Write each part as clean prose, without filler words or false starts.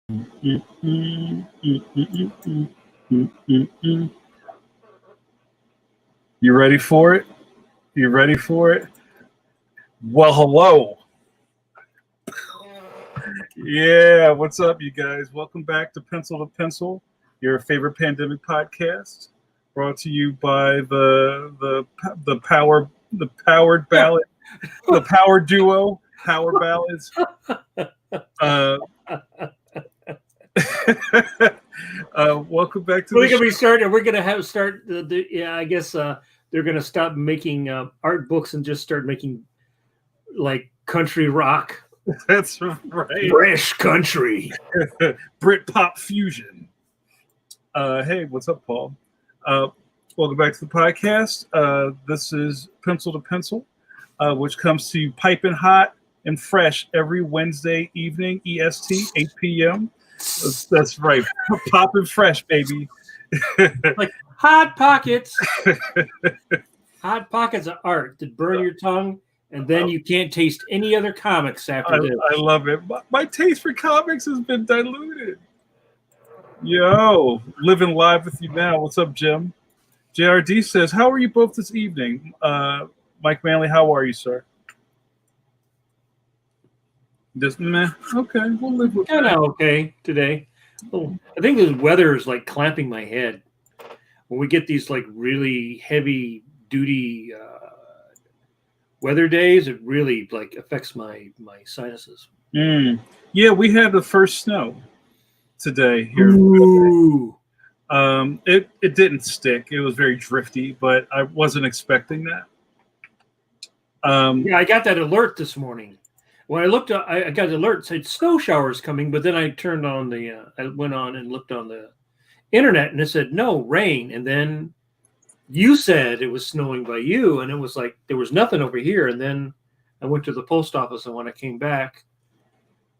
Mm, mm, mm, mm, mm, mm, mm, mm. You ready for it? You ready for it? Well, hello. Yeah, what's up, you guys? Welcome back to Pencil to Pencil, your favorite pandemic podcast, brought to you by the powered ballad, the power duo, Power Ballads. Uh, welcome back to We're the gonna be show. starting. We're gonna have start. Yeah, I guess they're gonna stop making art books and just start making like country rock, That's right. British country. Brit-pop fusion. Hey, what's up, Paul? Uh, welcome back to the podcast. This is Pencil to Pencil, which comes to you piping hot and fresh every Wednesday evening, EST, 8 p.m. That's right. Popping fresh, baby. Like hot pockets. Hot pockets of art that burn your tongue, and then you can't taste any other comics after this. I love it. My taste for comics has been diluted. Yo, living live with you now. What's up, Jim? JRD says, how are you both this evening? Mike Manley, how are you, sir? Just meh. Okay, we'll live with Kind that. of okay today. Oh, I think the weather is like clamping my head. When we get these like really heavy duty weather days, it really like affects my sinuses. Yeah, we had the first snow today here. Ooh. It didn't stick. It was very drifty, but I wasn't expecting that. Yeah, I got that alert this morning. When I looked, I got an alert said snow showers coming, but then I turned on I went on and looked on the internet, and it said no rain. And then you said it was snowing by you, and it was like there was nothing over here. And then I went to the post office, and when I came back,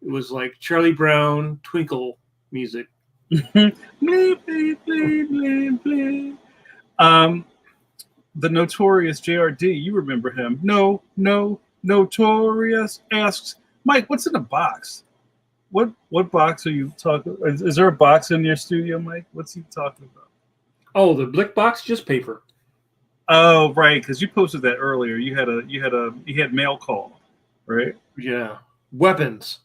it was like Charlie Brown twinkle music. Blee, blee, blee, blee, blee. The notorious JRD, you remember him? No, notorious asks Mike, what's in the box? What box are you talking? Is there a box in your studio, Mike? What's he talking about? Oh, the Blick box, just paper. Oh, right, because you posted that earlier. You had mail call, right? Yeah, weapons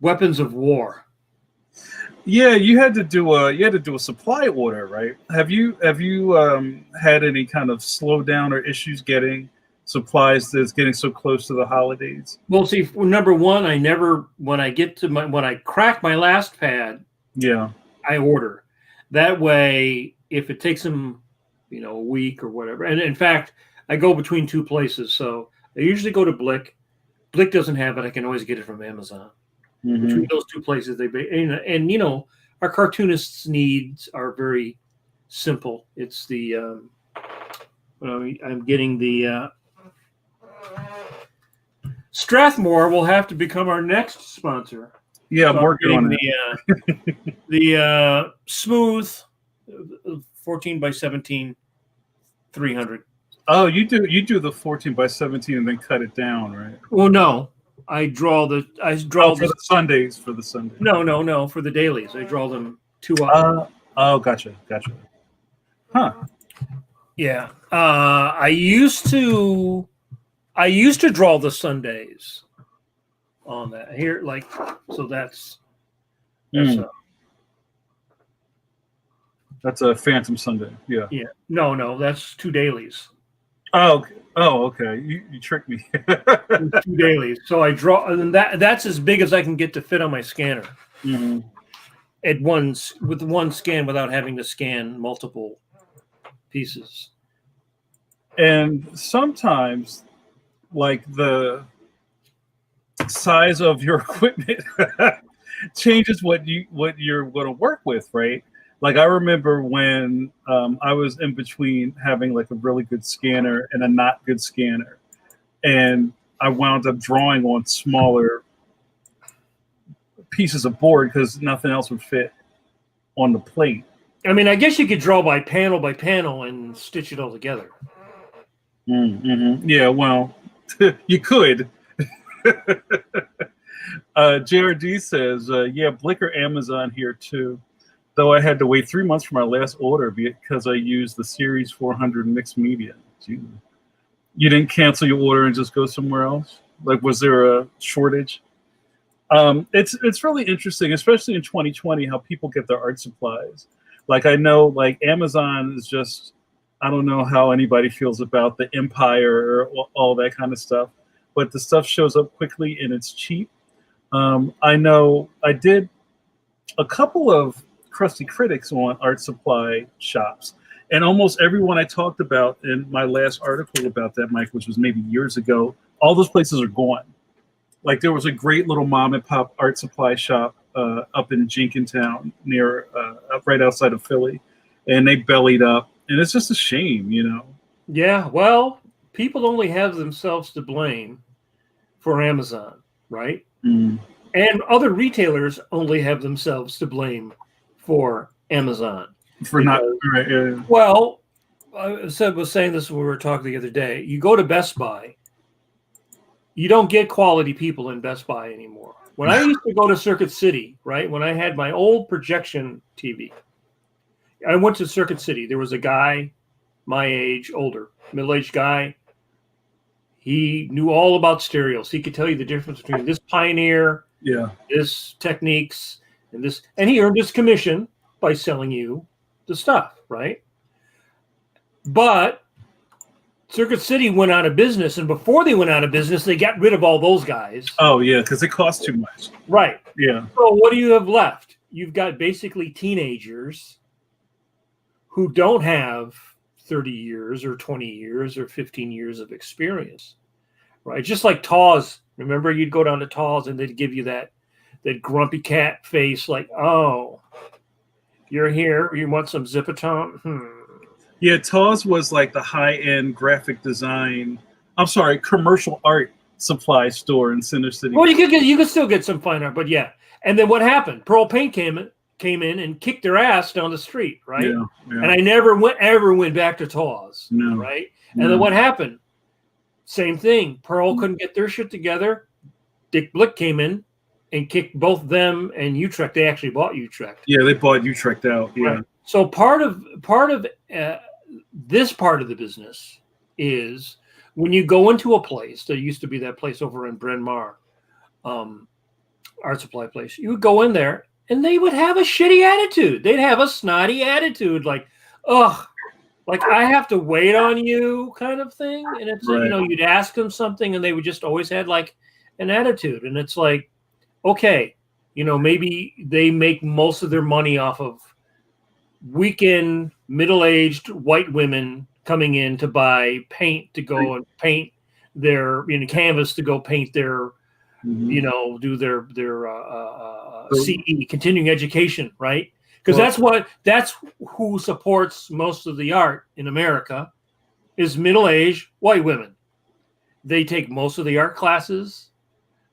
of war. Yeah, you had to do a supply order, right? Have you had any kind of slowdown or issues getting supplies that's getting so close to the holidays? Well, see, number one, when I crack my last pad, Yeah. I order. That way, if it takes them, a week or whatever, and in fact, I go between two places. So I usually go to Blick. Blick doesn't have it. I can always get it from Amazon. Mm-hmm. Between those two places, and our cartoonists' needs are very simple. It's the I'm getting the Strathmore will have to become our next sponsor. Yeah, I'm working on it. The smooth 14 by 17 300. Oh, you do the 14 by 17 and then cut it down, right? Well, no, I draw for the Sundays. For the Sunday. No, for the dailies. I draw them 2 up. Gotcha. Huh. Yeah. I used to draw the Sundays on that here, like, so that's a Phantom Sunday. Yeah. Yeah. No, that's 2 dailies. Oh, okay. You tricked me. 2 dailies. So I draw, and that's as big as I can get to fit on my scanner. Mm-hmm. With one scan without having to scan multiple pieces. And sometimes, like, the size of your equipment changes what you're going to work with, right? Like, I remember when I was in between having like a really good scanner and a not good scanner, and I wound up drawing on smaller pieces of board because nothing else would fit on the plate. I mean, I guess you could draw by panel and stitch it all together. Mm-hmm. Yeah, well, you could. JRD says, yeah, Blicker Amazon here too. Though I had to wait 3 months for my last order because I used the Series 400 mixed media. Gee. You didn't cancel your order and just go somewhere else? Like, was there a shortage? It's really interesting, especially in 2020, how people get their art supplies. Like, I know, like, Amazon is just, I don't know how anybody feels about the Empire or all that kind of stuff, but the stuff shows up quickly and it's cheap. I know I did a couple of crusty critics on art supply shops, and almost everyone I talked about in my last article about that, Mike, which was maybe years ago, all those places are gone. Like, there was a great little mom and pop art supply shop up in Jenkintown near up right outside of Philly, and they bellied up, and it's just a shame, you know. Yeah, well, people only have themselves to blame for Amazon, right? Mm. And other retailers only have themselves to blame for Amazon. For not right, yeah. Well, I was saying this when we were talking the other day. You go to Best Buy, you don't get quality people in Best Buy anymore. When I used to go to Circuit City, right, when I had my old projection TV, I went to Circuit City. There was a guy my age, older, middle-aged guy. He knew all about stereos. He could tell you the difference between this Pioneer, this Techniques, and this. And he earned his commission by selling you the stuff, right? But Circuit City went out of business, and before they went out of business, they got rid of all those guys. Oh, yeah, because it costs too much. Right. Yeah. So what do you have left? You've got basically teenagers who don't have 30 years or 20 years or 15 years of experience, right? Just like Taw's. Remember, you'd go down to Taw's and they'd give you that grumpy cat face, like, oh, you're here, you want some Zipatone? Yeah, Taw's was like the high-end graphic design, commercial art supply store in Center City. Well, you could still get some fine art, but yeah. And then what happened? Pearl Paint came in and kicked their ass down the street, right? Yeah. And I never went back to Taw's, right? And then what happened? Same thing. Pearl couldn't get their shit together. Dick Blick came in and kicked both them and Utrecht. They actually bought Utrecht. Yeah, they bought Utrecht out. Yeah. Right. So part of this part of the business is when you go into a place. There used to be that place over in Bryn Mawr, art supply place. You would go in there, and they would have a shitty attitude. They'd have a snotty attitude, like, ugh, like I have to wait on you kind of thing. And it's right. You'd ask them something, and they would just always had like an attitude. And it's like, okay, maybe they make most of their money off of weekend middle-aged white women coming in to buy paint to go and paint their canvas to go paint their do their CE, continuing education, right? Because that's who supports most of the art in America is middle-aged white women. They take most of the art classes.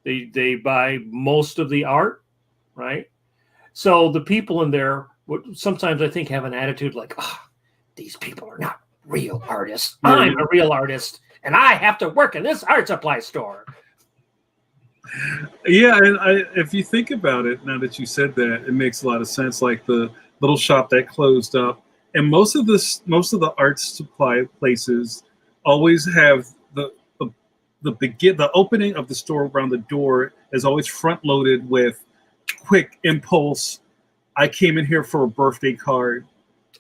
They buy most of the art, right? So the people in there would sometimes, I think, have an attitude like, oh, these people are not real artists. Yeah. I'm a real artist, and I have to work in this art supply store. Yeah, and if you think about it, now that you said that, it makes a lot of sense. Like the little shop that closed up, and most of the art supply places always have the opening of the store around the door is always front loaded with quick impulse. I came in here for a birthday card,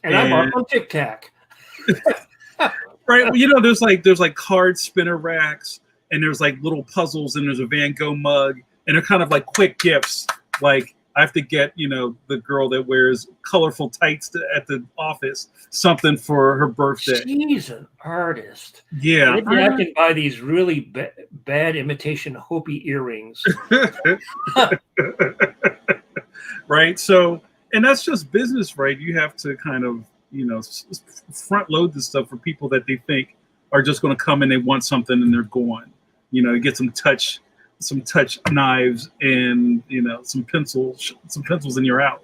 and I bought some Tic Tac. Right, there's like card spinner racks, and there's like little puzzles, and there's a Van Gogh mug, and they're kind of like quick gifts. Like I have to get the girl that wears colorful tights at the office something for her birthday. She's an artist. Yeah, maybe I can buy these really bad imitation Hopi earrings. Right. So, and that's just business, right? You have to kind of, front load this stuff for people that they think are just going to come and they want something and they're going, you get some touch knives and, some pencils and you're out.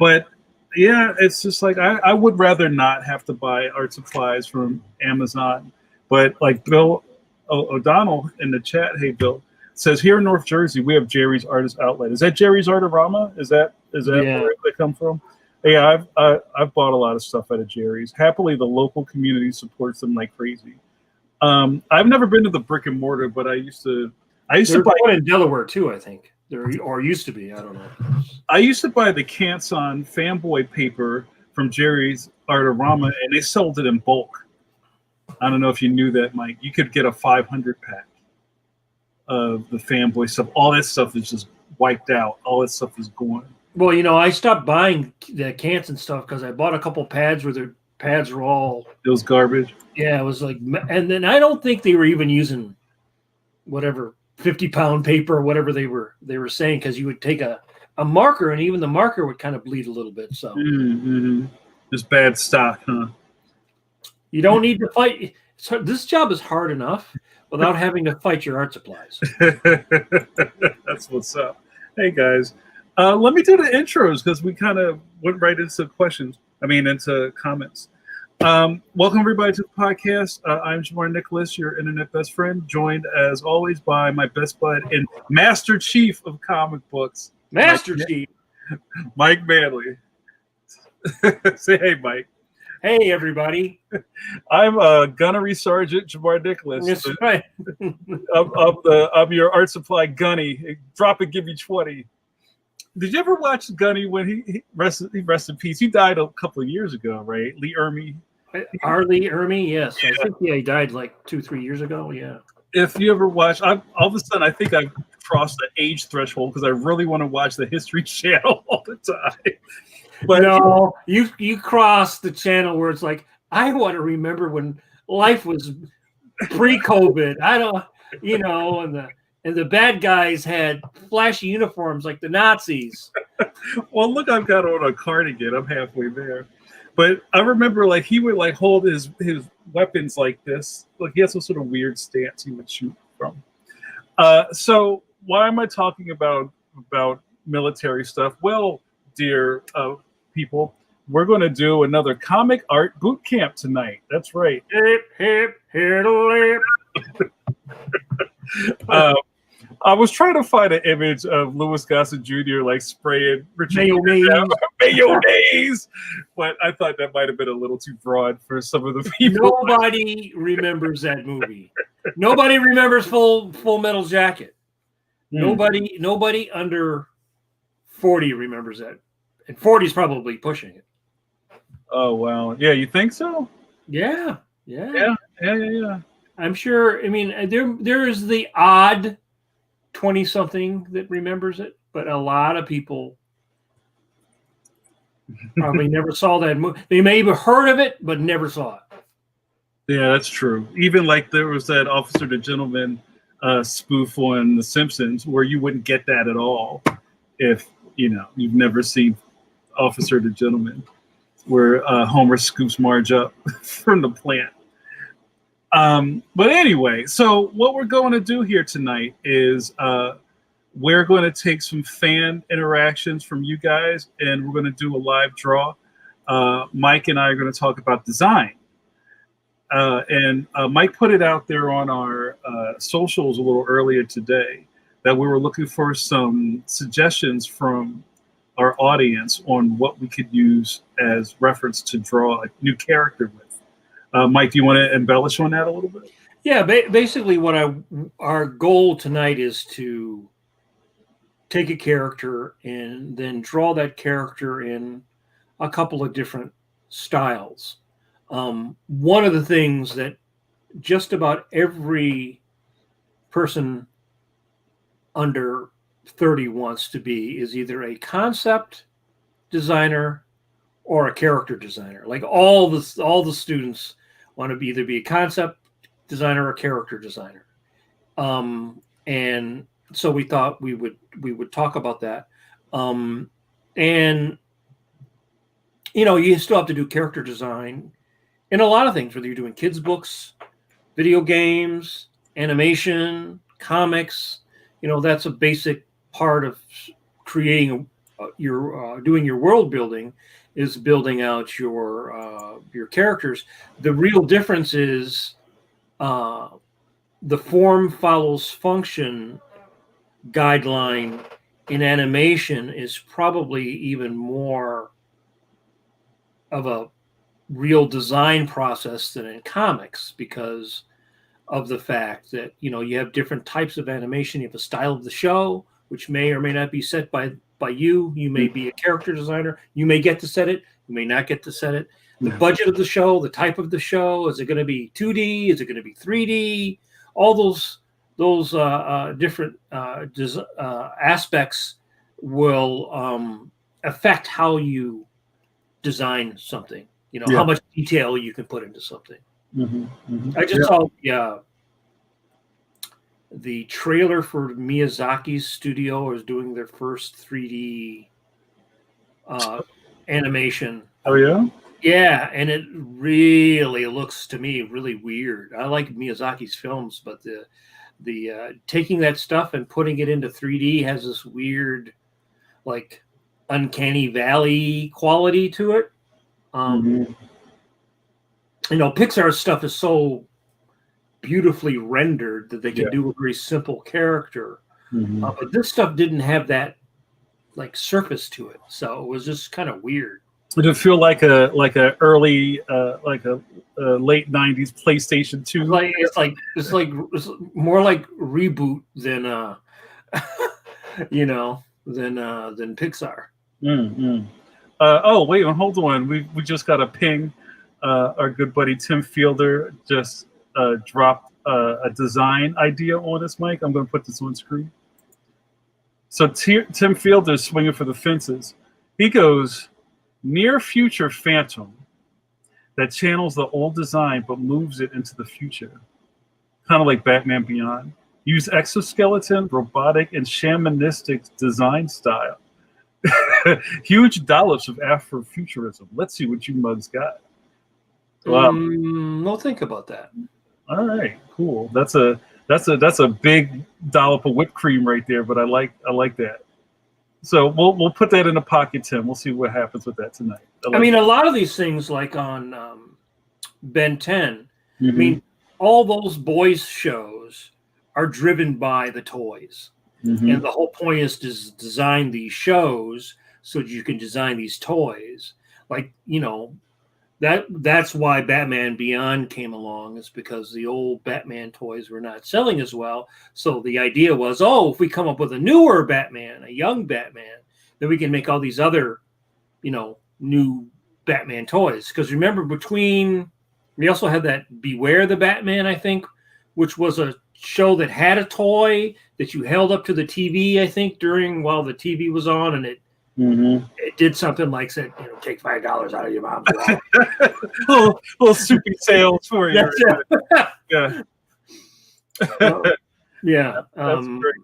But yeah, it's just like, I would rather not have to buy art supplies from Amazon, but like Bill O'Donnell in the chat, hey, Bill, says here in North Jersey we have Jerry's Artist Outlet. Is that Jerry's Artorama? Is that where they come from? Yeah, I've bought a lot of stuff out of Jerry's. Happily, the local community supports them like crazy. I've never been to the brick and mortar, but I used to There's buy one in Delaware too, I think. There or used to be. I don't know. I used to buy the Canson fanboy paper from Jerry's Artorama, and they sold it in bulk. I don't know if you knew that, Mike. You could get a 500 pack of the fanboy stuff. All that stuff is just wiped out. All that stuff is gone. Well, I stopped buying the Canson stuff because I bought a couple pads where the pads were all. It was garbage. Yeah, it was like, and then I don't think they were even using whatever 50-pound paper or whatever they were saying, because you would take a marker and even the marker would kind of bleed a little bit. So It's bad stock, huh? You don't need to fight. This job is hard enough without having to fight your art supplies. That's what's up. Hey guys, let me do the intros because we kind of went right into into comments. Welcome everybody to the podcast. I'm Jamar Nicholas, your internet best friend, joined as always by my best bud and Master Chief of comic books, Chief, Mike Manley. Say hey, Mike. Hey everybody. I'm Gunnery Sergeant Jamar Nicholas. That's right. I'm your art supply gunny. Drop it, give me 20. Did you ever watch Gunny when he rest in peace? He died a couple of years ago, right? Lee Ermey. Lee Ermey, yes. Yeah. I think he died like 2-3 years ago. Yeah. If you ever watch, all of a sudden I think I've crossed the age threshold because I really want to watch the History Channel all the time. But no, you cross the channel where it's like, I want to remember when life was pre-COVID. I don't, and the bad guys had flashy uniforms like the Nazis. Well, look, I've got on a cardigan. I'm halfway there. But I remember like he would like hold his weapons like this. Like he had some sort of weird stance he would shoot from. So why am I talking about military stuff? Well, dear people, we're going to do another comic art boot camp tonight. That's right. Hip, hip, hip. I was trying to find an image of Louis Gossett Jr. like spraying Richard mayonnaise, but I thought that might have been a little too broad for some of the people. Nobody remembers that movie. Nobody remembers Full Metal Jacket. Nobody under 40 remembers that. And 40 is probably pushing it. Oh wow. Yeah, you think so? Yeah. I'm sure. I mean, there is the odd 20-something that remembers it, but a lot of people probably never saw that movie. They may have heard of it, but never saw it. Yeah, that's true. Even like there was that Officer the Gentleman spoof on The Simpsons where you wouldn't get that at all if you've never seen Officer the Gentleman, where Homer scoops Marge up from the plant. But anyway, so what we're going to do here tonight is we're going to take some fan interactions from you guys, and we're going to do a live draw. Mike and I are going to talk about design. And Mike put it out there on our socials a little earlier today that we were looking for some suggestions from our audience on what we could use as reference to draw a new character with. Mike, do you want to embellish on that a little bit? Yeah, basically what our goal tonight is to take a character and then draw that character in a couple of different styles. One of the things that just about every person under 30 wants to be is either a concept designer or a character designer. Like all the students want to either be a concept designer or a character designer. And so we thought we would talk about that. And you still have to do character design in a lot of things, whether you're doing kids' books, video games, animation, comics. That's a basic part of creating doing your world building is building out your characters. The real difference is the form follows function guideline in animation is probably even more of a real design process than in comics, because of the fact that, you know, you have different types of animation. You have a style of the show, which may or may not be set by you. You may be a character designer. You may get to set it. You may not get to set it. The budget of the show, the type of the show. Is it going to be 2D? Is it going to be 3D? All those different aspects will affect how you design something. You know, how much detail you can put into something. I just saw the trailer for Miyazaki's studio is doing their first 3D animation. Oh yeah? Yeah, and it really looks to me really weird. I like Miyazaki's films, but the taking that stuff and putting it into 3D has this weird, like, uncanny valley quality to it. You know, Pixar's stuff is so beautifully rendered that they can do a very simple character, but this stuff didn't have that, like, surface to it, so it was just kind of weird. Did it feel like a early like a late '90s PlayStation 2? It's more like Reboot than you know, than Pixar. Oh wait, hold on. We just got a ping. Our good buddy Tim Fielder just dropped a design idea on his mic. I'm going to put this on screen. So Tim Fielder's swinging for the fences. He goes, near future phantom that channels the old design but moves it into the future. Kind of like Batman Beyond. Use exoskeleton, robotic, and shamanistic design style. Huge dollops of Afrofuturism. Let's see what you mugs got. Wow. No, think about that. All right, cool. That's a big dollop of whipped cream right there, but I like that. So we'll put that in a pocket, Tim. We'll see what happens with that tonight. I mean, a lot of these things, like on Ben 10, I mean, all those boys shows are driven by the toys. And the whole point is to design these shows so that you can design these toys. Like, you know, that's why Batman Beyond came along, is because the old Batman toys were not selling as well. So the idea was, if we come up with a newer Batman, a young Batman, then we can make all these other, you know, new Batman toys. Because remember, we also had that Beware the Batman, I think, which was a show that had a toy that you held up to the TV, I think, while the TV was on, and it did something like, said, you know, take $5 out of your mom's wallet. little soupy sales for you. Yeah. Yeah. That's great.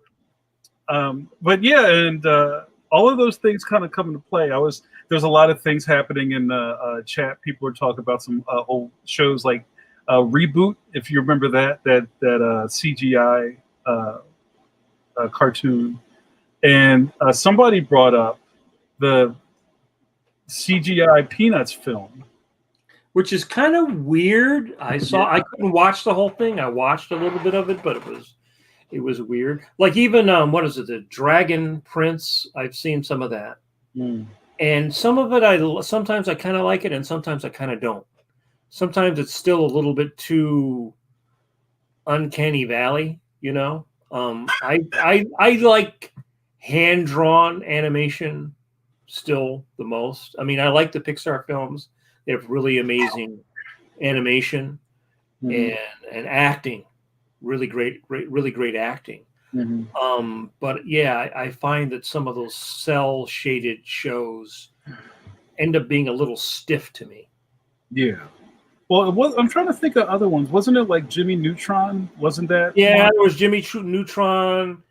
But yeah, and all of those things kind of come into play. There's a lot of things happening in the chat. People are talking about some old shows like Reboot, if you remember that CGI cartoon. And somebody brought up the CGI Peanuts film, which is kind of weird. I couldn't watch the whole thing. I watched a little bit of it, but it was weird. Like, even what is it, the Dragon Prince? I've seen some of that, and some of it sometimes I kind of like it, and sometimes I kind of don't. Sometimes it's still a little bit too uncanny valley, you know. I like hand-drawn animation still the most. I mean, I like the Pixar films. They have really amazing animation and acting, really great acting. But yeah, I find that some of those cel-shaded shows end up being a little stiff to me. Yeah. Well, I'm trying to think of other ones. Wasn't it like Jimmy Neutron? Wasn't that? Yeah, there was Jimmy Neutron.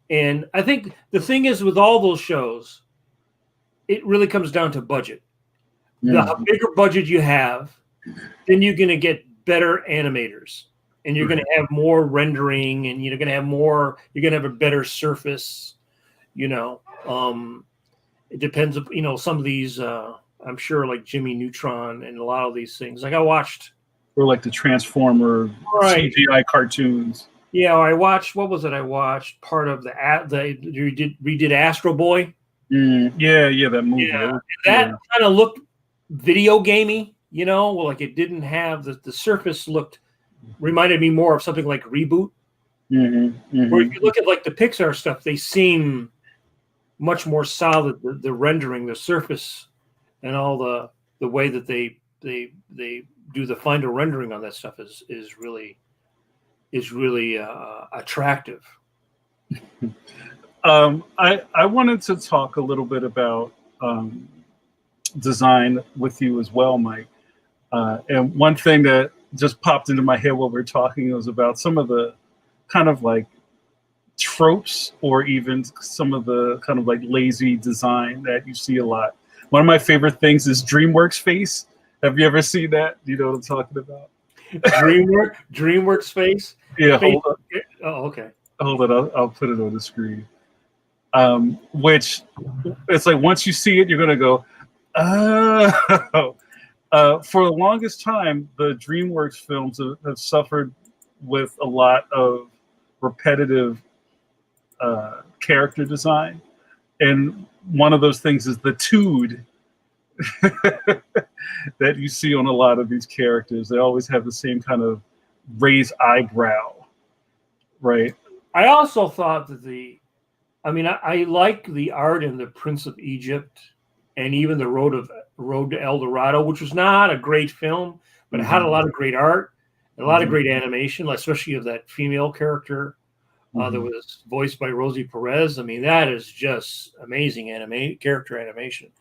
And I think the thing is, with all those shows, it really comes down to budget. The bigger budget you have, then you're going to get better animators, and you're going to have more rendering, and you're going to have a better surface. You know, it depends. You know, some of these, I'm sure, like Jimmy Neutron and a lot of these things. Like, I watched, or like the Transformer CGI cartoons. Yeah, I watched. What was it? I watched part of the redid Astro Boy. Yeah, that movie. Yeah, that kind of looked video gamey. Like it didn't have the surface reminded me more of something like Reboot. Where if you look at like the Pixar stuff, they seem much more solid. The rendering, the surface, and all the way that they do the final rendering on that stuff is really attractive. I wanted to talk a little bit about design with you as well, Mike. And one thing that just popped into my head while we were talking was about some of the kind of like tropes or even some of the kind of like lazy design that you see a lot. One of my favorite things is DreamWorks face. Have you ever seen that? Do you know what I'm talking about? DreamWorks face? Yeah, face. hold on. Oh, okay. Hold on, I'll put it on the screen. Which it's like once you see it, you're gonna go, oh. For the longest time, the DreamWorks films have suffered with a lot of repetitive character design, and one of those things is the tood that you see on a lot of these characters. They always have the same kind of raised eyebrow, right? I also thought that I like the art in The Prince of Egypt and even the Road to El Dorado, which was not a great film, but it had a lot of great art, a lot of great animation, especially of that female character that was voiced by Rosie Perez. I mean, that is just amazing character animation.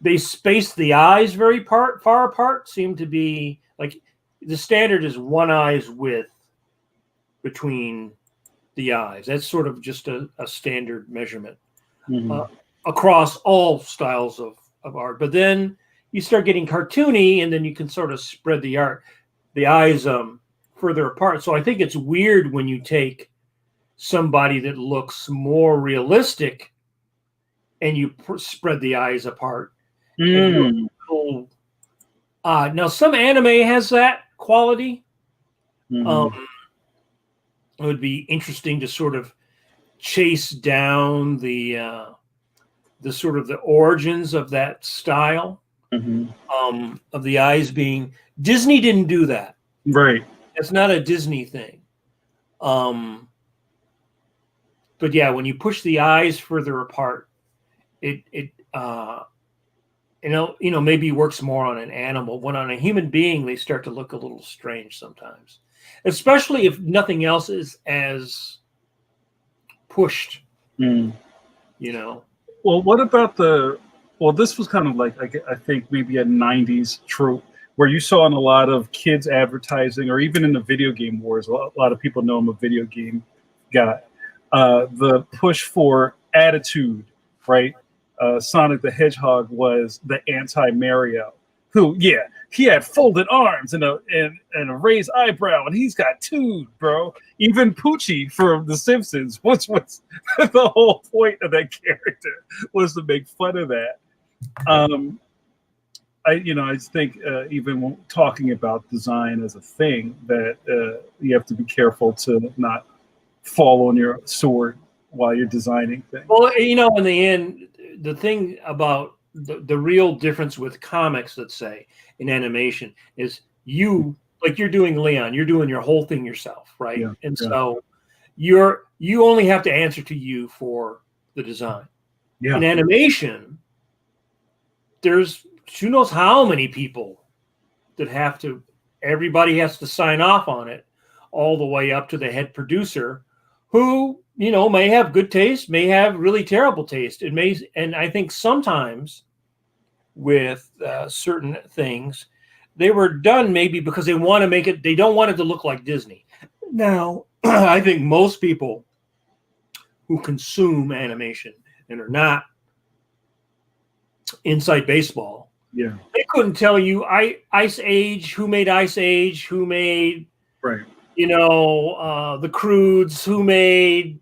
They spaced the eyes very far apart. Seemed to be like the standard is one eye's width between the eyes. That's sort of just a standard measurement across all styles of art. But then you start getting cartoony, and then you can sort of spread the eyes further apart. So I think it's weird when you take somebody that looks more realistic and you spread the eyes apart. Now some anime has that quality. It would be interesting to sort of chase down the sort of the origins of that style of the eyes being. Disney didn't do that, right? It's not a Disney thing. But yeah, when you push the eyes further apart, it maybe works more on an animal. When on a human being, they start to look a little strange sometimes, especially if nothing else is as pushed. Mm. Well, what about this was kind of like, I think maybe a 90s trope where you saw in a lot of kids advertising, or even in the video game wars, a lot of people know I'm a video game guy. The push for attitude, right? Sonic the Hedgehog was the anti-Mario, who, yeah, he had folded arms and a raised eyebrow, and he's got two, bro. Even Poochie from The Simpsons, which was the whole point of that character, was to make fun of that. I think even when talking about design as a thing, that you have to be careful to not fall on your sword while you're designing things. Well, in the end, the thing about the real difference with comics, let's say, in animation, is you're doing Leon, you're doing your whole thing yourself, right? Yeah, and so you only have to answer to you for the design. Yeah. In animation, there's who knows how many people that everybody has to sign off on it, all the way up to the head producer, who may have good taste, may have really terrible taste. And I think sometimes with certain things, they were done maybe because they want to make it. They don't want it to look like Disney. Now, I think most people who consume animation and are not inside baseball, yeah, they couldn't tell you Ice Age, who made Ice Age, who made right. The Croods, who made.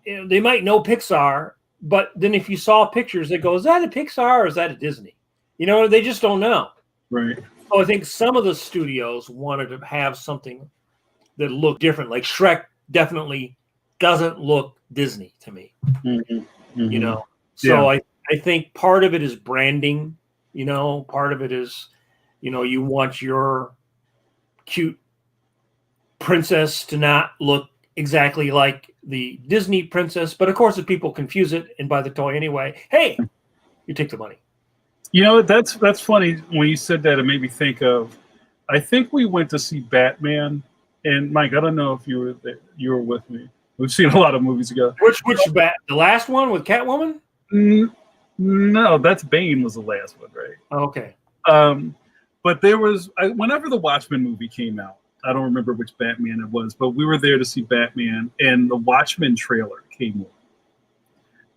They might know Pixar, but then if you saw pictures, they go, "Is that a Pixar or is that a Disney?" They just don't know. Right. So I think some of the studios wanted to have something that look different. Like Shrek definitely doesn't look Disney to me. You know, so I think part of it is branding. You know, part of it is, you know, you want your cute princess to not look exactly like the Disney princess, but of course, if people confuse it and buy the toy anyway, hey, you take the money. You know, that's funny. When you said that, it made me think of, I think we went to see Batman, and Mike, I don't know if you were there, you were with me. We've seen a lot of movies ago. Which bat? The last one with Catwoman? No, that's Bane was the last one, right? Okay. But there was, whenever the Watchmen movie came out, I don't remember which Batman it was, but we were there to see Batman, and the Watchmen trailer came on.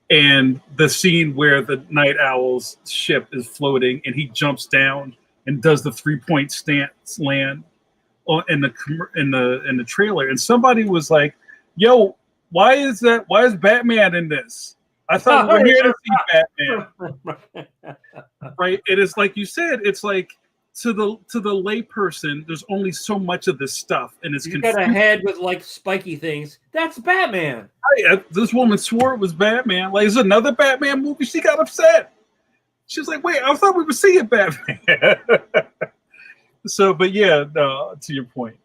And the scene where the Night Owl's ship is floating, and he jumps down and does the 3-point stance land in the trailer, and somebody was like, "Yo, why is Batman in this? I thought we were here to see Batman." Right? It is like you said. It's like to the layperson, there's only so much of this stuff, and it's you got a head with like spiky things. That's Batman. Right, this woman swore it was Batman. Like, it's another Batman movie. She got upset. She was like, "Wait, I thought we were seeing Batman." So, but yeah, no, to your point,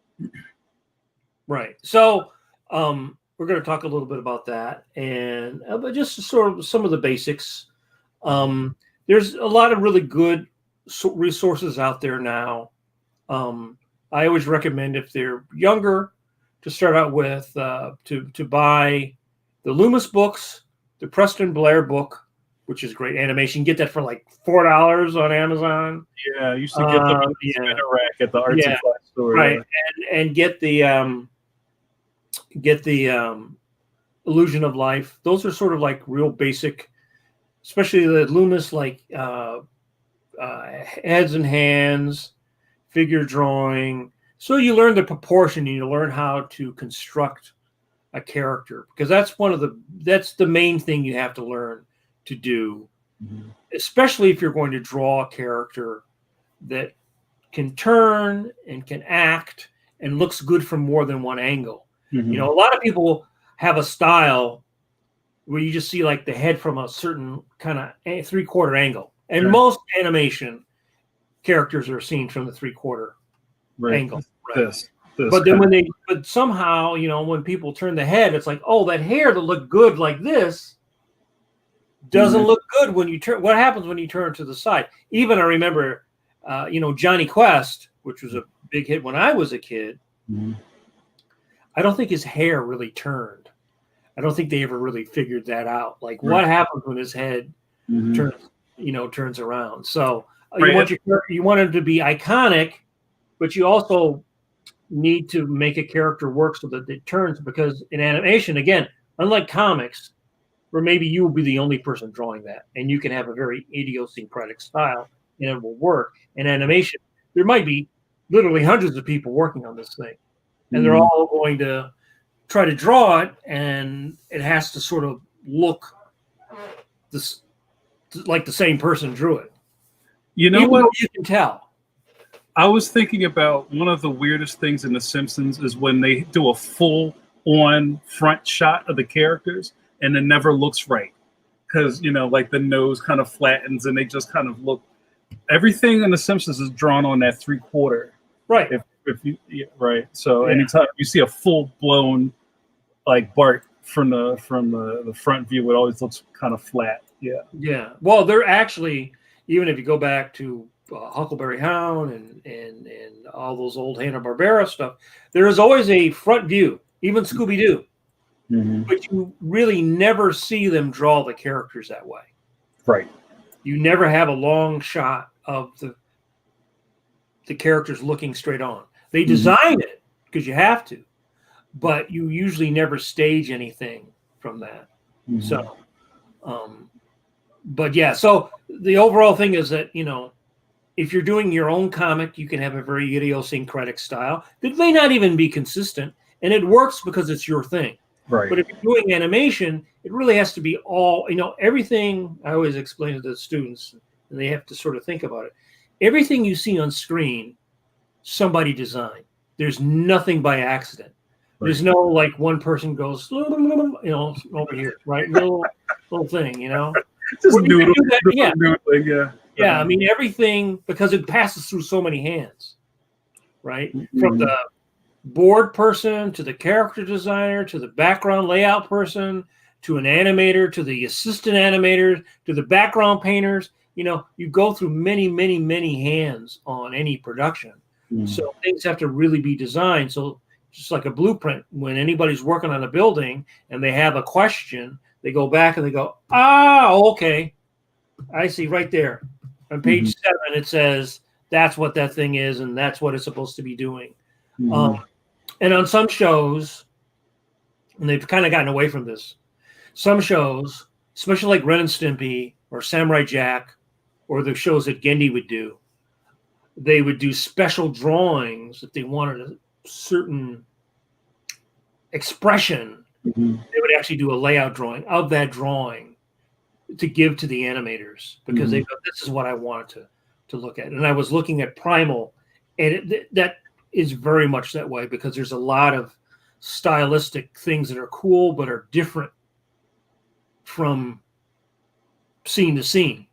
right? So, we're going to talk a little bit about that, and but just sort of some of the basics. There's a lot of really good resources out there now. I always recommend, if they're younger, to start out with to buy the Loomis books, the Preston Blair book, which is great animation. Get that for like $4 on Amazon. Yeah, I used to get them in a rack at the arts and class store. Right, and get the Illusion of Life. Those are sort of like real basic, especially the Loomis, like heads and hands, figure drawing. So you learn the proportion, and you learn how to construct a character, because that's the main thing you have to learn to do, especially if you're going to draw a character that can turn and can act and looks good from more than one angle. You know, a lot of people have a style where you just see like the head from a certain kind of 3/4 angle, and most animation characters are seen from the 3/4 angle. Right? But then but somehow, you know, when people turn the head, it's like, oh, that hair that looked good like this doesn't look good when you turn. What happens when you turn to the side? Even I remember, you know, Johnny Quest, which was a big hit when I was a kid. I don't think his hair really turned. I don't think they ever really figured that out. Like, what happens when his head turns around? So you want him to be iconic, but you also need to make a character work so that it turns, because in animation, again, unlike comics, where maybe you will be the only person drawing that, and you can have a very idiosyncratic style and it will work. In animation, there might be literally hundreds of people working on this thing, and they're all going to try to draw it, and it has to sort of look like the same person drew it. You know what? You can tell. I was thinking about one of the weirdest things in The Simpsons is when they do a full-on front shot of the characters, and it never looks right, because, you know, like the nose kind of flattens, and they just kind of look. Everything in The Simpsons is drawn on that 3/4. Right. So anytime you see a full-blown like Bart from the front view, it always looks kind of flat. Yeah. Well, they're actually, even if you go back to Huckleberry Hound and all those old Hanna-Barbera stuff, there is always a front view, even Scooby-Doo. But you really never see them draw the characters that way. Right. You never have a long shot of the characters looking straight on. They design it because you have to, but you usually never stage anything from that. So, but yeah, so the overall thing is that, you know, if you're doing your own comic, you can have a very idiosyncratic style that may not even be consistent, and it works because it's your thing. Right. But if you're doing animation, it really has to be all, you know, everything. I always explain to the students, and they have to sort of think about it. Everything you see on screen, somebody designed. there's nothing by accident. There's no like one person goes, over here, right? Little thing, Just noodle, yeah. noodling, yeah. Yeah, I mean everything, because it passes through so many hands, right? From the board person to the character designer to the background layout person to an animator to the assistant animators to the background painters. You go through many, many, many hands on any production. So things have to really be designed. So just like a blueprint, when anybody's working on a building and they have a question, they go back and they go, okay, I see right there. On page 7, it says that's what that thing is, and that's what it's supposed to be doing. And on some shows, and they've kind of gotten away from this, some shows, especially like Ren and Stimpy or Samurai Jack, or the shows that Gendy would do, they would do special drawings if they wanted a certain expression. They would actually do a layout drawing of that drawing to give to the animators, because they go, this is what I wanted to look at. And I was looking at Primal, and that is very much that way, because there's a lot of stylistic things that are cool but are different from scene to scene.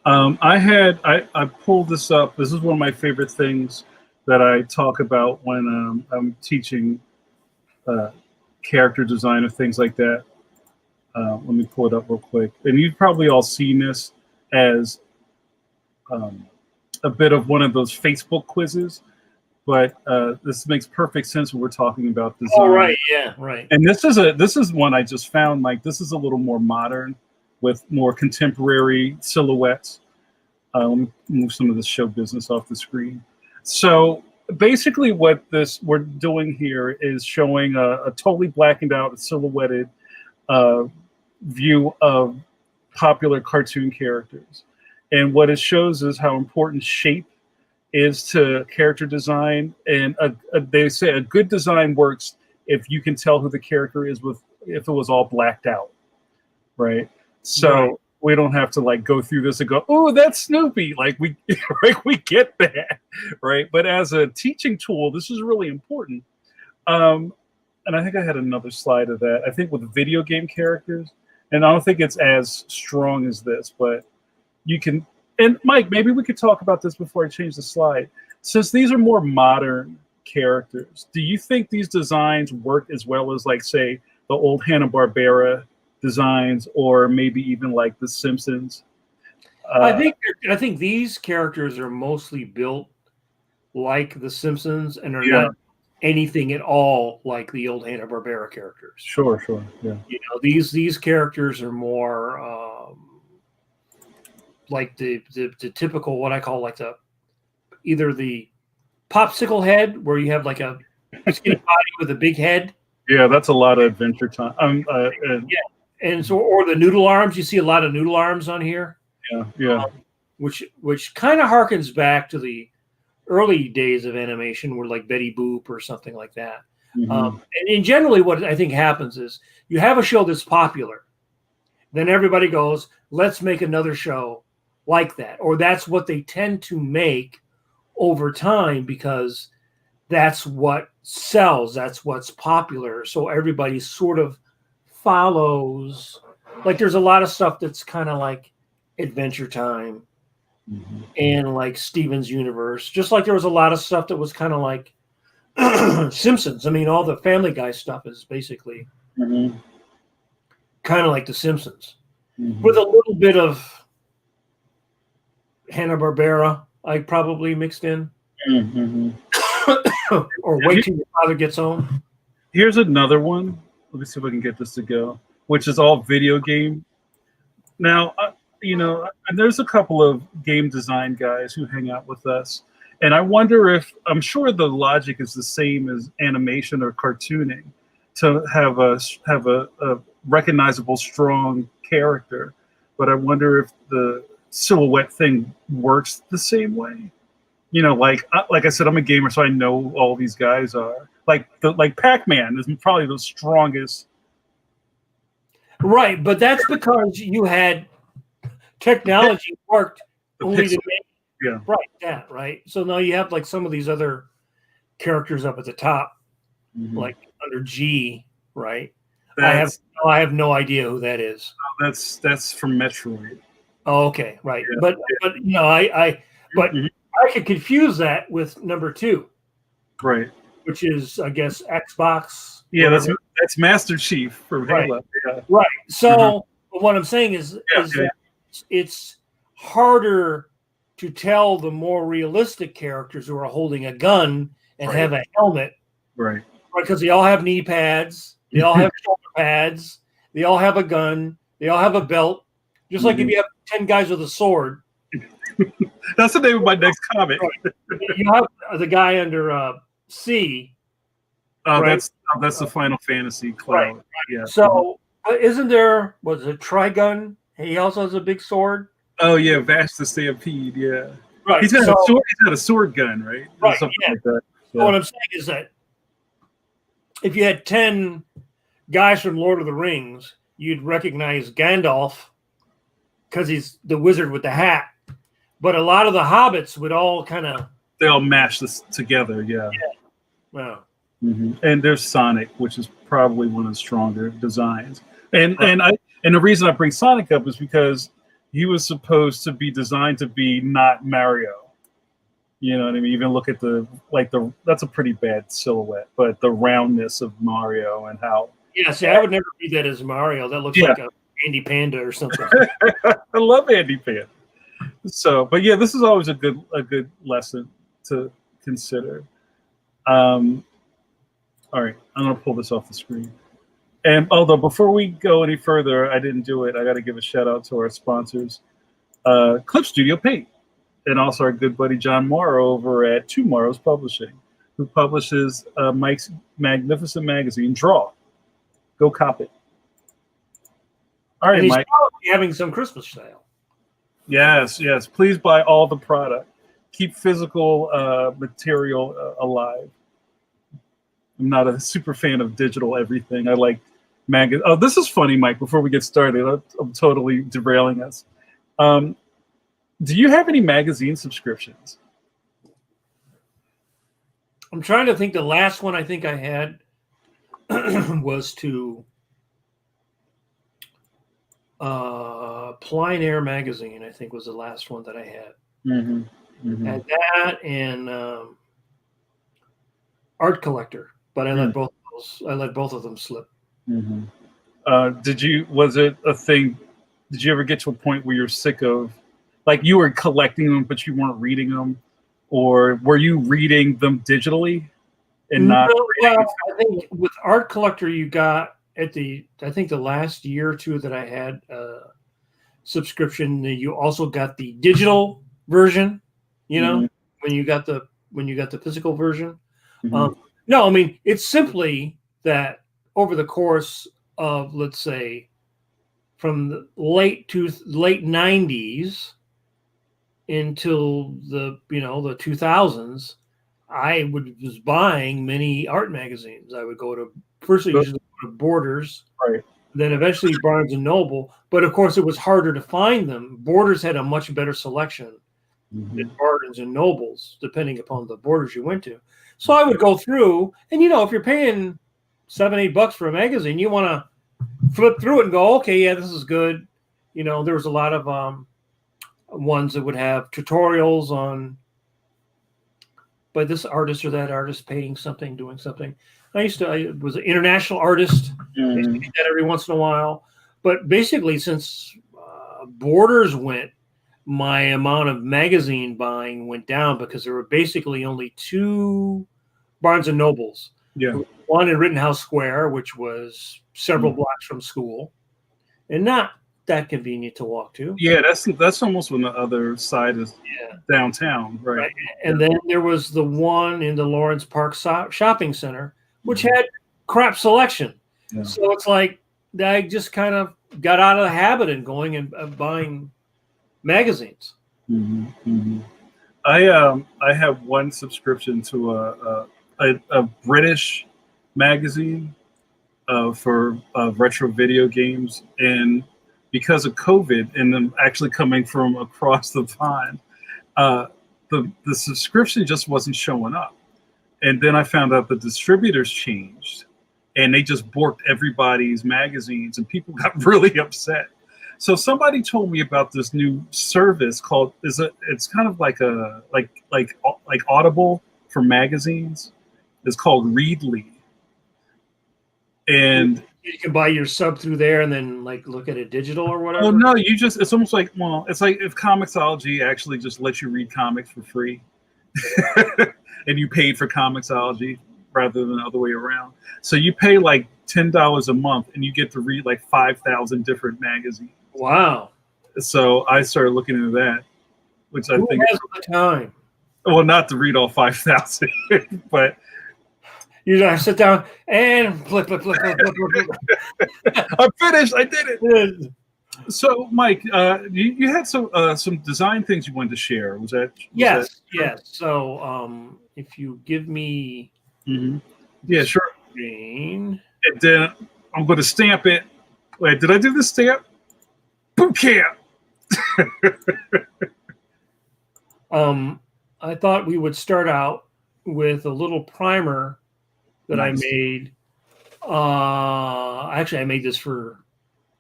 I pulled this up. This is one of my favorite things that I talk about when I'm teaching character design or things like that. Let me pull it up real quick. And you've probably all seen this as a bit of one of those Facebook quizzes, but this makes perfect sense when we're talking about design. Oh, right, yeah, right. And this is one I just found, like, this is a little more modern with more contemporary silhouettes. Let me move some of the show business off the screen. So basically what we're doing here is showing a totally blackened out, silhouetted view of popular cartoon characters. And what it shows is how important shape is to character design. And they say a good design works if you can tell who the character is if it was all blacked out, right? So we don't have to like go through this and go, oh, that's Snoopy. Like we get that, right? But as a teaching tool, this is really important. And I think I had another slide of that. I think with video game characters, and I don't think it's as strong as this, but you can, and Mike, maybe we could talk about this before I change the slide. Since these are more modern characters, do you think these designs work as well as, like, say, the old Hanna-Barbera designs, or maybe even like The Simpsons? I think these characters are mostly built like The Simpsons and are not anything at all like the old Hanna-Barbera characters. Sure, yeah. These characters are more like the typical, what I call like either the popsicle head, where you have like a skinny body with a big head. Yeah, that's a lot of Adventure Time. And so, or the noodle arms. You see a lot of noodle arms on here. Yeah. Which kind of harkens back to the early days of animation, where like Betty Boop or something like that. And generally, what I think happens is you have a show that's popular, then everybody goes, let's make another show like that, or that's what they tend to make over time, because that's what sells, that's what's popular. So everybody sort of follows. Like there's a lot of stuff that's kind of like Adventure Time and like Steven's Universe, just like there was a lot of stuff that was kind of like Simpsons. I mean, all the Family Guy stuff is basically kind of like The Simpsons, with a little bit of Hanna-Barbera, I probably mixed in. Or Wait Till Your Father Gets Home. Here's another one. Let me see if I can get this to go, which is all video game. Now, and there's a couple of game design guys who hang out with us. And I wonder if, I'm sure the logic is the same as animation or cartooning, to have a recognizable, strong character. But I wonder if the silhouette thing works the same way. Like I said, I'm a gamer, so I know all these guys are. Like Pac-Man is probably the strongest. Right, but that's because you had technology worked only to make Yeah. Right, that, right. So now you have like some of these other characters up at the top, like under G, right? I have no idea who that is. That's from Metroid. Oh, okay, right. Yeah. But I could confuse that with number 2, Right. which is, I guess, Xbox. Yeah, whatever. that's Master Chief from Right. Halo. Yeah. Right. So what I'm saying is Yeah. that it's harder to tell the more realistic characters who are holding a gun and have a helmet, Right. because they all have knee pads, they all have shoulder pads, they all have a gun, they all have a belt. Just like if you have 10 guys with a sword. That's the name of my next comic. Right. You have the guy under C. Oh, right? that's the Final Fantasy cloud. Right. Yeah. So isn't there, was it Trigun? He also has a big sword. Oh yeah, Vash the Stampede. Yeah. Right. He's got a sword. He's got a sword gun, right? Right. Something Yeah. like that. So what I'm saying is that if you had 10 guys from Lord of the Rings, you'd recognize Gandalf because he's the wizard with the hat. But a lot of the hobbits would all kind of, they all mash this together. Yeah. Wow. And there's Sonic, which is probably one of the stronger designs. And the reason I bring Sonic up is because he was supposed to be designed to be not Mario. You know what I mean? Even look at that's a pretty bad silhouette, but the roundness of Mario and how. Yeah, see, I would never read that as Mario. That looks like a Andy Panda or something. I love Andy Panda. So, but yeah, this is always a good lesson to consider. All right, I'm gonna pull this off the screen. And although before we go any further, I didn't do it. I got to give a shout out to our sponsors, Clip Studio Paint, and also our good buddy John Morrow over at Tomorrow's Publishing, who publishes Mike's magnificent magazine, Draw. Go cop it. All right, and he's Mike. probably having some Christmas sale. Yes. Please buy all the product. Keep physical material alive. I'm not a super fan of digital everything. I like magazine. Oh, this is funny, Mike. Before we get started, I'm totally derailing us. Do you have any magazine subscriptions? I'm trying to think. The last one I think I had was to Plein Air magazine. I think was the last one that I had. Had that and Art Collector, but I let both of them slip. Was it a thing? Did you ever get to a point where you're sick of, like, you were collecting them but you weren't reading them, or were you reading them digitally and not? Well, I think with Art Collector, you got I think the last year or two that I had subscription, you also got the digital version. You know, when you got the physical version. No, I mean, it's simply that over the course of, let's say, from the late 90s until the 2000s, I was buying many art magazines. I would go to Borders, right? Then eventually Barnes and Noble. But of course, it was harder to find them. Borders had a much better selection than Barnes and Nobles, depending upon the Borders you went to. So I would go through, and if you're paying $7-8 for a magazine, you want to flip through it and go, okay, yeah, this is good. There was a lot of ones that would have tutorials on by this artist or that artist painting something, doing something. I was an international artist. I used to do that every once in a while. But basically, since Borders went, my amount of magazine buying went down because there were basically only 2 Barnes and Nobles. Yeah. One in Rittenhouse Square, which was several blocks from school, and not that convenient to walk to. Yeah, that's almost when the other side is downtown, right? And then there was the one in the Lawrence Park Shopping Center, which had crap selection. Yeah. So it's like I just kind of got out of the habit and going and buying magazines. I have one subscription to a British magazine for retro video games, and because of COVID and them actually coming from across the pond, The subscription just wasn't showing up. And then I found out the distributors changed, and they just borked everybody's magazines, and people got really upset. So somebody told me about this new service called it's kind of like a like Audible for magazines. It's called Readly. And you can buy your sub through there and then like look at it digital or whatever. Oh no, it's almost like, well, it's like if Comixology actually just lets you read comics for free. And you paid for Comixology rather than the other way around. So you pay like $10 a month and you get to read like 5,000 different magazines. Wow. So I started looking into that, which I think has the time. Well, not to read all 5,000, but you just sit down and flip. I'm finished. I did it. So, Mike, you had some design things you wanted to share. Was that? Yes. So, if you give me, yeah, sure. Screen. And then I'm going to stamp it. Wait, did I do the stamp? Bootcamp. I thought we would start out with a little primer that I made. Actually, I made this for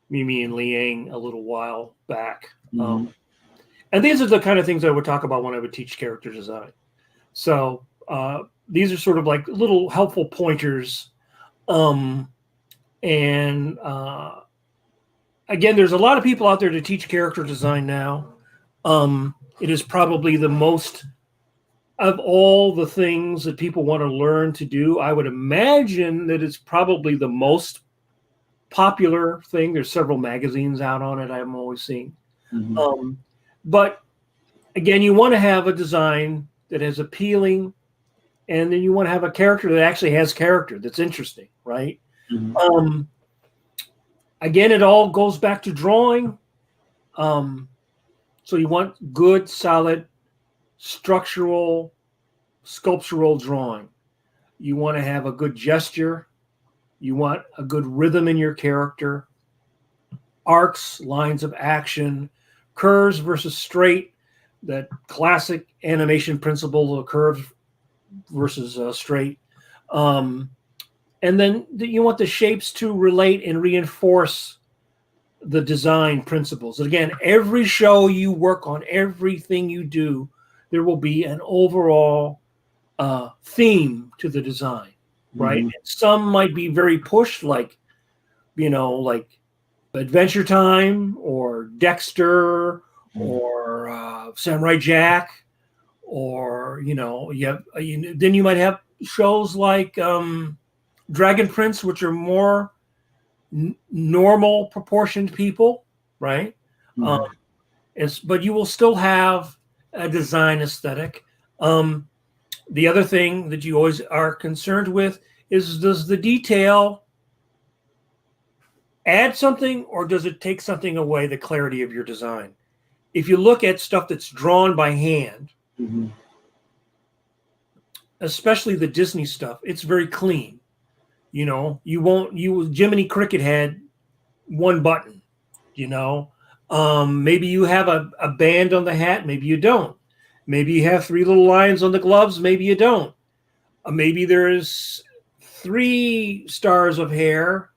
Mimi and Liang a little while back. And these are the kind of things I would talk about when I would teach character design. So these are sort of like little helpful pointers. Again, there's a lot of people out there to teach character design now. It is probably the most of all the things that people want to learn to do. I would imagine that it's probably the most popular thing. There's several magazines out on it. I'm always seeing. But again, you want to have a design that is appealing, and then you want to have a character that actually has character, that's interesting, right? Again, it all goes back to drawing. So you want good, solid, structural, sculptural drawing. You want to have a good gesture. You want a good rhythm in your character. Arcs, lines of action, curves versus straight, that classic animation principle of curves versus straight. And then you want the shapes to relate and reinforce the design principles. And again, every show you work on, everything you do, there will be an overall theme to the design, right? And some might be very pushed, like Adventure Time or Dexter or Samurai Jack, or then you might have shows like Dragon Prince, which are more normal proportioned people, right? But you will still have a design aesthetic. The other thing that you always are concerned with is, does the detail add something or does it take something away, the clarity of your design? If you look at stuff that's drawn by hand, especially the Disney stuff, it's very clean. Jiminy Cricket had one button, maybe you have a band on the hat, maybe you don't. Maybe you have 3 little lines on the gloves, maybe you don't. Maybe there's 3 stars of hair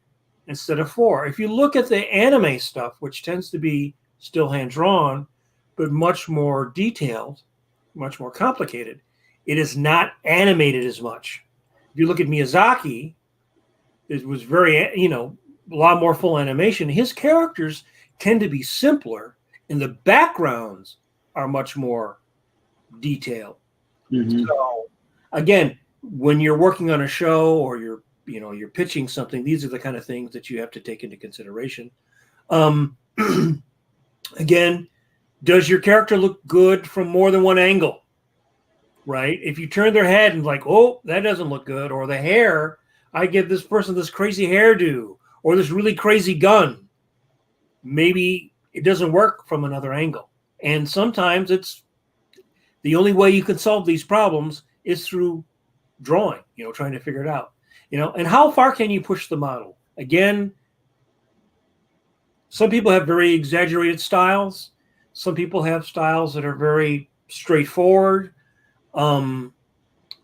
instead of 4. If you look at the anime stuff, which tends to be still hand-drawn, but much more detailed, much more complicated, it is not animated as much. If you look at Miyazaki, it was very, a lot more full animation. His characters tend to be simpler, and the backgrounds are much more detailed. So, again, when you're working on a show or you're pitching something, these are the kind of things that you have to take into consideration. Again, does your character look good from more than one angle? Right? If you turn their head and like, oh, that doesn't look good, or the hair, I give this person this crazy hairdo or this really crazy gun, maybe it doesn't work from another angle. And sometimes it's the only way you can solve these problems is through drawing, trying to figure it out, and how far can you push the model? Again, some people have very exaggerated styles. Some people have styles that are very straightforward.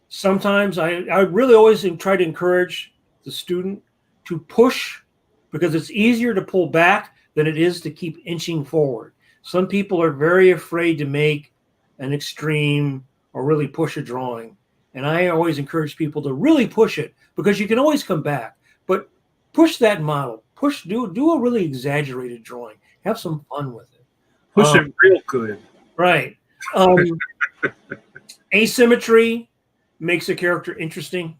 Sometimes I really always try to encourage the student to push, because it's easier to pull back than it is to keep inching forward. Some people are very afraid to make an extreme or really push a drawing. And I always encourage people to really push it, because you can always come back. But push that model. Do a really exaggerated drawing. Have some fun with it. Push it real good. Right. Asymmetry makes a character interesting.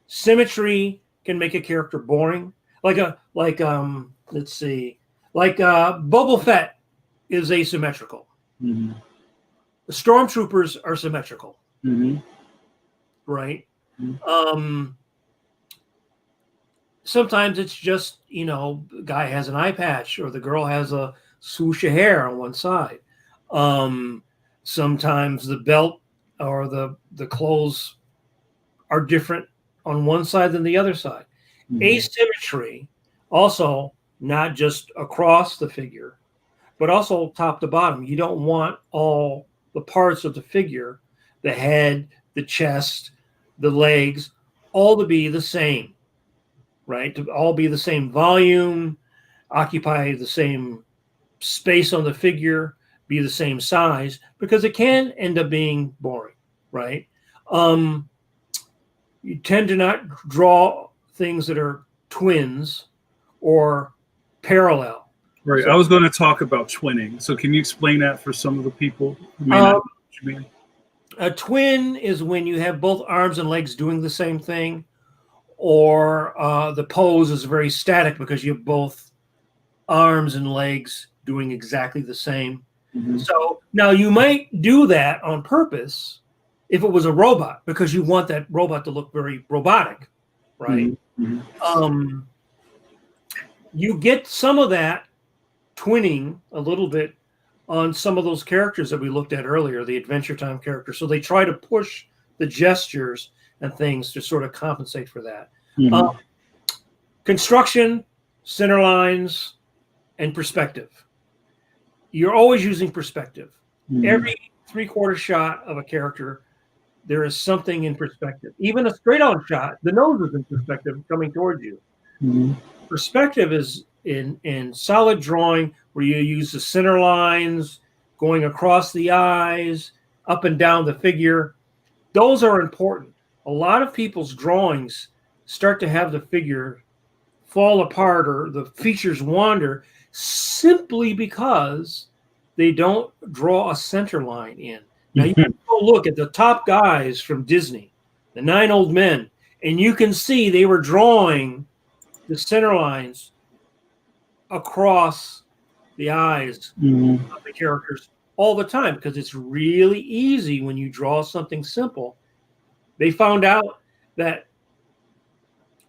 Symmetry can make a character boring. Let's see. Boba Fett is asymmetrical. Mm-hmm. The stormtroopers are symmetrical. Mm-hmm. Right. Mm-hmm. Sometimes it's just, the guy has an eye patch, or the girl has a swoosh of hair on one side. Sometimes the belt or the clothes are different on one side than the other side. Mm-hmm. Asymmetry also, not just across the figure, but also top to bottom. You don't want all the parts of the figure, the head, the chest, the legs, all to be the same, right? To all be the same volume, occupy the same space on the figure, be the same size, because it can end up being boring, right? You tend to not draw things that are twins or parallel. Right. So, I was going to talk about twinning. So can you explain that for some of the people who may not know what you mean? A twin is when you have both arms and legs doing the same thing, or the pose is very static because you have both arms and legs doing exactly the same. Mm-hmm. So now you might do that on purpose if it was a robot, because you want that robot to look very robotic, right? Mm-hmm. You get some of that twinning a little bit on some of those characters that we looked at earlier, the Adventure Time characters. So they try to push the gestures and things to sort of compensate for that. Mm-hmm. Construction, center lines, and perspective. You're always using perspective. Mm-hmm. Every 3/4 shot of a character, there is something in perspective. Even a straight-on shot, the nose is in perspective coming towards you. Mm-hmm. Perspective is in solid drawing, where you use the center lines, going across the eyes, up and down the figure. Those are important. A lot of people's drawings start to have the figure fall apart or the features wander simply because they don't draw a center line in. Now, you can go look at the top guys from Disney, the 9 Old Men, and you can see they were drawing the center lines across the eyes of the characters all the time, because it's really easy when you draw something simple. They found out that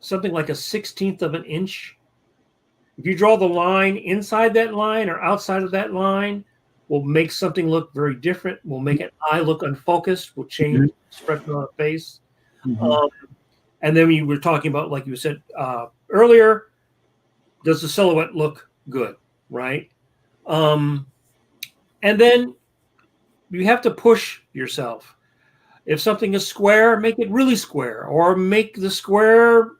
something like a 1/16 of an inch, if you draw the line inside that line or outside of that line, will make something look very different, will make an eye look unfocused, will change the expression on the face. Mm-hmm. And then we were talking about, like you said earlier, does the silhouette look good, right? And then you have to push yourself. If something is square, make it really square, or make the square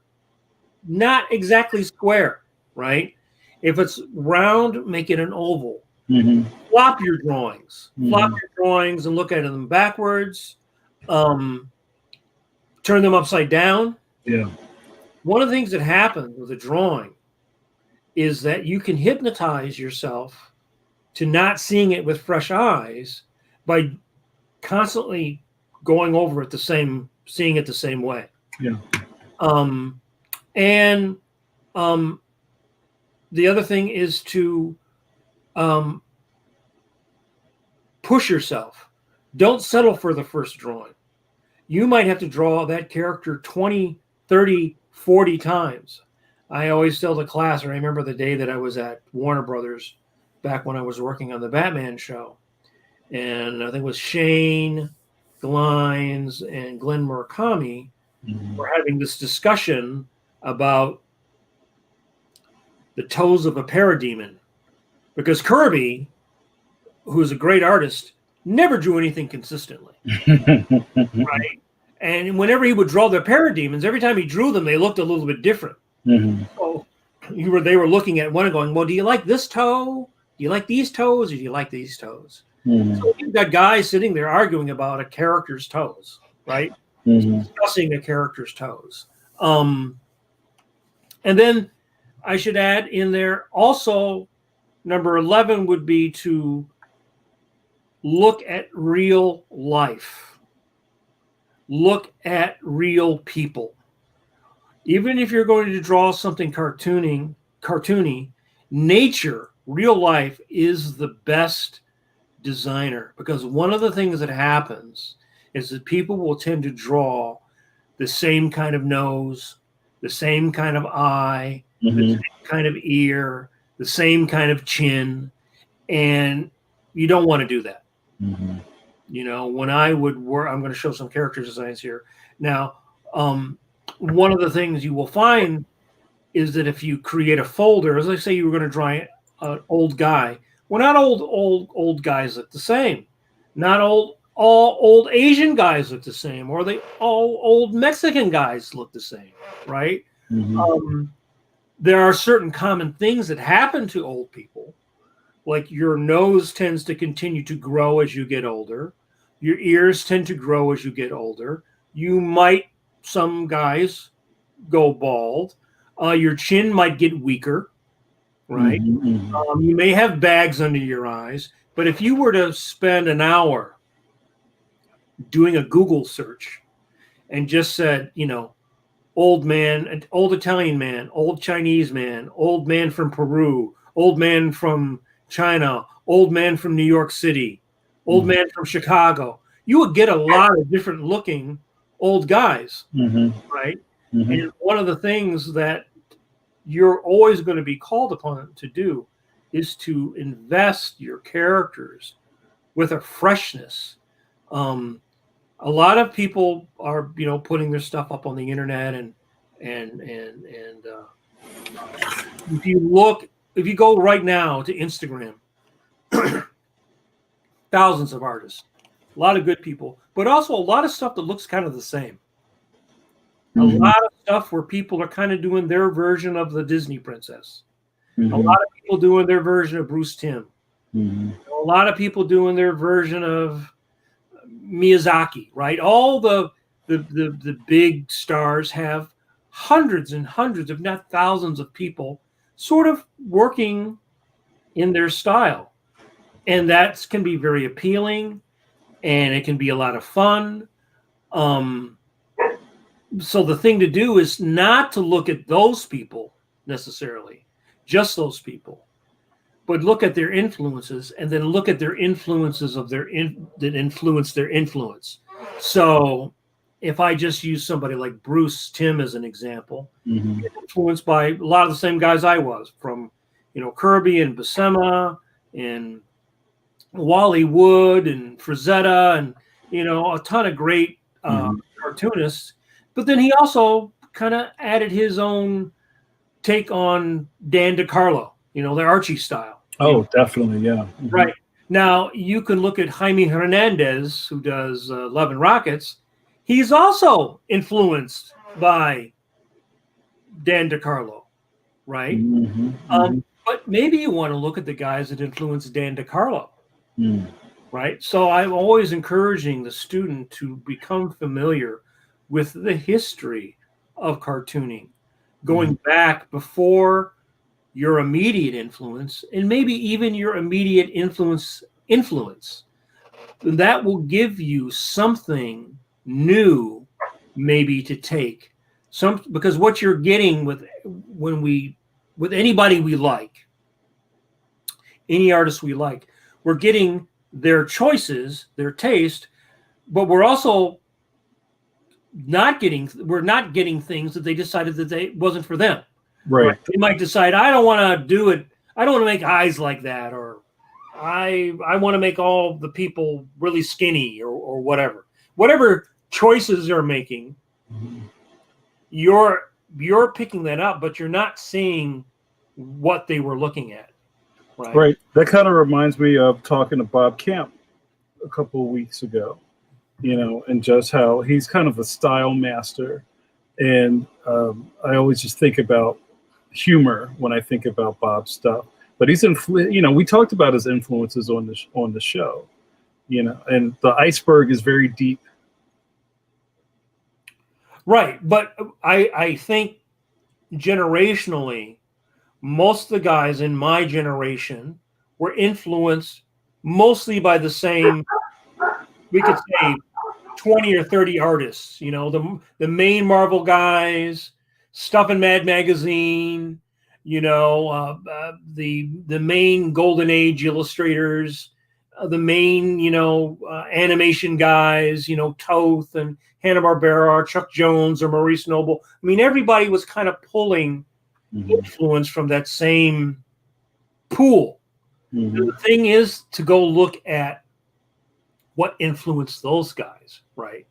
not exactly square, right? If it's round, make it an oval. Mm-hmm. Flop your drawings. Mm-hmm. Flop your drawings and look at them backwards. Turn them upside down. Yeah. One of the things that happens with a drawing is that you can hypnotize yourself to not seeing it with fresh eyes by constantly going over it seeing it the same way. Yeah. And the other thing is to push yourself. Don't settle for the first drawing. You might have to draw that character 20, 30, 40 times. I always tell the class, or I remember the day that I was at Warner Brothers back when I was working on the Batman show. And I think it was Shane Glines and Glenn Murakami were having this discussion about the toes of a parademon. Because Kirby, who's a great artist, never drew anything consistently, right? And whenever he would draw the parademons, every time he drew them, they looked a little bit different. So they were looking at one and going, well, do you like this toe? Do you like these toes? Or do you like these toes? So you've got guys sitting there arguing about a character's toes, right? Discussing a character's toes. And then I should add in there also, number 11 would be to look at real life. Look at real people. Even if you're going to draw something cartoony, nature, real life is the best designer, because one of the things that happens is that people will tend to draw the same kind of nose, the same kind of eye, the same kind of ear, the same kind of chin, and you don't want to do that. You know, when I would work, I'm going to show some character designs here. Now, one of the things you will find is that if you create a folder, as I say, you were going to draw an old guy. Well, not old guys look the same. Not all old Asian guys look the same, or all old Mexican guys look the same, right? There are certain common things that happen to old people, like your nose tends to continue to grow as you get older. Your ears tend to grow as you get older. Some guys go bald. Your chin might get weaker, right? You may have bags under your eyes, but if you were to spend an hour doing a Google search and just said, you know, old man, old Italian man, old Chinese man, old man from Peru, old man from China, old man from New York City, old man from Chicago, you would get a lot of different looking old guys, right? And one of the things that you're always going to be called upon to do is to invest your characters with a freshness. A lot of people are, you know, putting their stuff up on the internet, and if you go right now to Instagram, thousands of artists, a lot of good people, but also a lot of stuff that looks kind of the same. A lot of stuff where people are kind of doing their version of the Disney princess. A lot of people doing their version of Bruce Timm. A lot of people doing their version of Miyazaki, right? All the big stars have hundreds and hundreds, if not thousands, of people sort of working in their style. And that can be very appealing, and it can be a lot of fun. So the thing to do is not to look at those people necessarily, just those people, but look at their influences, and then look at their influences that influence their influence. So if I just use somebody like Bruce Timm as an example, influenced by a lot of the same guys I was, from, you know, Kirby and Buscema and Wally Wood and Frazetta, and, you know, a ton of great cartoonists. But then he also kind of added his own take on Dan DeCarlo, you know, the Archie style. Oh, definitely, yeah. Right. Now, you can look at Jaime Hernandez, who does Love and Rockets. He's also influenced by Dan DeCarlo, right? But maybe you want to look at the guys that influenced Dan DeCarlo, right? So I'm always encouraging the student to become familiar with the history of cartooning, going back before your immediate influence, and maybe even your immediate influence. That will give you something new, maybe, to take. Because what you're getting with anybody we like, any artist we like, we're getting their choices, their taste, but we're also not getting things that they decided that they wasn't for them. Right. They might decide, I don't want to do it. I don't want to make eyes like that, or I want to make all the people really skinny, or whatever. Whatever choices they're making, you're picking that up, but you're not seeing what they were looking at. Right. That kind of reminds me of talking to Bob Camp. a couple of weeks ago, and just how he's kind of a style master. And I always just think about humor when I think about Bob's stuff. But we talked about his influences on the show, and the iceberg is very deep. Right. But I think generationally, most of the guys in my generation were influenced mostly by the same, we could say, 20 or 30 artists, the main Marvel guys, stuff in Mad Magazine, the main Golden Age illustrators, the main, animation guys, Toth and Hanna-Barbera, Chuck Jones or Maurice Noble. I mean, everybody was kind of pulling influence from that same pool. The thing is to go look at what influenced those guys, right?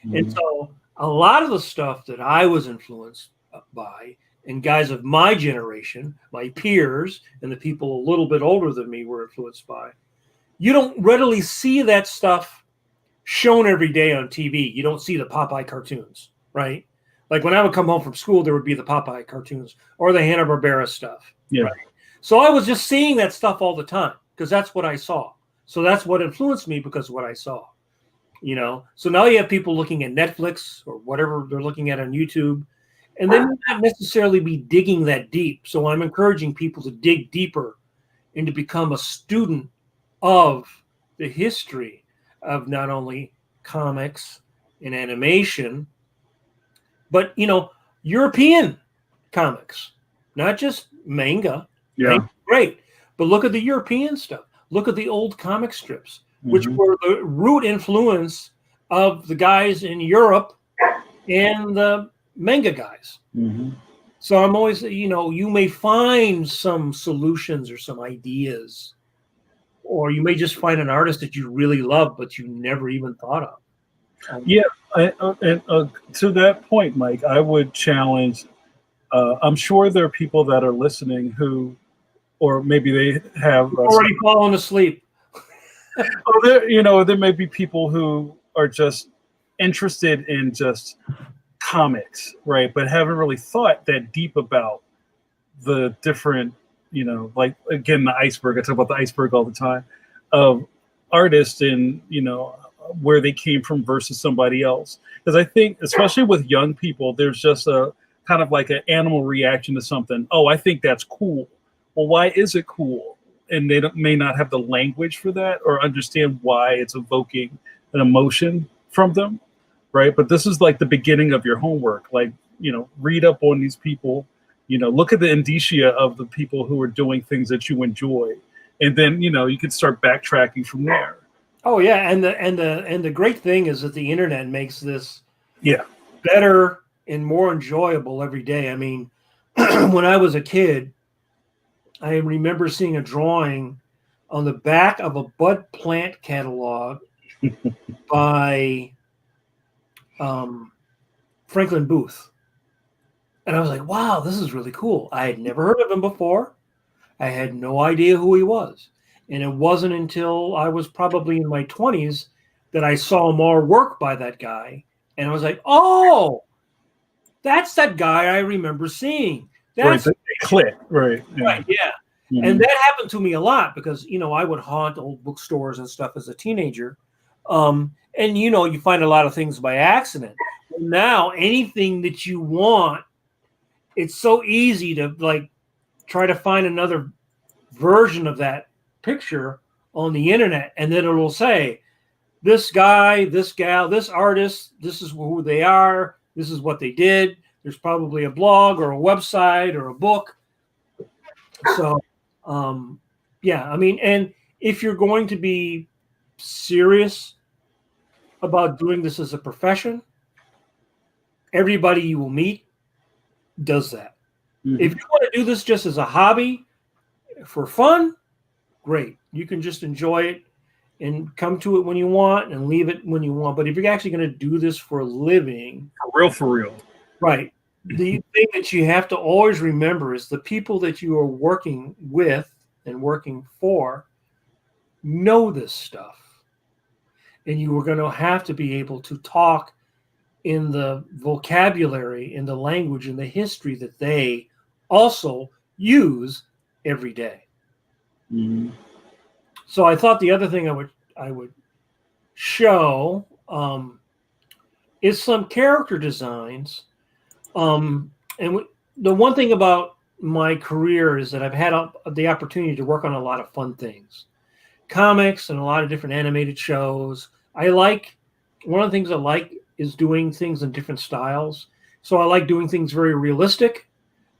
And so a lot of the stuff that I was influenced by, and guys of my generation, my peers, and the people a little bit older than me were influenced by, you don't readily see that stuff shown every day on TV. You don't see the Popeye cartoons, right? Like when I would come home from school, there would be the Popeye cartoons or the Hanna-Barbera stuff. Yeah. Right? So I was just seeing that stuff all the time because that's what I saw. So that's what influenced me because of what I saw, So now you have people looking at Netflix or whatever they're looking at on YouTube, and they may not necessarily be digging that deep. So I'm encouraging people to dig deeper and to become a student of the history of not only comics and animation, but, European comics, not just manga. Yeah. Manga's great. But look at the European stuff. Look at the old comic strips, which were the root influence of the guys in Europe and the manga guys. So I'm always, you may find some solutions or some ideas, or you may just find an artist that you really love, but you never even thought of. Yeah. And to that point, Mike, I would challenge, I'm sure there are people that are listening who, or maybe they have already fallen asleep. there may be people who are just interested in just comics, right? But haven't really thought that deep about the different, like again, the iceberg. I talk about the iceberg all the time of artists and, where they came from versus somebody else. Because I think, especially with young people, there's just a kind of like an animal reaction to something. Oh, I think that's cool. Well, why is it cool? And they may not have the language for that or understand why it's evoking an emotion from them, right? But this is like the beginning of your homework. Like, read up on these people, look at the indicia of the people who are doing things that you enjoy. And then, you can start backtracking from there. Oh, yeah. And the great thing is that the internet makes this better and more enjoyable every day. I mean, when I was a kid, I remember seeing a drawing on the back of a bud plant catalog by Franklin Booth. And I was like, wow, this is really cool. I had never heard of him before. I had no idea who he was. And it wasn't until I was probably in my 20s that I saw more work by that guy. And I was like, oh, that's that guy I remember seeing. That's right, click, right. Yeah. Right, yeah. And that happened to me a lot because, I would haunt old bookstores and stuff as a teenager. And, you find a lot of things by accident. Now, anything that you want, it's so easy to, like, try to find another version of that picture on the internet. And then it'll say, this guy, this gal, this artist, this is who they are. This is what they did. There's probably a blog or a website or a book. So, and if you're going to be serious about doing this as a profession, everybody you will meet does that. If you want to do this just as a hobby for fun, great. You can just enjoy it and come to it when you want and leave it when you want. But if you're actually going to do this for a living, for real, right? The thing that you have to always remember is the people that you are working with and working for know this stuff. and you were going to have to be able to talk in the vocabulary, in the language, in the history that they also use every day. Mm-hmm. So I thought the other thing I would show is some character designs. The one thing about my career is that I've had the opportunity to work on a lot of fun things, comics and a lot of different animated shows. One of the things I like is doing things in different styles. So I like doing things very realistic,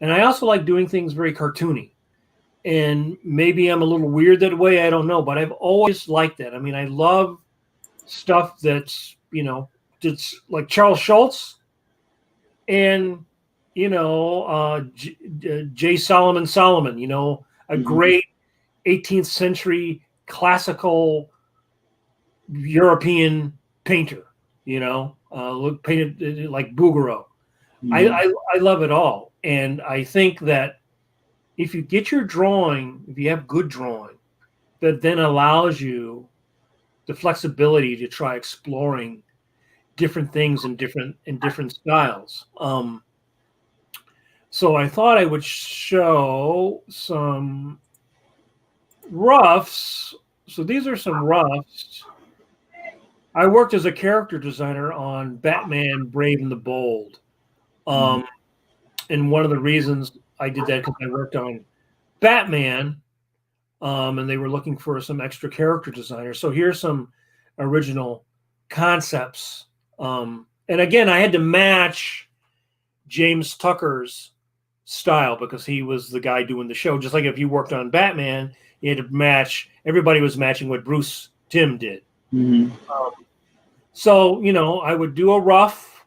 and I also like doing things very cartoony. And maybe I'm a little weird that way, I don't know, but I've always liked that. I mean, I love stuff that's, it's like Charles Schultz and, J. Solomon, a great 18th century classical European painter, painted like Bouguereau. I love it all. And I think that if you get your drawing, if you have good drawing, that then allows you the flexibility to try exploring different things in different styles. So I thought I would show some roughs. So these are some roughs. I worked as a character designer on Batman Brave and the Bold. And one of the reasons I did that because I worked on Batman, and they were looking for some extra character designers. So here's some original concepts. And again, I had to match James Tucker's style because he was the guy doing the show. Just like if you worked on Batman, you had to match. Everybody was matching what Bruce Timm did. Mm-hmm. So I would do a rough,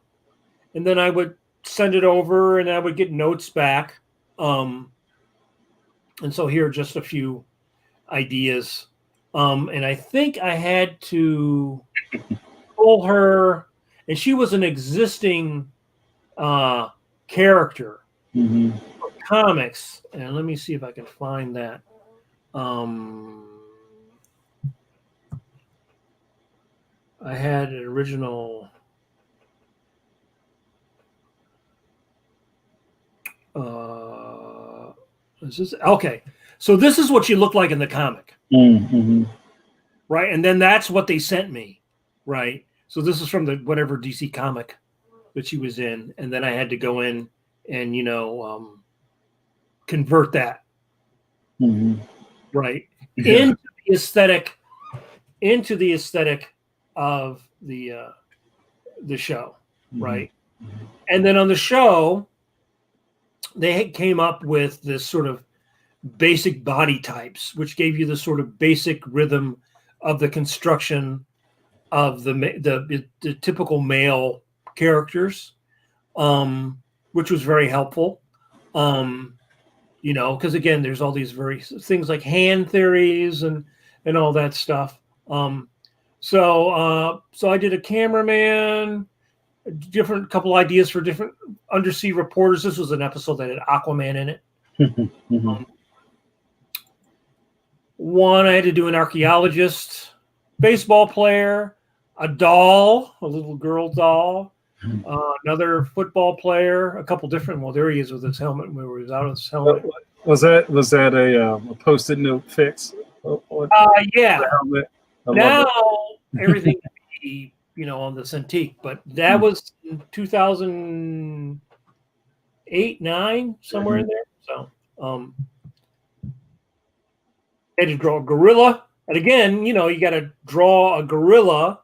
and then I would send it over, and I would get notes back. And so here are just a few ideas. And I think I had to pull her, and she was an existing character for comics. And let me see if I can find that. I had an original is this okay? So this is what she looked like in the comic. Right? And then that's what they sent me, right? So this is from the whatever DC comic that she was in, and then I had to go in and convert that, right, into the aesthetic of the show, right? And then on the show, they came up with this sort of basic body types, which gave you the sort of basic rhythm of the construction of the typical male characters, which was very helpful. Because again, there's all these things like hand theories and all that stuff. So I did a cameraman, couple ideas for different undersea reporters. This was an episode that had Aquaman in it. One, I had to do an archaeologist, baseball player, a doll, a little girl doll, another football player, a couple different. Well, there he is with his helmet. Where he was out of his helmet. Was that a Post-it note fix? Yeah. Now everything can be, on the Cintiq, but that was in 2008, 9, somewhere in there. So, I had to draw a gorilla, and again, you got to draw a gorilla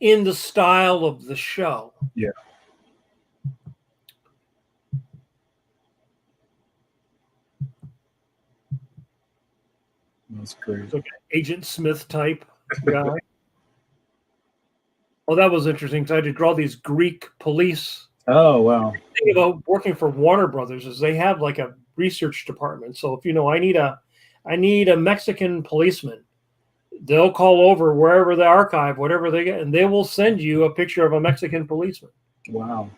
in the style of the show. Yeah. That's great. So, Agent Smith type guy. Oh, that was interesting. So I had to draw these Greek police. Oh, wow. The thing about working for Warner Brothers is they have like a research department. So if I need a Mexican policeman, they'll call over wherever the archive, whatever they get, and they will send you a picture of a Mexican policeman. Wow.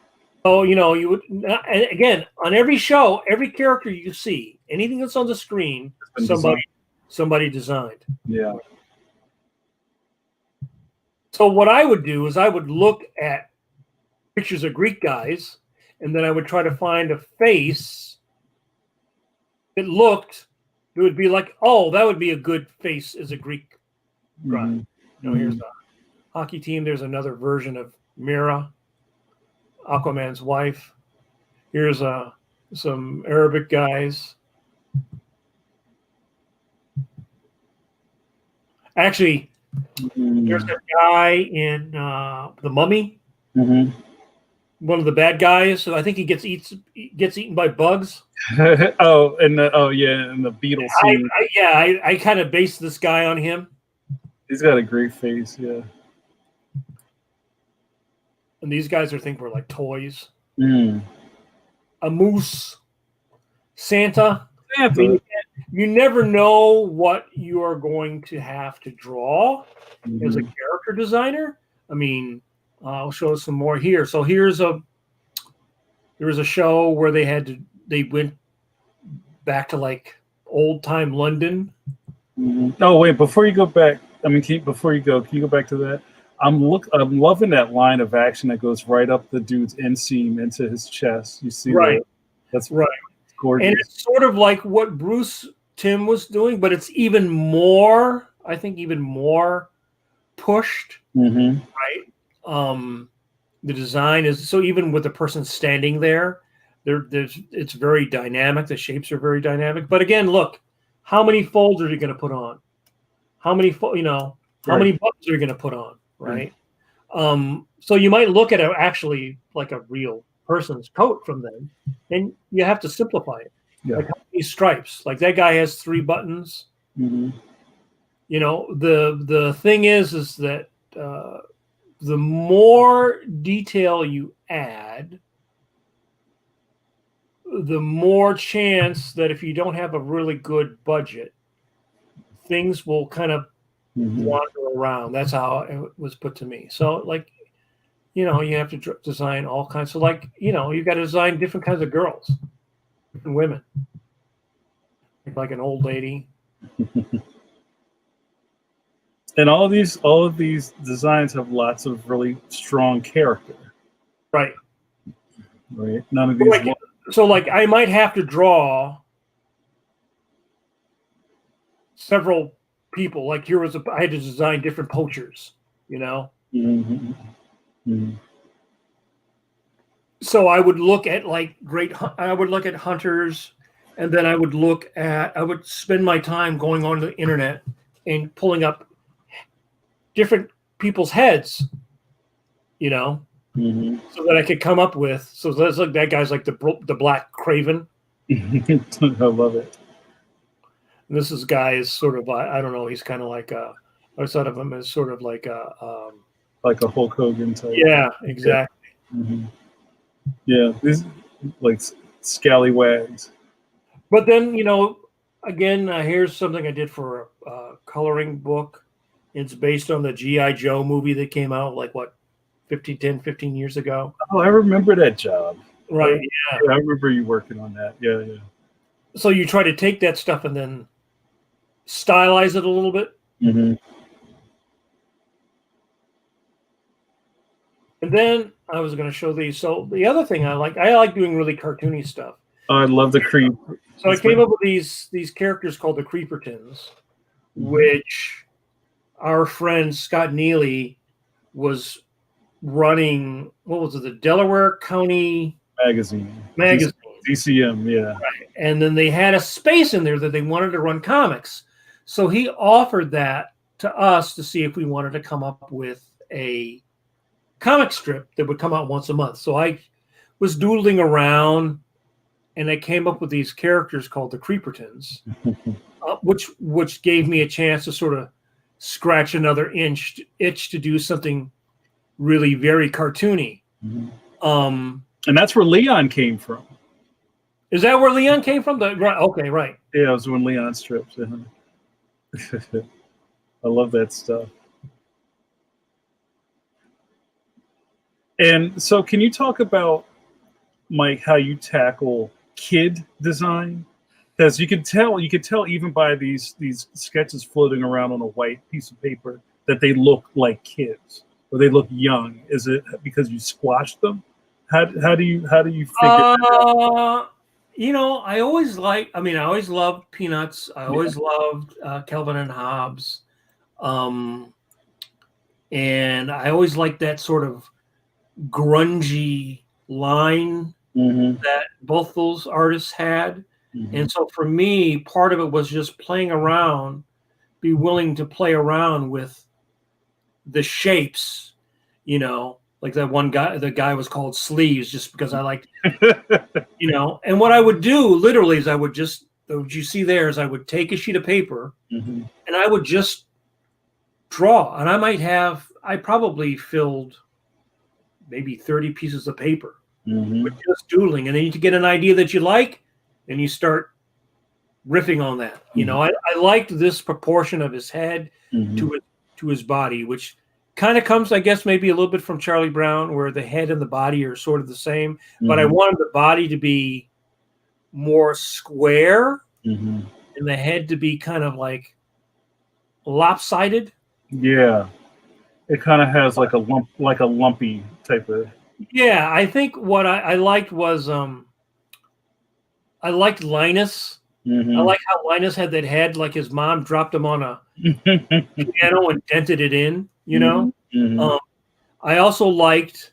So, you would, and again, on every show, every character you see, anything that's on the screen, somebody designed. Yeah. So what I would do is I would look at pictures of Greek guys, and then I would try to find a face that would be like, oh, that would be a good face as a Greek guy. Mm-hmm. Here's a hockey team. There's another version of Mira, Aquaman's wife. Here's some Arabic guys. Actually, there's a guy in The Mummy, Mm-hmm. one of the bad guys. So I think he gets eaten by bugs. Oh, and the Beatles scene. I kind of based this guy on him. He's got a great face, yeah. And these guys were like toys. Mm. A moose, Santa. Yeah, I mean, you never know what you are going to have to draw as a character designer. I mean, I'll show some more here. So there was a show where they went back to like old time London. Mm-hmm. Oh wait, before you go back, can you go back to that? I'm loving that line of action that goes right up the dude's inseam into his chest. You see, right? That's right. Gorgeous. And it's sort of like what Bruce Timm was doing, but it's even more, I think, pushed. Mm-hmm. Right. The design is so even with the person standing there, it's very dynamic. The shapes are very dynamic. But again, look, how many folds are you going to put on? How many many buttons are you going to put on? Right. So you might look at it actually like a real person's coat from them, and you have to simplify it. Yeah. Like how many stripes? Like that guy has 3 buttons. Mm-hmm. The thing is that the more detail you add, the more chance that if you don't have a really good budget, things will kind of wander around. That's how it was put to me. So like, you have to design all kinds. So like, you've got to design different kinds of girls, different women, like an old lady. And all of these designs have lots of really strong character. Right. Right. None of these. So like I might have to draw several people. Like I had to design different poachers, Mm-hmm. Mm-hmm. So I would look at I would look at hunters, and then I would spend my time going on the internet and pulling up different people's heads, so that I could come up with. So that's like that guy's like the Black Craven. I love it. And this guy is sort of I don't know. He's kind of like I thought of him as sort of like a Hulk Hogan type. Yeah, exactly. Yeah. Mm-hmm. Yeah, these like scallywags. But then again, here's something I did for a coloring book. It's based on the G.I. Joe movie that came out like 15 years ago. Oh, I remember that job. Right. Yeah, I remember you working on that. Yeah, yeah. So you try to take that stuff and then stylize it a little bit. Mm-hmm. And then I was going to show these. So the other thing I like doing really cartoony stuff. Oh, I love the creep. So I came up with these characters called the Creepertons, which our friend Scott Neely was running. What was it? The Delaware County Magazine. DCM, yeah. Right. And then they had a space in there that they wanted to run comics. So he offered that to us to see if we wanted to come up with a comic strip that would come out once a month. So I was doodling around, and I came up with these characters called the Creepertons, which gave me a chance to sort of scratch another itch to do something really very cartoony. And that's where Leon came from. Is that where Leon came from? Right. Okay. Right. Yeah, it was when Leon strips. I love that stuff. And so, can you talk about, Mike, how you tackle kid design? Because you could tell even by these sketches floating around on a white piece of paper that they look like kids. or they look young? Is it because you squashed them? How do you figure that out? I always I always loved Peanuts. I always loved Kelvin and Hobbes. And I always liked that sort of grungy line that both those artists had. And so for me, part of it was just playing around, be willing to play around with the shapes, like that one guy, the guy was called Sleeves just because I liked, and what I would do literally is what you see there is I would take a sheet of paper and I would just draw, and I probably filled maybe 30 pieces of paper with just doodling, and then you get an idea that you like, and you start riffing on that. I liked this proportion of his head to his body, which kind of comes, I guess, maybe a little bit from Charlie Brown, where the head and the body are sort of the same, but I wanted the body to be more square and the head to be kind of like lopsided. Yeah, it kind of has like a lumpy type of. Yeah, I think what I liked was I liked Linus. I like how Linus had that head like his mom dropped him on a piano and dented it in. I also liked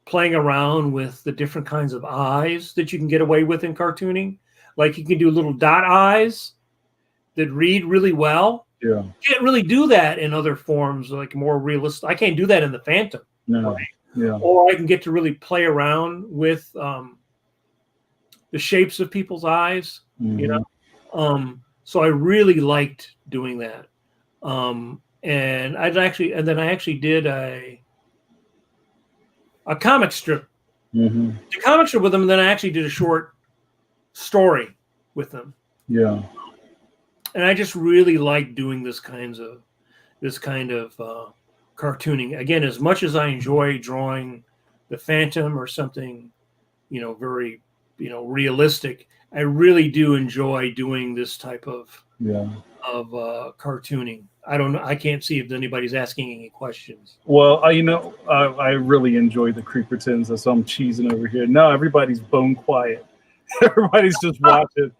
playing around with the different kinds of eyes that you can get away with in cartooning. Like you can do little dot eyes that read really well. Yeah. You can't really do that in other forms, like more realistic. I can't do that in the Phantom. No. Right? Yeah. Or I can get to really play around with the shapes of people's eyes, so I really liked doing that. And I actually did a comic strip, the comic strip with them, and then I actually did a short story with them. Yeah. And I just really like doing this kind of cartooning. Again, as much as I enjoy drawing the Phantom or something, very, realistic, I really do enjoy doing this type of cartooning. I don't know. I can't see if anybody's asking any questions. Well, I really enjoy the Creepertons. That's I'm cheesing over here. No, everybody's bone quiet. Everybody's just watching.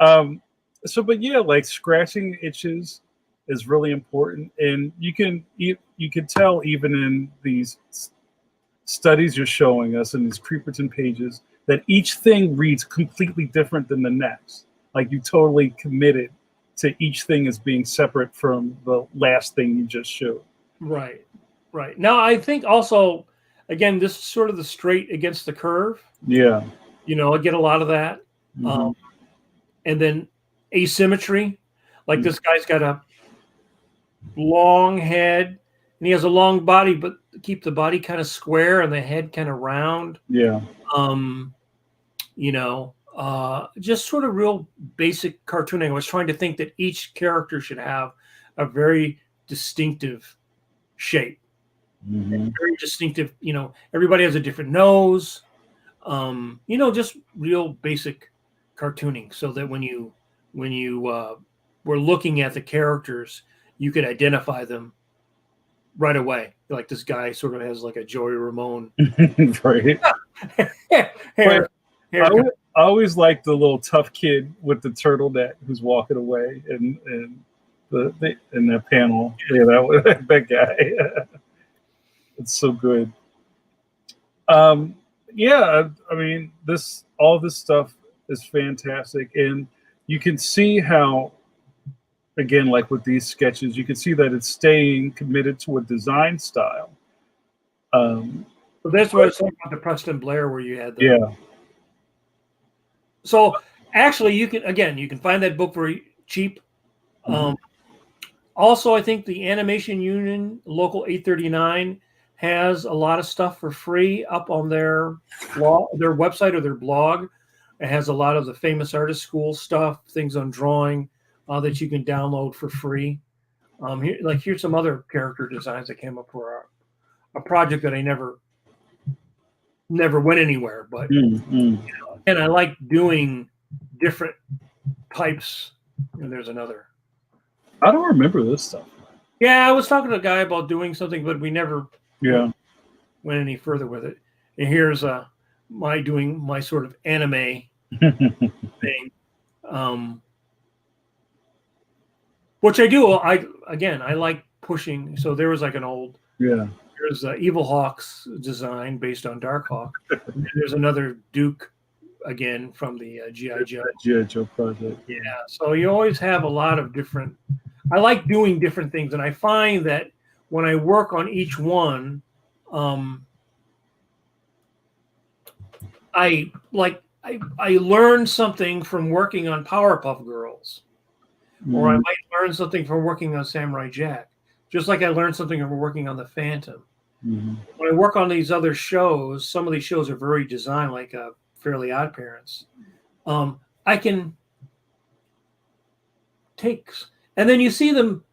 But yeah, like scratching itches is really important, and you can tell even in these studies you're showing us in these Creeperton pages that each thing reads completely different than the next. Like you totally committed to each thing as being separate from the last thing you just showed. Right. Now, I think also, again, this is sort of the straight against the curve. Yeah. I get a lot of that. And then asymmetry. Like this guy's got a long head and he has a long body, but keep the body kind of square and the head kind of round. Yeah. Just sort of real basic cartooning. I was trying to think that each character should have a very distinctive shape. Very distinctive, everybody has a different nose. Just real basic cartooning so that when you were looking at the characters, you could identify them right away. Like this guy sort of has like a Joey Ramone. Right. I always like the little tough kid with the turtleneck who's walking away and in that panel. Yeah, that guy. It's so good. Yeah, I mean, all this stuff is fantastic, and you can see how, again, like with these sketches, you can see that it's staying committed to a design style. So that's what I was talking about the Preston Blair, where you had the. Yeah. So actually, you can find that book very cheap. Also, I think the Animation Union Local 839 has a lot of stuff for free up on their website or their blog. It has a lot of the Famous Artist School stuff, things on drawing that you can download for free. Here's some other character designs that came up for a project that I never went anywhere. But and I like doing different types. And there's another. I don't remember this stuff. Yeah, I was talking to a guy about doing something, but we never Yeah. went any further with it. And here's my doing my sort of anime thing, um, which I do. I like pushing. So there was like an old Yeah. there's Evil Hawk's design based on Dark Hawk. And then there's another Duke again from the GI Joe. G.I. Joe project. Yeah, so you always have a lot of different. I like doing different things, and I find that when I work on each one, um, I learn something from working on Powerpuff Girls, or I Mhm. might learn something from working on Samurai Jack, just like I learned something from working on the Phantom. Mhm. When I work on these other shows, some of these shows are very designed, like Fairly Odd Parents. I can take, and then you see them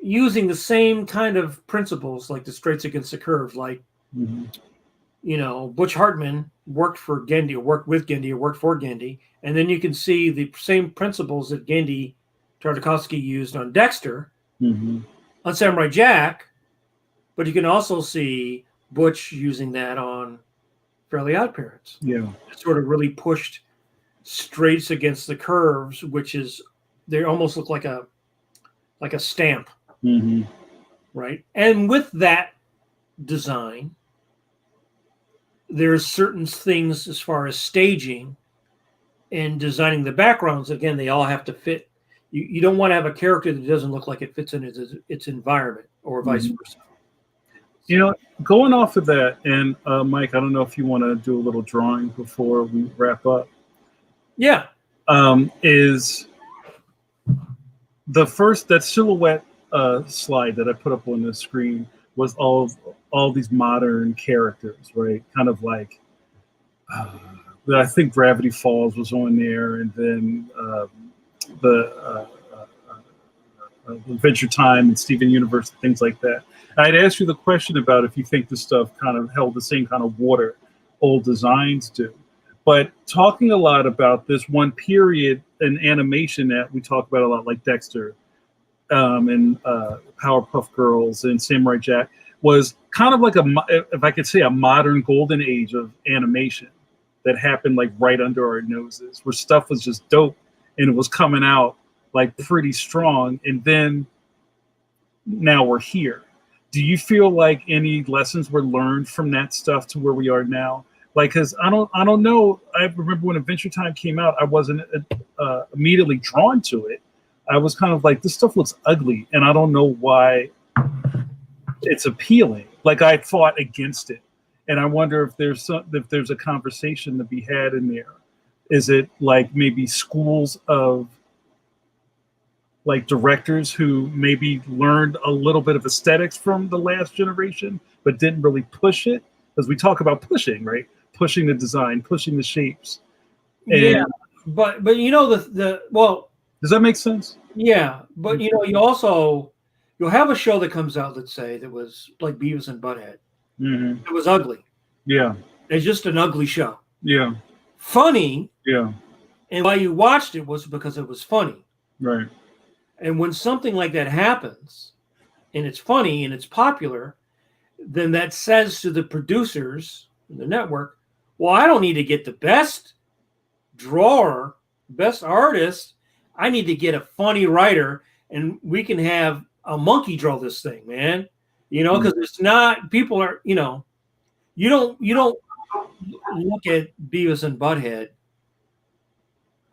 using the same kind of principles, like the straights against the curve, like Mhm. Butch Hartman worked for Gendy, or worked with Gendy, or worked for Gendy, and then you can see the same principles that Gendy Tartakovsky used on Dexter Mhm. on Samurai Jack, but you can also see Butch using that on Fairly Odd Parents. Yeah. It sort of really pushed straights against the curves, which is they almost look like a stamp, Mhm. right? And with that design, there's certain things as far as staging and designing the backgrounds. Again, they all have to fit. You don't want to have a character that doesn't look like it fits in its environment, or vice Mhm. versa. You So know, going off of that, and Mike, I don't know if you want to do a little drawing before we wrap up. yeah, Is the first that silhouette slide that I put up on the screen was all these modern characters, right? Kind of like uh, I think Gravity Falls was on there, and then the Adventure Time and Steven Universe and things like that. I'd asked you the question about if you think this stuff kind of held the same kind of water old designs do. But talking a lot about this one period in animation that we talk about a lot, like Dexter and Powerpuff Girls and Samurai Jack, was kind of like if I could say, a modern golden age of animation that happened like right under our noses, where stuff was just dope and it was coming out like pretty strong. And then now we're here. Do you feel like any lessons were learned from that stuff to where we are now? Like, cause I don't know. I remember when Adventure Time came out, I wasn't immediately drawn to it. I was kind of like, this stuff looks ugly, and I don't know why it's appealing. Like, I fought against it, and I wonder if there's a conversation to be had in there. Is it like maybe schools of like directors who maybe learned a little bit of aesthetics from the last generation, but didn't really push it? Because we talk about pushing, right? Pushing the design, pushing the shapes. yeah, And but the well, does that make sense? yeah, but you'll have a show that comes out, let's say, that was like Beavis and Butthead. Mm-hmm. It was ugly. Yeah. It's just an ugly show. Yeah. Funny, Yeah. and why you watched it was because it was funny. Right. And when something like that happens, and it's funny and it's popular, then that says to the producers, the network, well, I don't need to get the best drawer, best artist. I need to get a funny writer, and we can have a monkey draw this thing, man. Because it's not people are, you don't look at Beavis and Butthead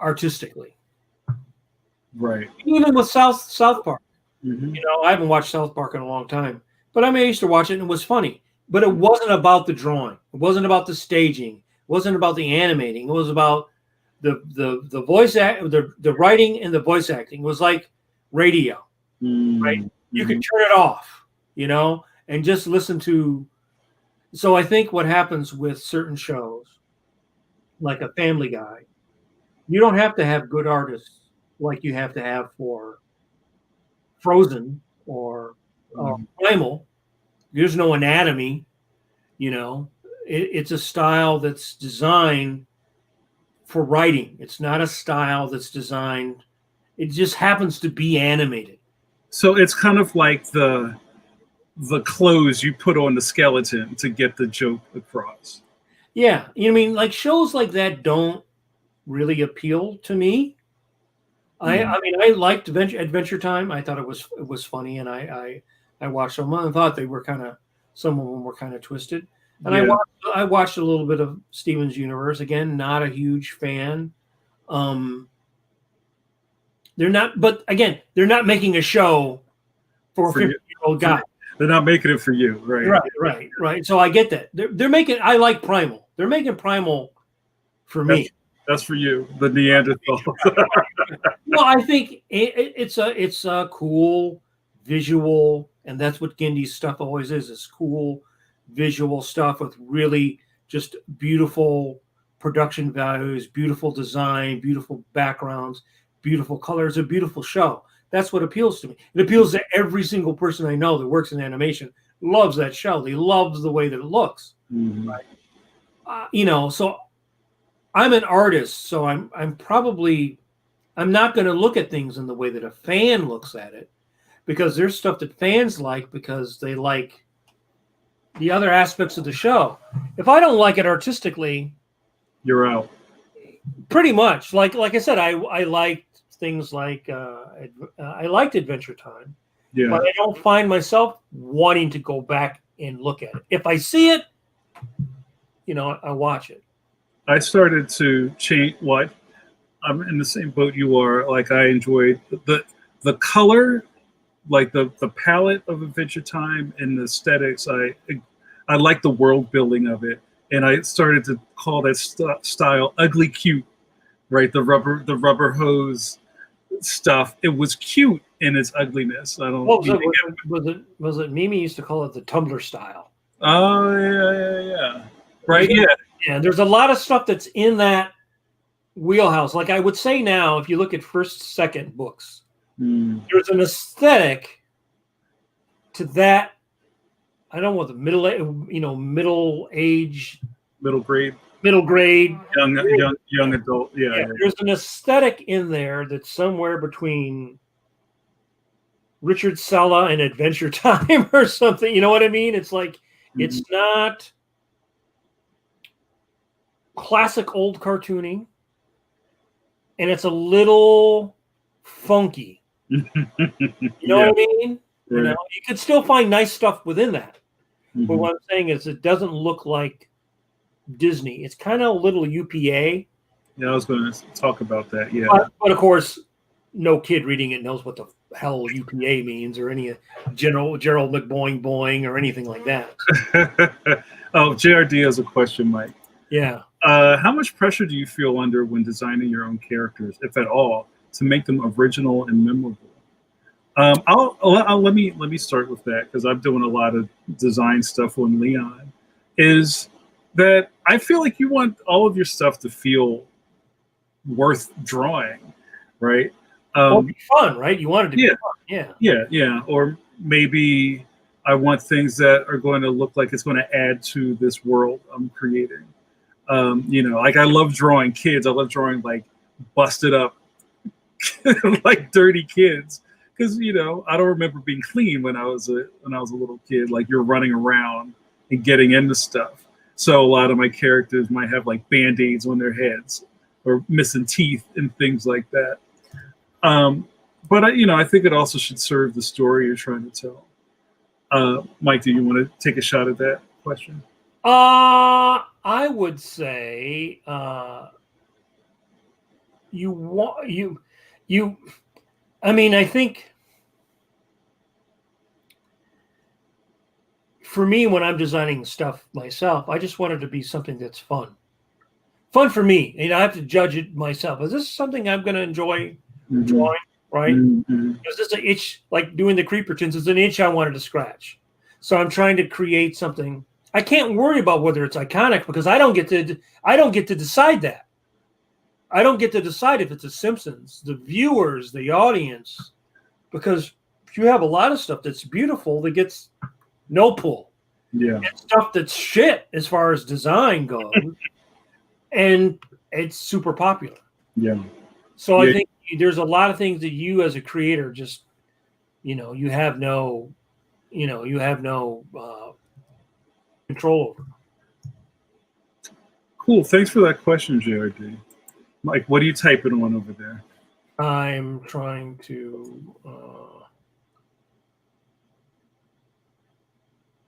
artistically. Right. Even with South Park. Mm-hmm. I haven't watched South Park in a long time, but I used to watch it and it was funny. But it wasn't about the drawing. It wasn't about the staging. It wasn't about the animating. It was about the voice act, the writing and the voice acting. It was like radio, right? Mm-hmm. You could turn it off, and just listen to. So I think what happens with certain shows, like a Family Guy, you don't have to have good artists like you have to have for Frozen or Primal. There's no anatomy, it's a style that's designed for writing. It's not a style that's designed. It just happens to be animated. So it's kind of like the clothes you put on the skeleton to get the joke across. Yeah, you know what I mean, like shows like that don't really appeal to me. Mm. I mean, I liked Adventure Time. I thought it was funny, and I watched them. I thought they were kind of some of them were kind of twisted. And Yeah, I watched a little bit of Steven's Universe. Again, not a huge fan. They're not, but again, they're not making a show for a for you, 50-year-old guy. they're not making it for you, right? Right. So I get that. They're making. I like Primal. They're making Primal for me. That's for you, the Neanderthal. Well, I think it's a cool visual, and that's what Gindy's stuff always is. It's cool visual stuff with really just beautiful production values, beautiful design, beautiful backgrounds, beautiful colors, a beautiful show. That's what appeals to me. It appeals to every single person I know that works in animation. Loves that show. They love the way that it looks. Mhm. Right? So I'm an artist, so I'm not going to look at things in the way that a fan looks at it, because there's stuff that fans like because they like the other aspects of the show. If I don't like it artistically, You're out. pretty much. Like I said, I liked things like I liked Adventure Time, Yeah. but I don't find myself wanting to go back and look at it. If I see it, I watch it. I started to change what I'm in the same boat you are. Like I enjoyed the color, like the palette of Adventure Time and the aesthetics. I like the world building of it, and I started to call that style ugly cute. Right, the rubber hose stuff. It was cute in its ugliness. I don't. What was it? Mimi used to call it the Tumblr style. Oh yeah. Right, yeah. Yeah, there's a lot of stuff that's in that wheelhouse. Like I would say now, if you look at first, second books, there's an aesthetic to that. I don't know what the middle age, Middle grade, young adult. Yeah. There's an aesthetic in there that's somewhere between Richard Sella and Adventure Time or something. You know what I mean? It's like it's not classic old cartooning, and it's a little funky. You know what I mean? Right. You could still find nice stuff within that. But what I'm saying is it doesn't look like Disney. It's kind of a little UPA. Yeah, I was going to talk about that. Yeah. But of course, no kid reading it knows what the hell UPA means or any Gerald McBoing boing or anything like that. Oh, JRD has a question, Mike. Yeah. How much pressure do you feel under when designing your own characters, if at all, to make them original and memorable? Let me start with that because I'm doing a lot of design stuff on Leon. Is that I feel like you want all of your stuff to feel worth drawing, right? Be fun, right? You want it to be fun. Yeah. Or maybe I want things that are going to look like it's going to add to this world I'm creating. Like I love drawing kids. I love drawing like busted up, like dirty kids. Because I don't remember being clean when I was a little kid. Like you're running around and getting into stuff. So a lot of my characters might have like band-aids on their heads or missing teeth and things like that. But I think it also should serve the story you're trying to tell. Mike, do you want to take a shot at that question? I would say I think for me, when I'm designing stuff myself, I just want it to be something that's fun. Fun for me. I have to judge it myself. Is this something I'm going to enjoy drawing, right? Is this an itch, like doing the Creepertons, is an itch I wanted to scratch. So I'm trying to create something. I can't worry about whether it's iconic because I don't get to decide that. I don't get to decide if it's a Simpsons, the viewers, the audience, because if you have a lot of stuff that's beautiful that gets no pull. Yeah. And stuff that's shit as far as design goes, and it's super popular. Yeah. So I think there's a lot of things that you as a creator just you have no control over. Cool. Thanks for that question, JRD. Mike, what are you typing on over there? I'm trying to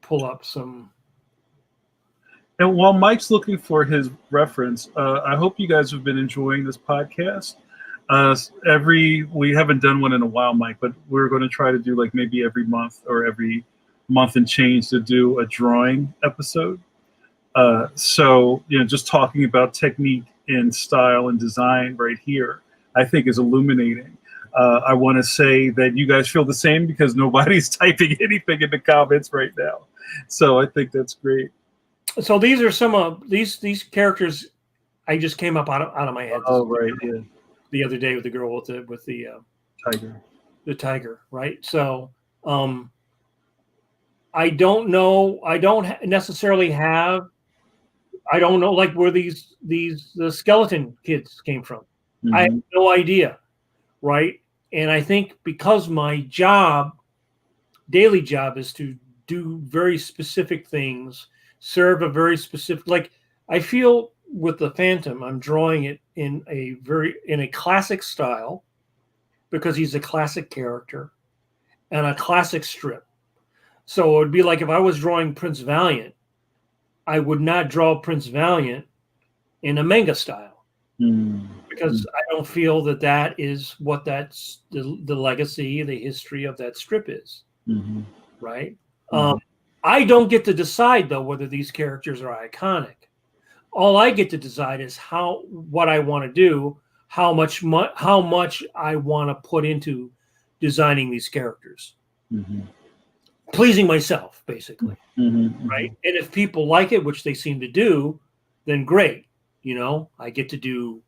pull up some. And while Mike's looking for his reference, I hope you guys have been enjoying this podcast. We haven't done one in a while, Mike, but we're going to try to do like maybe every month or every month and change to do a drawing episode. So, just talking about technique and style and design right here, I think is illuminating. I want to say that you guys feel the same because nobody's typing anything in the comments right now. So I think that's great. So these are some of these characters I just came up out of my head. Oh, right, yeah. The other day with the girl with the tiger. The tiger, right? So I don't know. I don't necessarily have. I don't know like where the skeleton kids came from. Mm-hmm. I have no idea, right? And I think because my daily job is to do very specific things, serve a very specific, like I feel with the Phantom, I'm drawing it in a classic style because he's a classic character and a classic strip. So it would be like if I was drawing Prince Valiant, I would not draw Prince Valiant in a manga style because I don't feel that is what that's the legacy, the history of that strip is. Mm-hmm. Right? Mm-hmm. I don't get to decide though whether these characters are iconic. All I get to decide is what I want to do, how much I want to put into designing these characters. Mm-hmm. Pleasing myself, basically. Mm-hmm. Right? And if people like it, which they seem to do, then great. I get to do.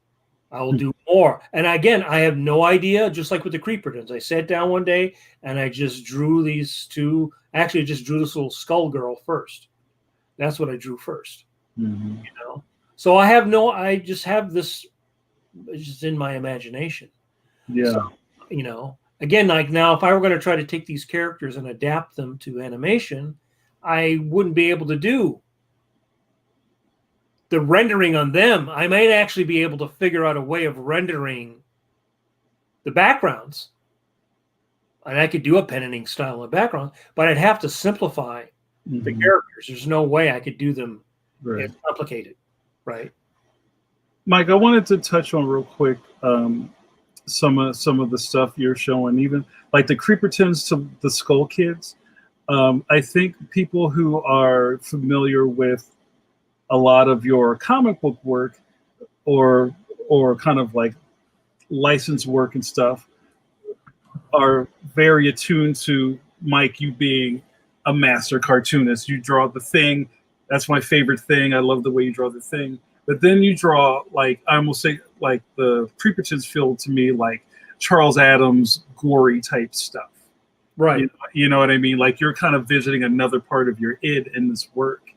I will do more. And again, I have no idea, just like with the Creepertons. I sat down one day and I just drew these two. Actually, I just drew this little skull girl first. That's what I drew first. Mm-hmm. So I just have this just in my imagination. Yeah. So, again, like now, if I were going to try to take these characters and adapt them to animation, I wouldn't be able to do the rendering on them. I might actually be able to figure out a way of rendering the backgrounds. And I could do a pen and ink style of background, but I'd have to simplify the characters. There's no way I could do them as complicated, right? Mike, I wanted to touch on real quick some of the stuff you're showing, even like the Creepertons to the Skull Kids. I think people who are familiar with a lot of your comic book work or kind of like licensed work and stuff are very attuned to Mike, you being a master cartoonist. You draw the Thing. That's my favorite Thing. I love the way you draw the Thing. But then you draw, like, I almost say, like the Creepertons feel to me like Charles Addams gory type stuff. Right. You know what I mean? Like you're kind of visiting another part of your id in this work.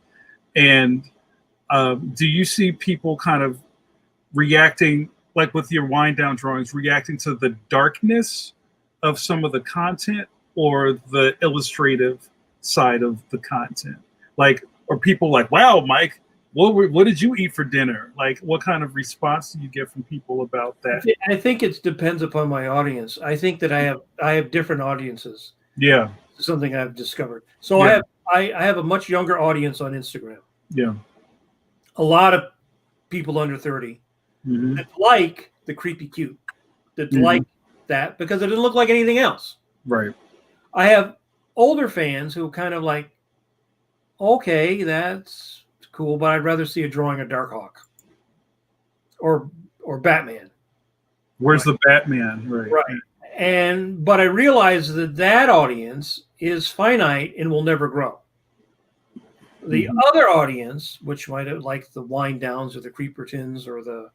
And do you see people kind of reacting, like with your wind down drawings, reacting to the darkness of some of the content or the illustrative side of the content? Like, are people like, wow, Mike, what did you eat for dinner? Like, what kind of response do you get from people about that? I think it depends upon my audience. I think that I have different audiences. Yeah. Something I've discovered. So yeah. I have a much younger audience on Instagram. Yeah. A lot of people under 30 that like the creepy cute, that like that because it doesn't look like anything else. Right. I have older fans who kind of like, okay, that's cool, but I'd rather see a drawing of Darkhawk or Batman. Where's the Batman? Right. But I realize that audience is finite and will never grow. The other audience, which might have liked the Wind Downs or the Creepertons or the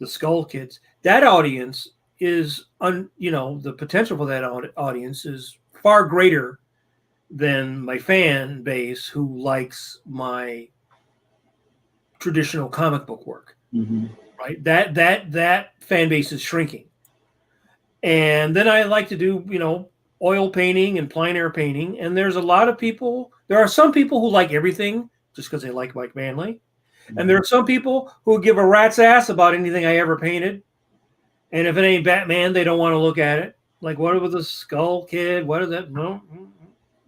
Skull Kids, that audience is, the potential for that audience is far greater than my fan base who likes my traditional comic book work. Right? That fan base is shrinking. And then I like to do, oil painting and plein air painting, and there are some people who like everything just because they like Mike Manley, and there are some people who give a rat's ass about anything I ever painted, and if it ain't Batman, they don't want to look at it. Like, what was the Skull Kid? What is that? No.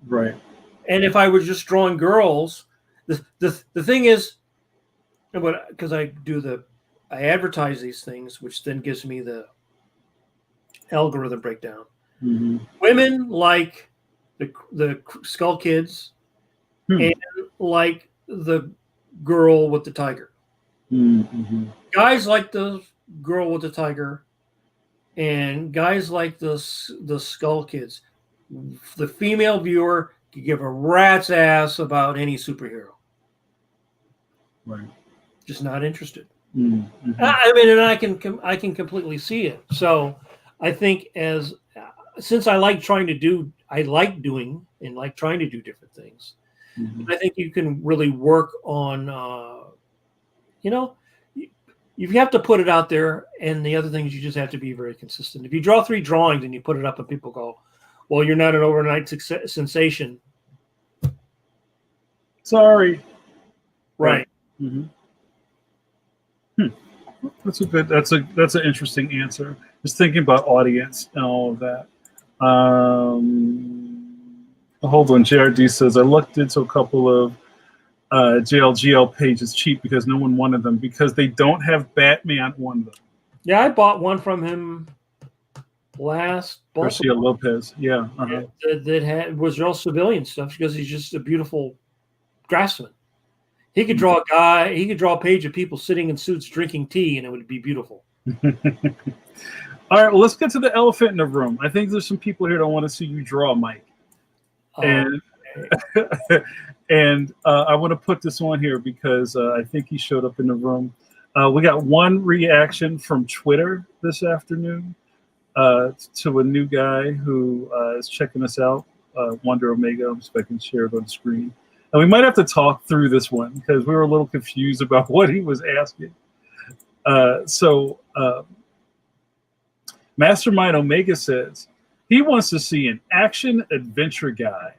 Right. And if I was just drawing girls, the thing is, because I advertise these things, which then gives me the algorithm breakdown. Mm-hmm. Women like the Skull Kids and like the girl with the tiger. Mm-hmm. Guys like the girl with the tiger, and guys like the Skull Kids. The female viewer can give a rat's ass about any superhero. Right. Just not interested. Mm-hmm. I mean, and I can completely see it. So I think since I like trying to do different things. Mm-hmm. I think you can really work on, you have to put it out there. And the other thing is you just have to be very consistent. If you draw 3 drawings and you put it up and people go, well, you're not an overnight sensation. Sorry. Right. Mm-hmm. That's an interesting answer. Just thinking about audience and all of that. Hold on. JRD says I looked into a couple of JLGL pages cheap because no one wanted them because they don't have Batman on them. Yeah, I bought one from him last Garcia Lopez. Yeah. Uh-huh. That was all civilian stuff because he's just a beautiful draftsman. He could draw a page of people sitting in suits drinking tea, and it would be beautiful. All right, well, let's get to the elephant in the room. I think there's some people here that want to see you draw, Mike. And I want to put this on here because I think he showed up in the room. We got one reaction from Twitter this afternoon to a new guy who is checking us out, Wonder Omega. I'm just so I can share it on the screen. And we might have to talk through this one because we were a little confused about what he was asking. So Mastermind Omega says he wants to see an action adventure guy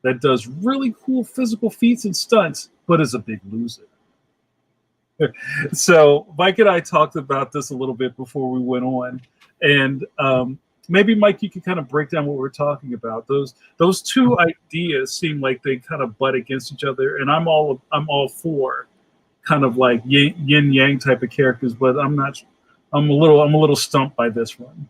that does really cool physical feats and stunts, but is a big loser. So Mike and I talked about this a little bit before we went on. And maybe, Mike, you can kind of break down what we're talking about. Those two ideas seem like they kind of butt against each other, and I'm all for kind of like yin yang type of characters, but I'm a little stumped by this one.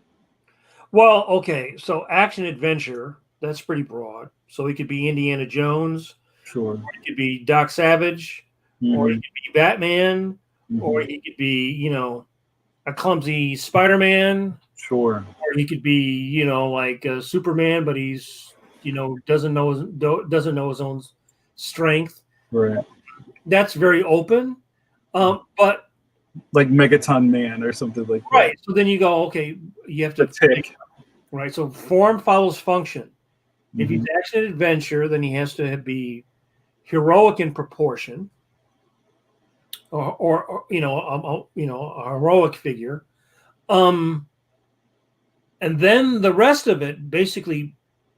Well, okay, so action adventure, that's pretty broad. So he could be Indiana Jones, sure. Or he could be Doc Savage, or he could be Batman, or he could be, a clumsy Spider-Man. Sure. Or he could be, like Superman, but he's, doesn't know his own strength. Right. That's very open. But like Megaton Man or something like that. Right. So then you go, okay, you have to take. Right. So form follows function. If he's action adventure, then he has to be heroic in proportion, or a heroic figure. And then the rest of it basically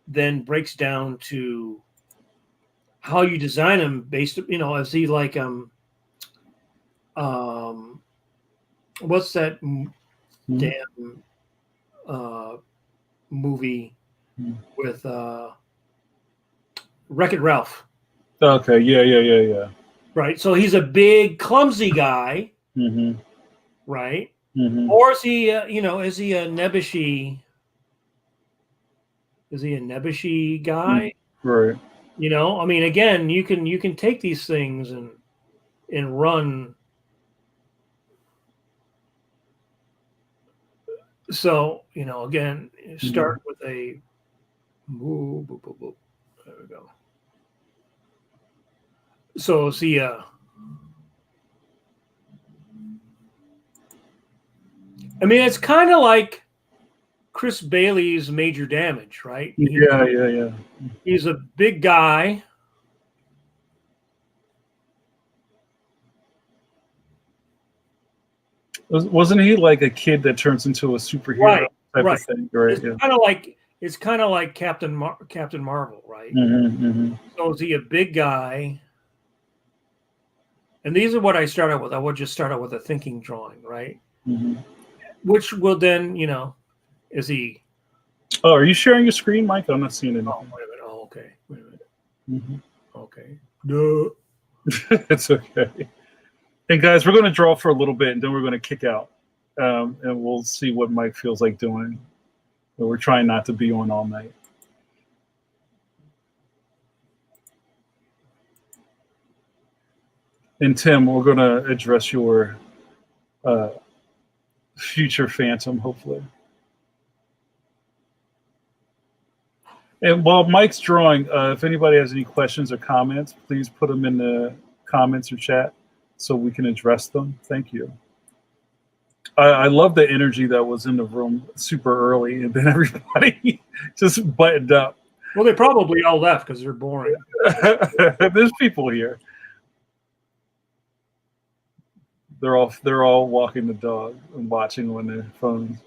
then breaks down to how you design him based, is he like what's that damn movie with Wreck-It Ralph? Okay, yeah. Right. So he's a big, clumsy guy, right? Or is he, is he a nebbishy? Is he a nebbishy guy? Right. I mean, again, you can take these things and run. So, again, start with a boop, boop, boop, boop. There we go. So see, I mean, it's kind of like Chris Bailey's Major Damage, right? Yeah. He's a big guy. Wasn't he like a kid that turns into a superhero type of thing? Right. It's kind of like it's kind of like Captain Marvel, right? So is he a big guy? And these are what I start out with. I would just start out with a thinking drawing, right? Which will then, is he? Oh, are you sharing your screen, Mike? I'm not seeing anything. Oh, wait a minute. Oh, okay. Wait a minute. Okay. No. It's okay. And guys, we're going to draw for a little bit, and then we're going to kick out, and we'll see what Mike feels like doing. But we're trying not to be on all night. And Tim, we're going to address your future Phantom, hopefully. And while Mike's drawing, if anybody has any questions or comments, please put them in the comments or chat so we can address them. Thank you. I love the energy that was in the room super early, and then everybody just buttoned up. Well, they probably all left because they're boring. There's people here. They're all walking the dog and watching on their phones.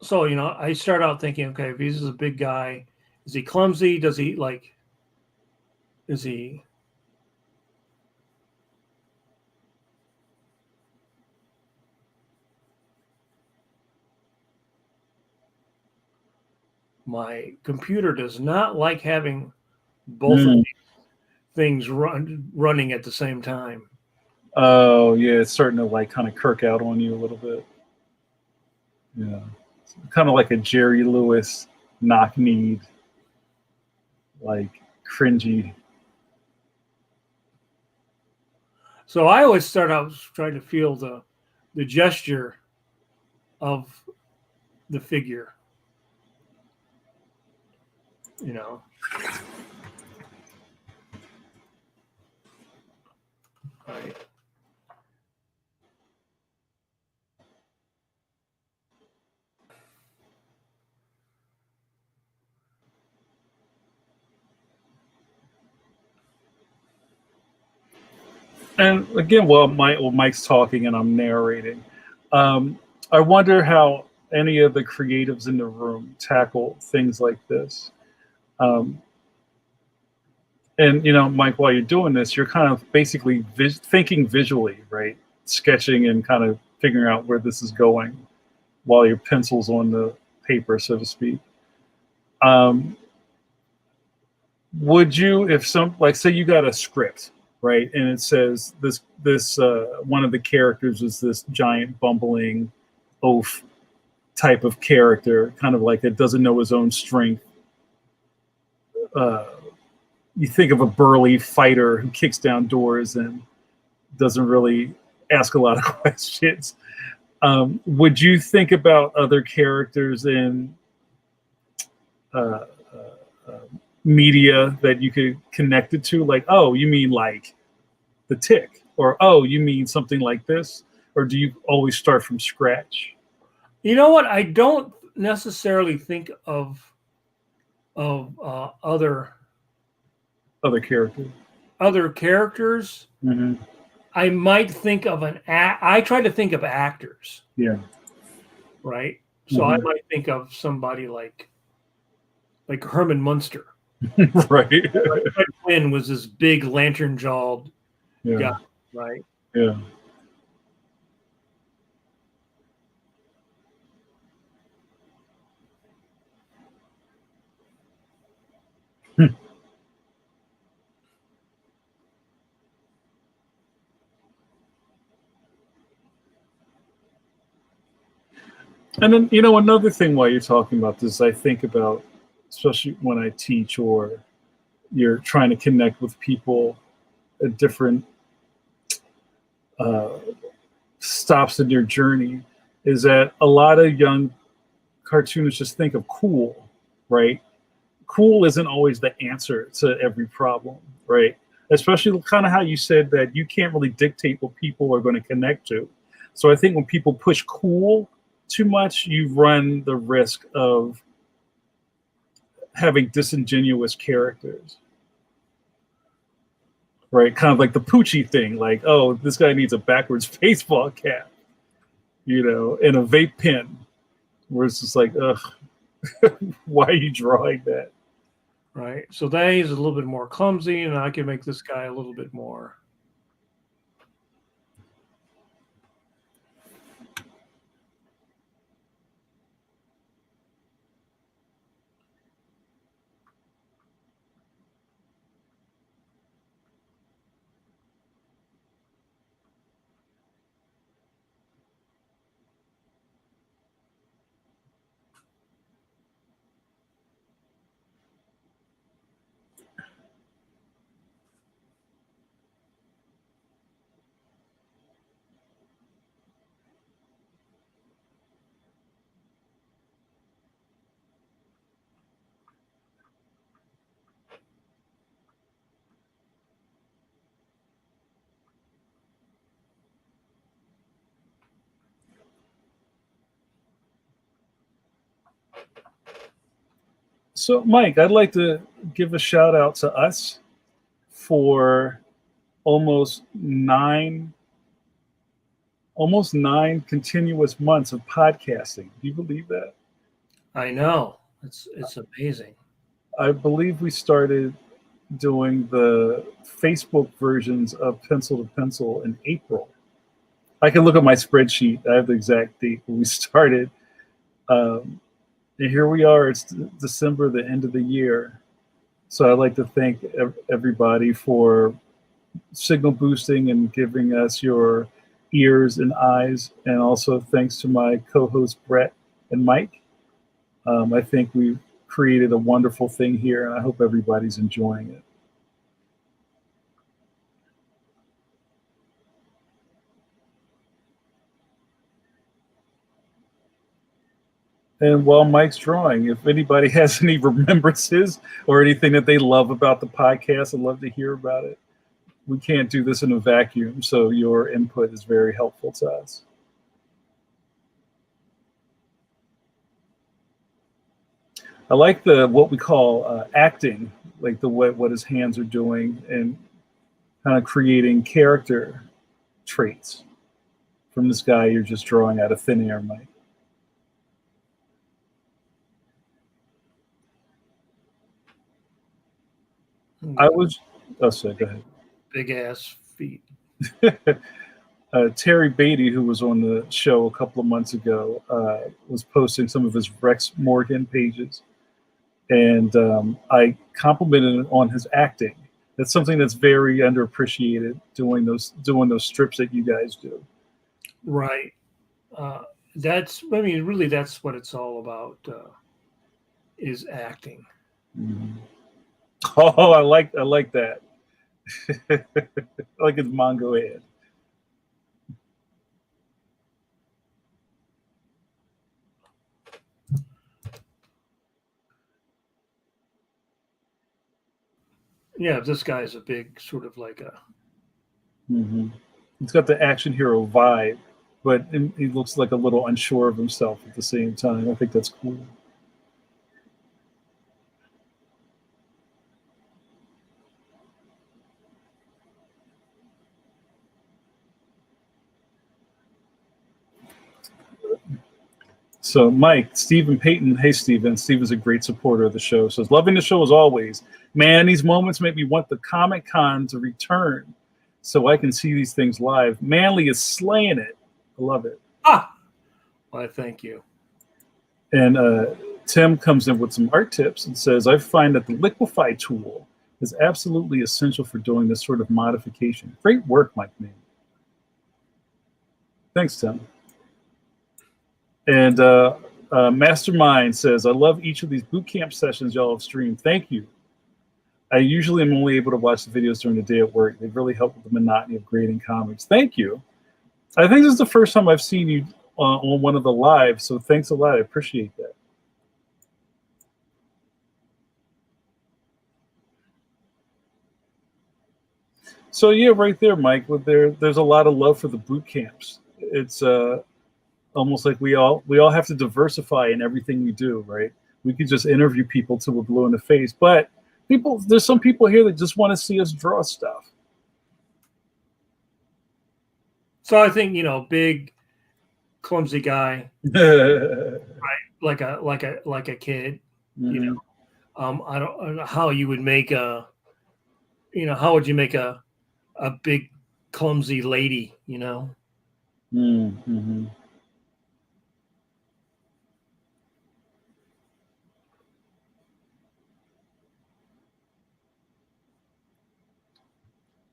So, I start out thinking, okay, if he's a big guy, is he clumsy? Does he is he? My computer does not like having both of these things running at the same time. Oh, yeah, it's starting to kind of kirk out on you a little bit. Yeah. It's kind of like a Jerry Lewis knock-kneed, cringy. So I always start out trying to feel the gesture of the figure. Right. And again, while Mike's talking and I'm narrating, I wonder how any of the creatives in the room tackle things like this. And Mike, while you're doing this, you're kind of basically thinking visually, right? Sketching and kind of figuring out where this is going while your pencil's on the paper, so to speak. Would you, if say you got a script, right, and it says this one of the characters is this giant bumbling oaf type of character, kind of like it doesn't know his own strength. You think of a burly fighter who kicks down doors and doesn't really ask a lot of questions. Would you think about other characters in media that you could connect it to? Like, oh, you mean like The Tick? Or, oh, you mean something like this? Or do you always start from scratch? You know what? I don't necessarily think of other characters. Other characters. Mm-hmm. I might think of I try to think of actors. Yeah. Right. So I might think of somebody like Herman Munster. Right. Fred Gwynne was this big lantern-jawed guy. Right. Yeah. And then, another thing while you're talking about this, I think about, especially when I teach or you're trying to connect with people at different stops in your journey, is that a lot of young cartoonists just think of cool, right? Cool isn't always the answer to every problem, right? Especially kind of how you said that you can't really dictate what people are going to connect to. So I think when people push cool too much, you run the risk of having disingenuous characters, right? Kind of like the Poochie thing, like, oh, this guy needs a backwards baseball cap, and a vape pen, where it's just like, ugh, Why are you drawing that? Right. So that he's a little bit more clumsy, and I can make this guy a little bit more. So, Mike, I'd like to give a shout out to us for almost nine continuous months of podcasting. Do you believe that? I know. It's amazing. I believe we started doing the Facebook versions of Pencil to Pencil in April. I can look at my spreadsheet. I have the exact date when we started. And here we are. It's December, the end of the year. So I'd like to thank everybody for signal boosting and giving us your ears and eyes. And also thanks to my co-hosts, Brett and Mike. I think we've created a wonderful thing here, and I hope everybody's enjoying it. And while Mike's drawing, if anybody has any remembrances or anything that they love about the podcast, I'd love to hear about it. We can't do this in a vacuum, so your input is very helpful to us. I like what we call acting, like what his hands are doing and kind of creating character traits from this guy you're just drawing out of thin air, Mike. I was. Oh, sorry, go ahead. Big ass feet. Terry Beatty, who was on the show a couple of months ago, was posting some of his Rex Morgan pages, and I complimented him on his acting. That's something that's very underappreciated. Doing those strips that you guys do. Right. That's what it's all about. Is acting. Mm-hmm. Oh, I like that. I like his Mongo head. Yeah, this guy's a big sort of like a. Mm-hmm. He's got the action hero vibe, but he looks like a little unsure of himself at the same time. I think that's cool. So, Mike, Stephen Payton, hey, Stephen. Stephen's a great supporter of the show. Says, loving the show as always. Man, these moments make me want the Comic Con to return so I can see these things live. Manley is slaying it. I love it. Why, thank you. And Tim comes in with some art tips and says, I find that the liquefy tool is absolutely essential for doing this sort of modification. Great work, Mike. Thanks, Tim. And Mastermind says, I love each of these bootcamp sessions y'all have streamed. Thank you. I usually am only able to watch the videos during the day at work. They've really helped with the monotony of grading comics. Thank you. I think this is the first time I've seen you on one of the lives, so thanks a lot. I appreciate that. So yeah, right there, Mike. There's a lot of love for the boot camps. It's almost like we all have to diversify in everything we do, right? We could just interview people till we're blue in the face, but there's some people here that just want to see us draw stuff. So I think big, clumsy guy, right? like a kid. You Mhm. know, I don't know how you would make how would you make a big clumsy lady? Mhm.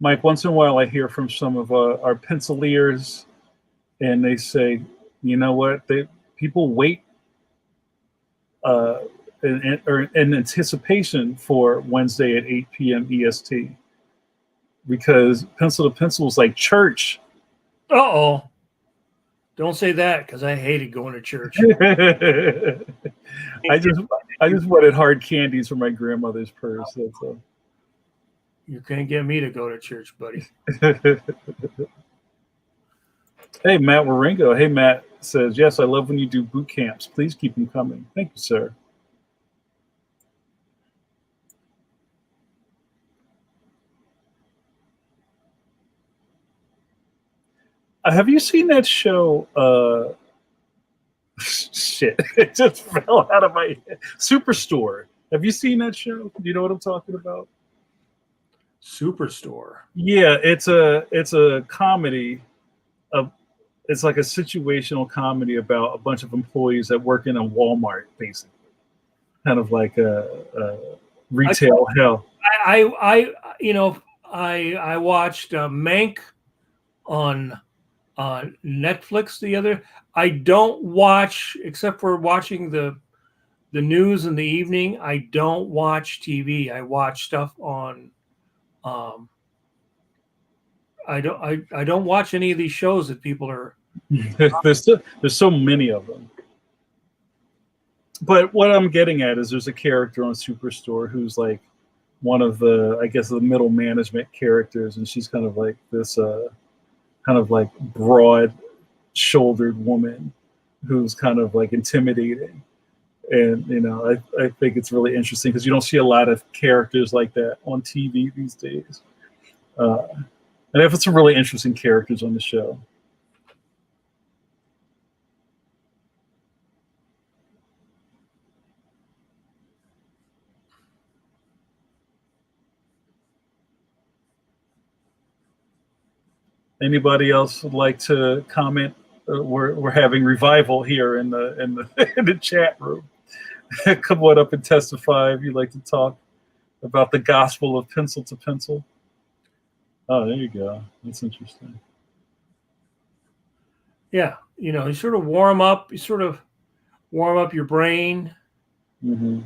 Mike, once in a while I hear from some of our penciliers, and they say, you know what? People wait uh, in anticipation for Wednesday at 8 p.m. EST because pencil to pencil is like church. Uh-oh. Don't say that because I hated going to church. I just wanted hard candies from my grandmother's purse. That's all. You can't get me to go to church, buddy. Hey, Matt Waringo. Hey, Matt says, yes, I love when you do boot camps. Please keep them coming. Thank you, sir. Have you seen that show? Shit, it just fell out of my head. Superstore. Have you seen that show? Do you know what I'm talking about? Superstore. Yeah, it's a comedy. Of It's like a situational comedy about a bunch of employees that work in a Walmart, basically, kind of like a retail hell. I watched Mank on Netflix the other. I don't watch except for watching the news in the evening. I don't watch TV. I watch stuff on. Um, I don't watch any of these shows that people are. there's so many of them. But what I'm getting at is there's a character on Superstore who's like one of the, I guess, the middle management characters, and she's kind of like this kind of like broad shouldered woman who's kind of like intimidating. And I think it's really interesting because you don't see a lot of characters like that on TV these days. And if it's some really interesting characters on the show. Anybody else would like to comment? We're having revival here in the in the chat room. Come on up and testify if you'd like to talk about the gospel of pencil to pencil. Oh, there you go. That's interesting. Yeah, you sort of warm up. You sort of warm up your brain. Mm-hmm.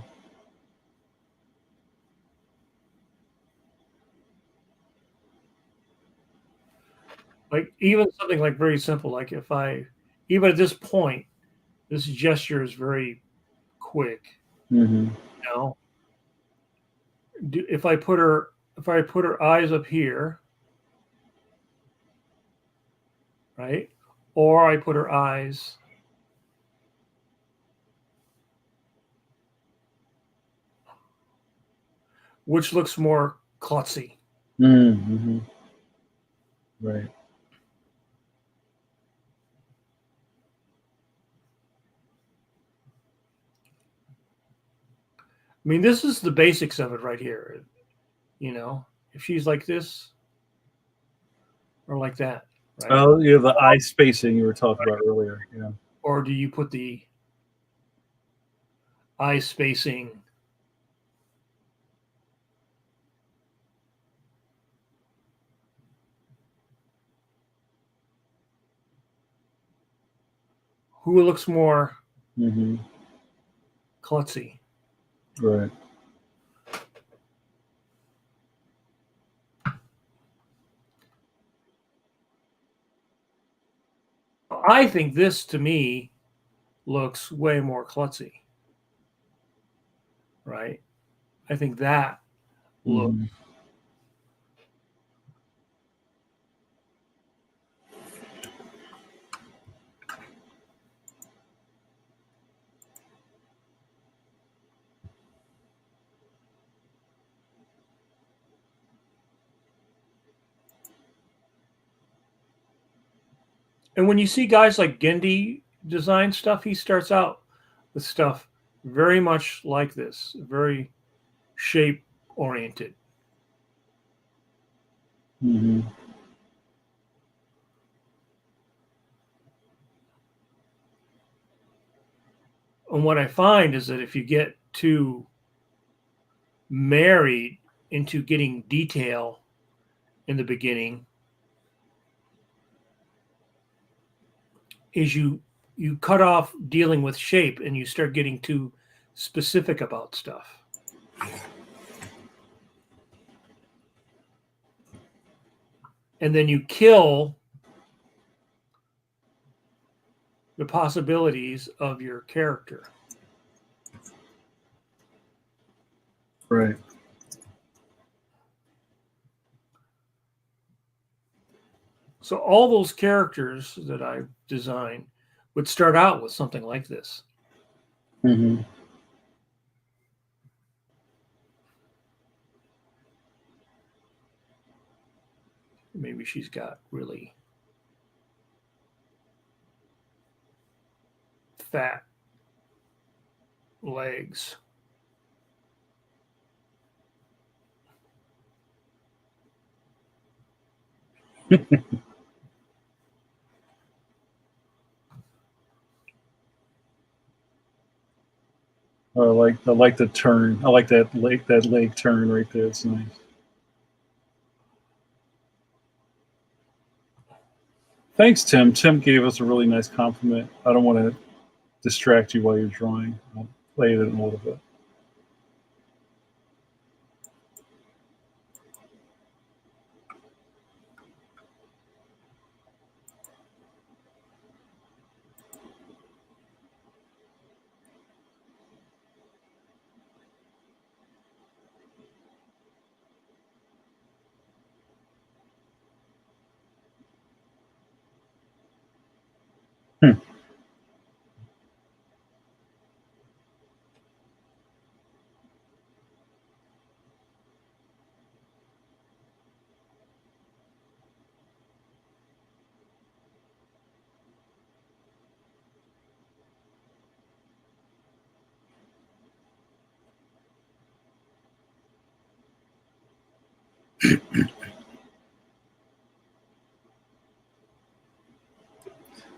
Like even something like very simple, like even at this point, this gesture is very quick. Mm-hmm. You know, if I put her eyes up here, right, or I put her eyes, which looks more klutzy? Mm-hmm. Right. I mean, this is the basics of it right here. If she's like this or like that, right? Oh, yeah, the eye spacing you were talking about earlier. Yeah. Or do you put the eye spacing? Who looks more Mm-hmm. klutzy? Right. I think this to me looks way more klutzy, right? I think that looks. Mm-hmm. And when you see guys like Gendy design stuff, he starts out with stuff very much like this, very shape oriented. Mm-hmm. And what I find is that if you get too married into getting detail in the beginning, is you cut off dealing with shape and you start getting too specific about stuff. And then you kill the possibilities of your character. Right. So all those characters that I designed would start out with something like this. Mm-hmm. Maybe she's got really fat legs. I like the turn. I like that leg turn right there. It's nice. Thanks, Tim. Tim gave us a really nice compliment. I don't want to distract you while you're drawing. I'll play it in a little bit. Hmm.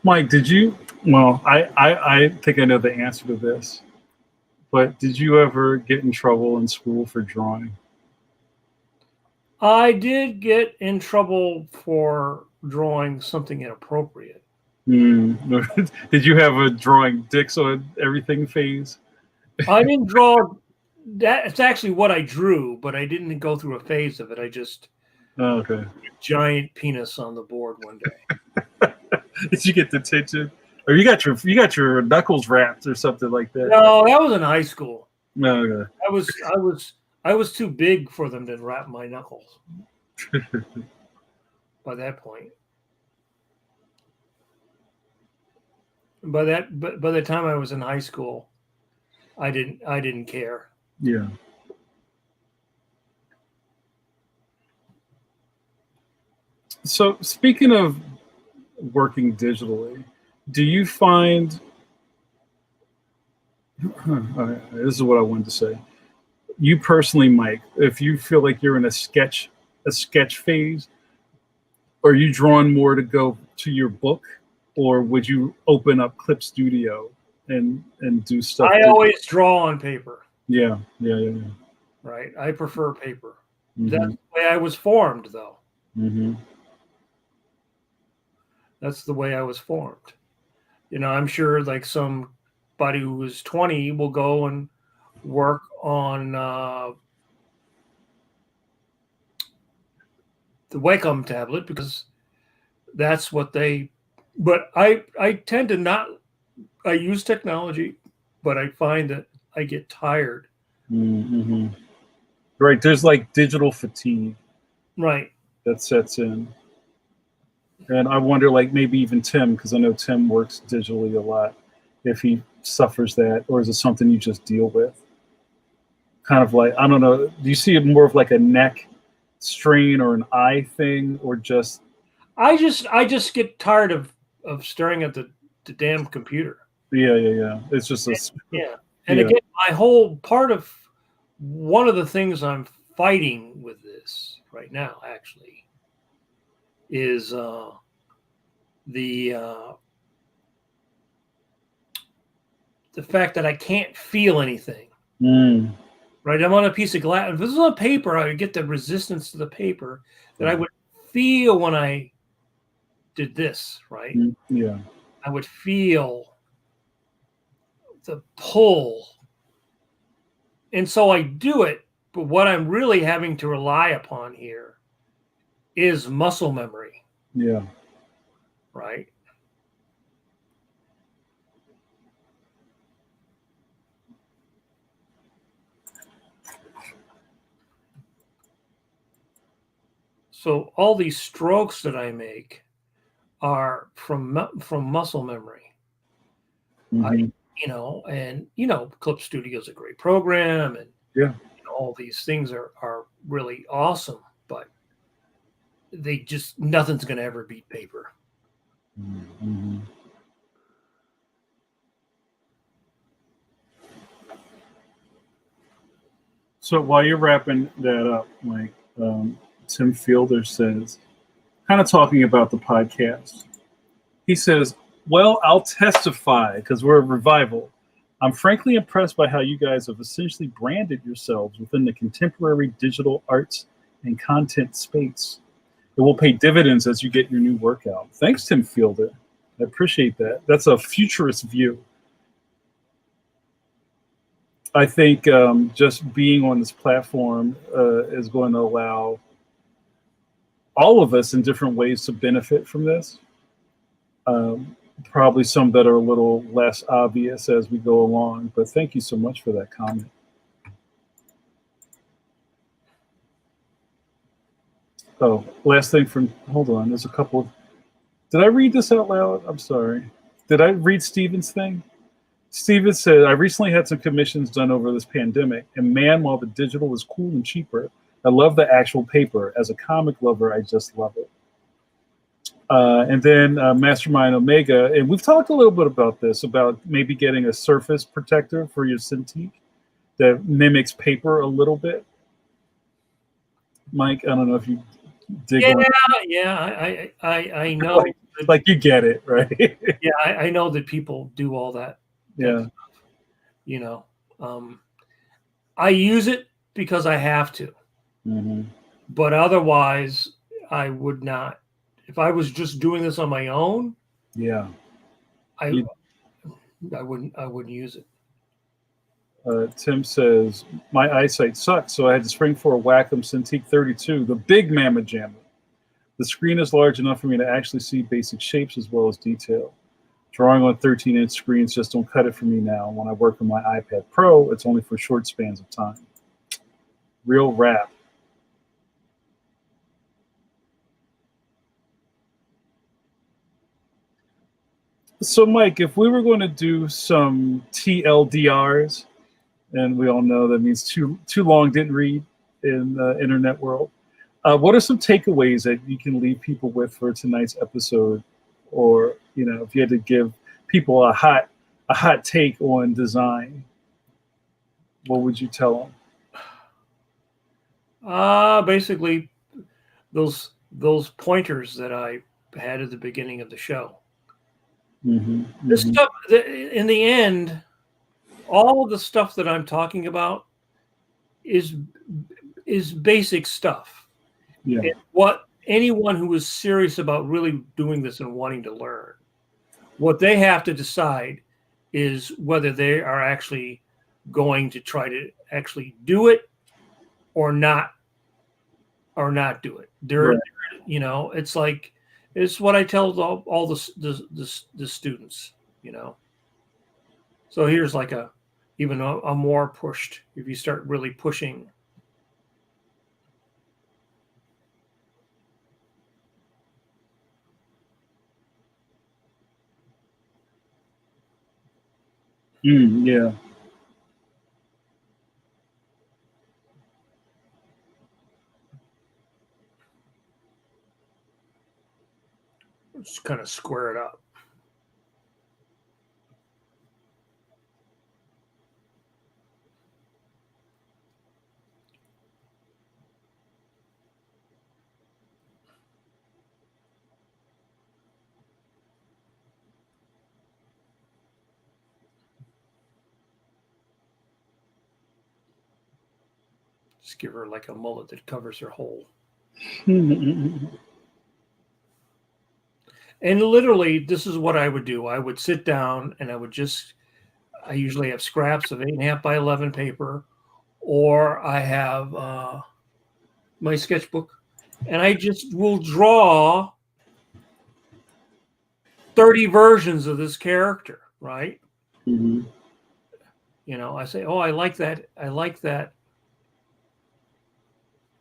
Mike, did you? Well, I think I know the answer to this, but did you ever get in trouble in school for drawing? I did get in trouble for drawing something inappropriate. Mm. Did you have a drawing dicks on everything phase? I didn't draw that. It's actually what I drew, but I didn't go through a phase of it. I just Oh, okay. giant penis on the board one day. Did you get detention, or you got your knuckles wrapped or something like that? No, that was in high school. No, okay. I was too big for them to wrap my knuckles by that point. By the time I was in high school, I didn't care. Yeah. So speaking of working digitally, do you find this is what I wanted to say. You personally, Mike, if you feel like you're in a sketch phase, are you drawn more to go to your book, or would you open up Clip Studio and do stuff? I always draw on paper. Yeah. Right. I prefer paper. Mm-hmm. That's the way I was formed, though. Mm-hmm. That's the way I was formed. You know, I'm sure like somebody who was 20 will go and work on the Wacom tablet because that's what they. But I tend to not. I use technology, but I find that I get tired. Mm-hmm. Right. There's like digital fatigue. Right. That sets in. And I wonder, like, maybe even Tim, because I know Tim works digitally a lot, if he suffers that, or is it something you just deal with? Kind of like, I don't know, do you see it more of like a neck strain or an eye thing, or just... I just get tired of staring at the damn computer. Yeah. It's just Yeah. And yeah. again, my whole part of one of the things I'm fighting with this right now actually is the the fact that I can't feel anything. Mm. Right, I'm on a piece of glass. If this was on paper, I would get the resistance to the paper that I would feel when I did this. Right, Yeah. I would feel the pull, and so I do it. But what I'm really having to rely upon here is muscle memory. Yeah. Right. So all these strokes that I make are from muscle memory. Mm-hmm. Clip Studio is a great program, and Yeah. all these things are really awesome, but they just nothing's going to ever beat paper. Mm-hmm. So while you're wrapping that up, Mike, Tim Fielder says, kind of talking about the podcast. He says, "Well, I'll testify because we're a revival. I'm frankly impressed by how you guys have essentially branded yourselves within the contemporary digital arts and content space. It will pay dividends as you get your new work out." Thanks, Tim Fielder. I appreciate that. That's a futurist view. I think just being on this platform is going to allow all of us in different ways to benefit from this. Um, Probably some that are a little less obvious as we go along. But thank you so much for that comment. Oh, last thing from, hold on, there's a couple. Did I read this out loud? I'm sorry. Did I read Steven's thing? Steven said, "I recently had some commissions done over this pandemic, and man, while the digital is cool and cheaper, I love the actual paper. As a comic lover, I just love it." And then Mastermind Omega, and we've talked a little bit about this, about maybe getting a surface protector for your Cintiq that mimics paper a little bit. Mike, I don't know if you dig Yeah, on I know. like you get it, right? Yeah, I know that people do all that. Yeah. You know, I use it because I have to, Mm-hmm. but otherwise, I would not. If I was just doing this on my own, Yeah. I You, I wouldn't use it. Tim says, "My eyesight sucks, so I had to spring for a Wacom Cintiq 32, the big mamma jamma. The screen is large enough for me to actually see basic shapes as well as detail. Drawing on 13-inch screens just don't cut it for me now. When I work on my iPad Pro, it's only for short spans of time." Real rap. So, Mike, if we were going to do some TLDRs, and we all know that means too long didn't read in the internet world, what are some takeaways that you can leave people with for tonight's episode? Or, if you had to give people a hot take on design, what would you tell Basically, those pointers that I had at the beginning of the show. them? This stuff, in the end, all of the stuff that I'm talking about is basic stuff. Yeah. And what anyone who is serious about really doing this and wanting to learn, what they have to decide is whether they are actually going to try to actually do it or not do it. Right. It's like, it's what I tell all the students. So here's like even a more pushed, if you start really pushing. Yeah. Just kind of square it up. Just give her like a mullet that covers her whole. And literally, this is what I would do. I would sit down and I usually have scraps of 8.5 by 11 paper, or I have my sketchbook, and I just will draw 30 versions of this character, right? Mm-hmm. I say, oh, I like that. I like that.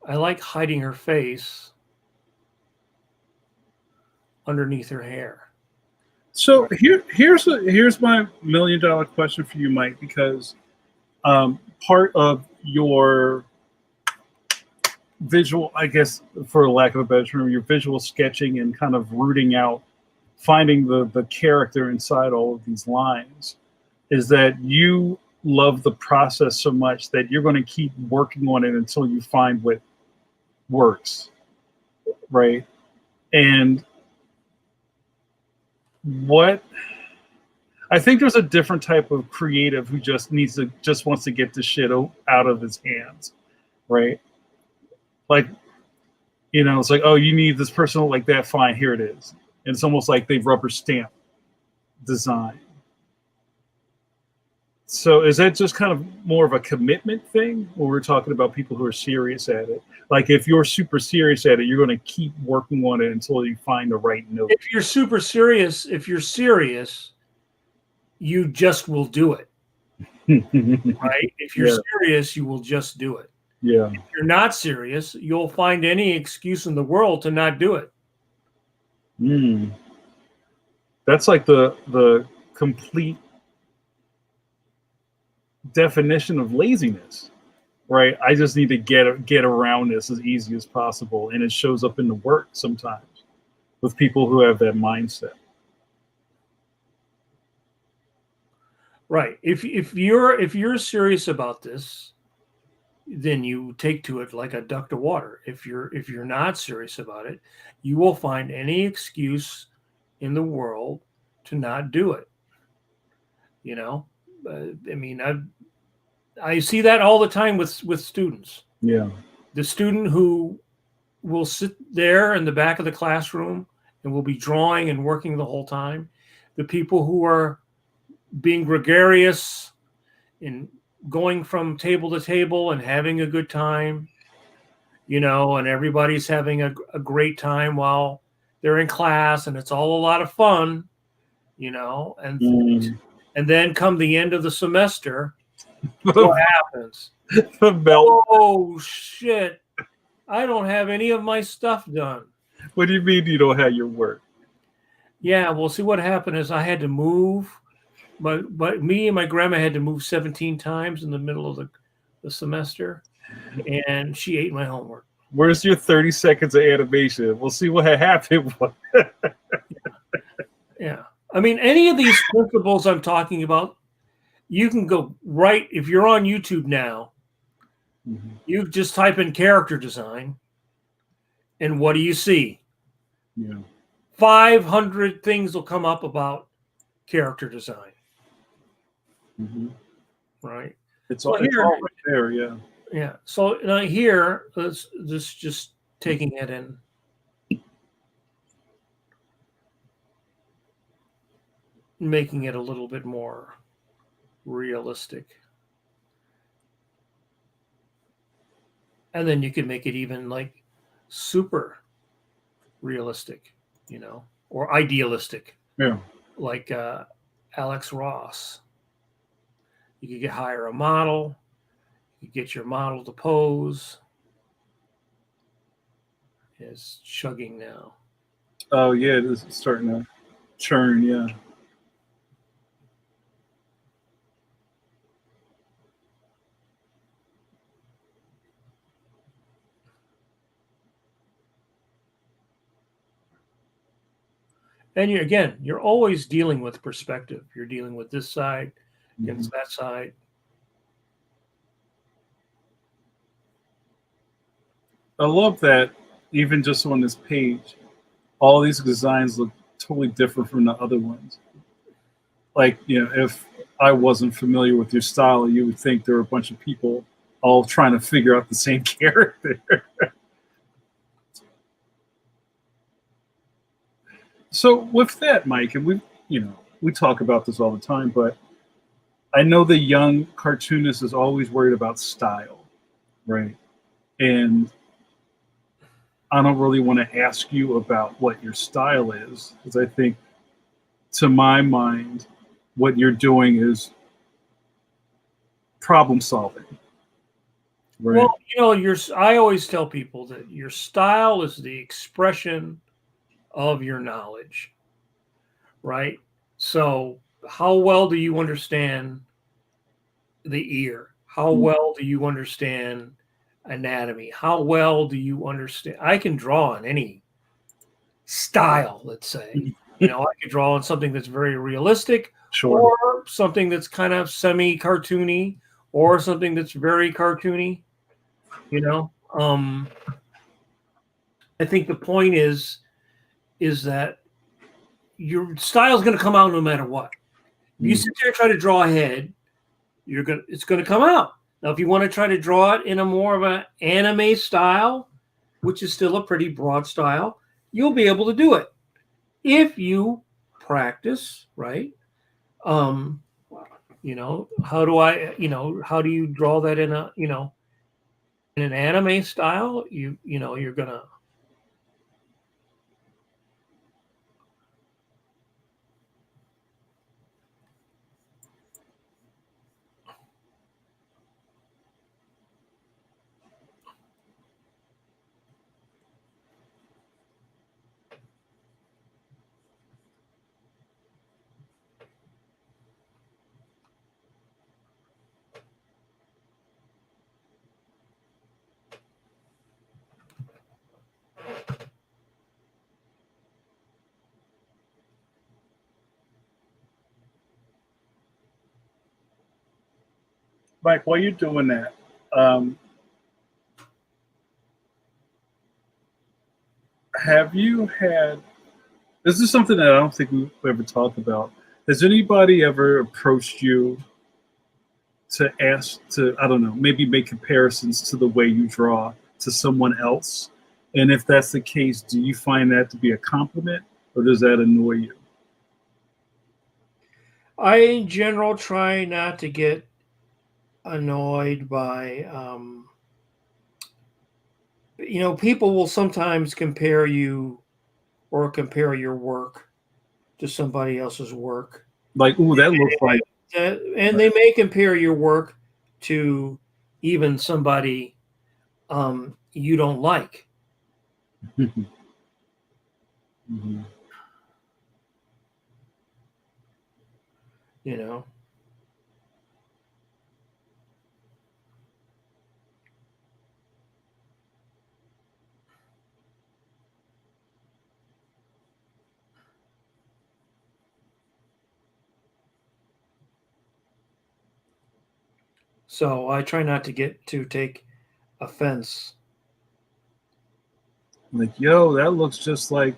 I like hiding her face underneath her hair. So here's my $1 million question for you, Mike, because part of your visual, I guess, for lack of a better term, your visual sketching and kind of rooting out, finding the character inside all of these lines, is that you love the process so much that you're going to keep working on it until you find what works, right? And what I think there's a different type of creative who just wants to get the shit out of his hands, right? Like, it's like, oh, you need this person like that, fine, here it is. And it's almost like they've rubber stamped design. So is that just kind of more of a commitment thing, or we're talking about people who are serious at it? Like, if you're super serious at it, you're going to keep working on it until you find the right note. If you're super serious, you just will do it. Right? If you're serious, you will just do it. Yeah. If you're not serious, you'll find any excuse in the world to not do it. That's like the complete definition of laziness, right? I just need to get around this as easy as possible, and it shows up in the work sometimes with people who have that mindset. Right. If you're serious about this, then you take to it like a duck to water. If you're not serious about it, you will find any excuse in the world to not do it. I mean, I see that all the time with students. Yeah. The student who will sit there in the back of the classroom and will be drawing and working the whole time. The people who are being gregarious and going from table to table and having a good time, and everybody's having a great time while they're in class, and it's all a lot of fun, and then come the end of the semester, what happens? Oh shit, I don't have any of my stuff done. What do you mean you don't have your work? Yeah, well, see, what happened is I had to move. But me and my grandma had to move 17 times in the middle of the semester, and she ate my homework. Where's your 30 seconds of animation? We'll see what happened. Yeah. I mean, any of these principles I'm talking about, you can go right. If you're on YouTube now, you just type in character design, and what do you see? Yeah. 500 things will come up about character design. Right. It's all right there. Yeah. Yeah. So now here, let's just taking it in. Making it a little bit more realistic. And then you can make it even like super realistic, or idealistic. Yeah. Like Alex Ross. You could hire a model. You get your model to pose. It's chugging now. Oh yeah, it is starting to churn. Yeah. And you're always dealing with perspective. You're dealing with this side against that side. I love that even just on this page, all these designs look totally different from the other ones. Like, if I wasn't familiar with your style, you would think there were a bunch of people all trying to figure out the same character. So with that, Mike, and we talk about this all the time, but I know the young cartoonist is always worried about style, right? And I don't really want to ask you about what your style is, because I think, to my mind, what you're doing is problem solving, right? Well, I always tell people that your style is the expression of your knowledge, right? So, how well do you understand the ear? How well do you understand anatomy? How well do you understand? I can draw on any style, let's say. I could draw on something that's very realistic, Sure. or something that's kind of semi-cartoony, or something that's very cartoony. I think the point is that your style is going to come out no matter what. If you sit there and try to draw a head, it's going to come out. Now, if you want to try to draw it in a more of an anime style, which is still a pretty broad style, you'll be able to do it if you practice, right? How do you draw that in an anime style? You're gonna. Mike, while you're doing that, have you had? This is something that I don't think we've ever talked about. Has anybody ever approached you to ask to, I don't know, maybe make comparisons to the way you draw to someone else? And if that's the case, do you find that to be a compliment, or does that annoy you? I, in general, try not to get annoyed by. People will sometimes compare you or compare your work to somebody else's work. Like, ooh, that looks like. And they may compare your work to even somebody you don't like. Mm-hmm. So I try not to take offense. Like, yo, that looks just like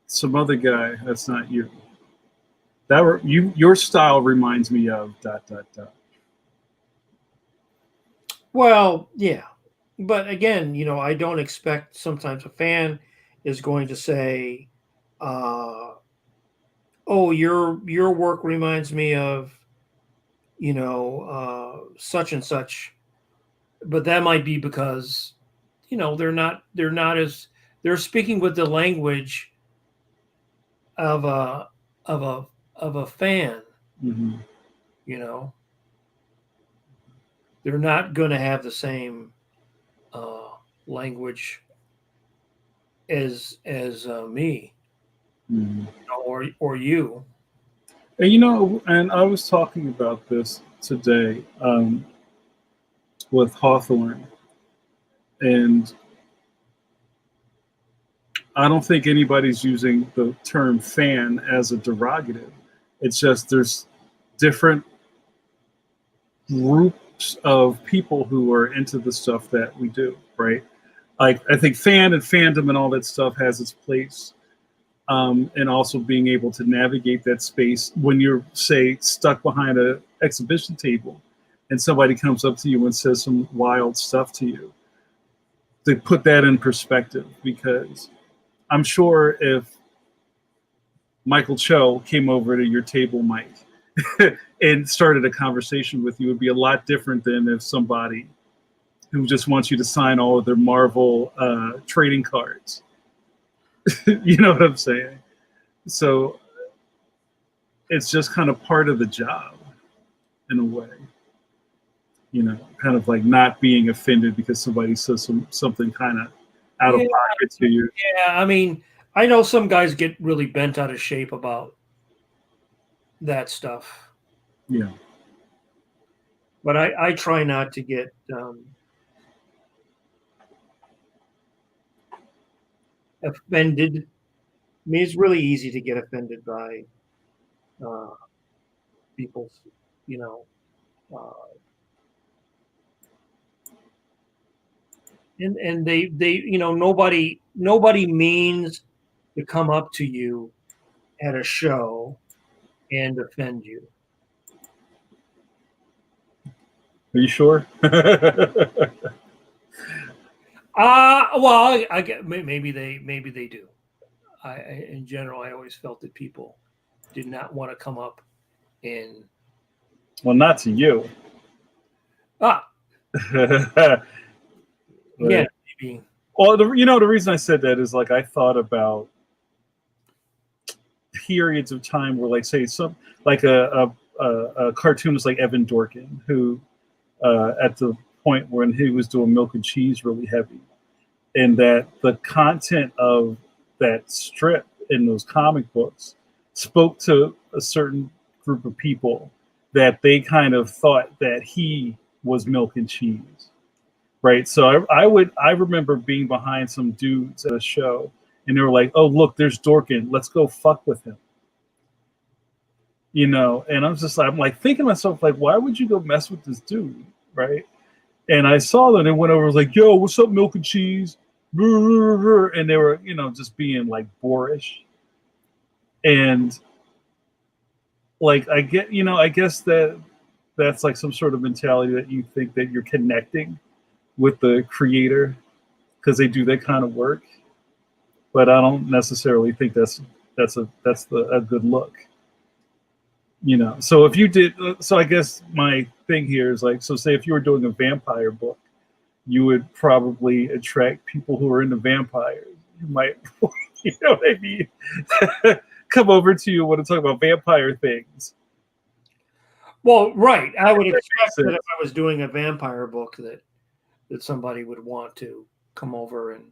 some other guy. That's not you. Your style reminds me of ... Well, yeah. But again, I don't expect, sometimes a fan is going to say, oh, your work reminds me of, such and such. But that might be because, they're speaking with the language of a fan. Mm-hmm. They're not going to have the same language as me, Mm-hmm. or you. And I was talking about this today with Hawthorne, and I don't think anybody's using the term fan as a derogative. It's just there's different groups of people who are into the stuff that we do, right? Like, I think fan and fandom and all that stuff has its place. And also being able to navigate that space when you're, say, stuck behind an exhibition table. and somebody comes up to you and says some wild stuff to you, to put that in perspective, because I'm sure if Michael Cho came over to your table, Mike, and started a conversation with you, it would be a lot different than if somebody who just wants you to sign all of their Marvel trading cards. You know what I'm saying? So it's just kind of part of the job in a way. You know, kind of like not being offended because somebody says something kind of out of pocket to you. Yeah, I mean, I know some guys get really bent out of shape about that stuff. Yeah. But I try not to get offended. I mean, it's really easy to get offended by people's, you know, and they you know, nobody means to come up to you at a show and offend you. Are you sure? Well, I get maybe they do. In general, I always felt that people did not want to come up and Well, not to you. yeah, maybe. Well, the reason I said that is like I thought about periods of time where, like, say, some like a cartoonist like Evan Dorkin, who at the point when he was doing Milk and Cheese really heavy, and that the content of that strip in those comic books spoke to a certain group of people that they kind of thought that he was Milk and Cheese, right? So I remember being behind some dudes at a show, and they were like, "Oh, look, there's Dorkin. Let's go fuck with him." You know, and I'm like thinking to myself, like, why would you go mess with this dude, right? And I saw them and went over, was like, "Yo, what's up, Milk and Cheese?" And they were, just being like boorish. And like, I guess that's like some sort of mentality that you think that you're connecting with the creator because they do that kind of work. But I don't necessarily think that's a good look. So if you did, so I guess my thing here is like, so say if you were doing a vampire book, you would probably attract people who are into vampires. You might, maybe come over to you and want to talk about vampire things. Well, right. I would expect that if I was doing a vampire book that somebody would want to come over and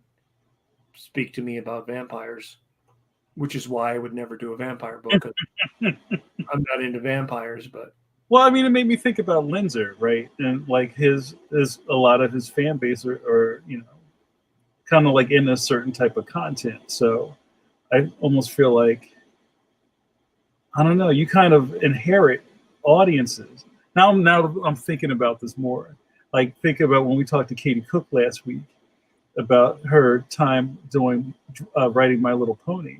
speak to me about vampires, which is why I would never do a vampire book. I'm not into vampires, but. Well, I mean, it made me think about Linzer, right? And like a lot of his fan base are kind of like in a certain type of content. So I almost feel like, I don't know, you kind of inherit audiences. Now I'm thinking about this more. Like, think about when we talked to Katie Cook last week about her time doing writing My Little Pony.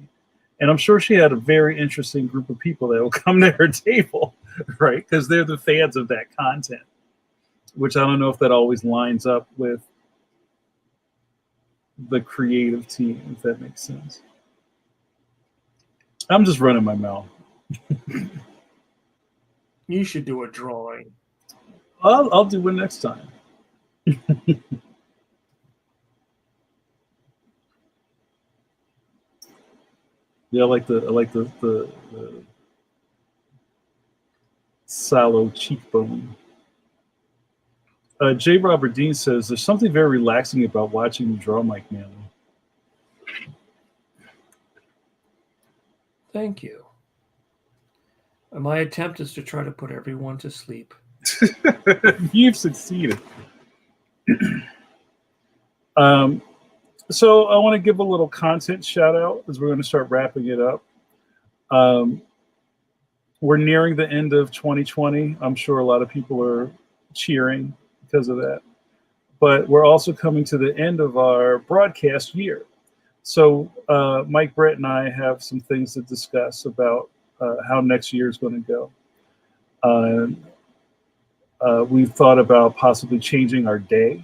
And I'm sure she had a very interesting group of people that will come to her table, right? Because they're the fans of that content, which I don't know if that always lines up with the creative team, if that makes sense. I'm just running my mouth. You should do a drawing. I'll do it next time. Yeah, I like the sallow cheekbone. J. Robert Dean says there's something very relaxing about watching you draw, Mike Manley. Thank you. My attempt is to try to put everyone to sleep. You've succeeded. So I want to give a little content shout out as we're going to start wrapping it up. We're nearing the end of 2020. I'm sure a lot of people are cheering because of that. But we're also coming to the end of our broadcast year. So Mike, Brett, and I have some things to discuss about how next year is going to go. We've thought about possibly changing our day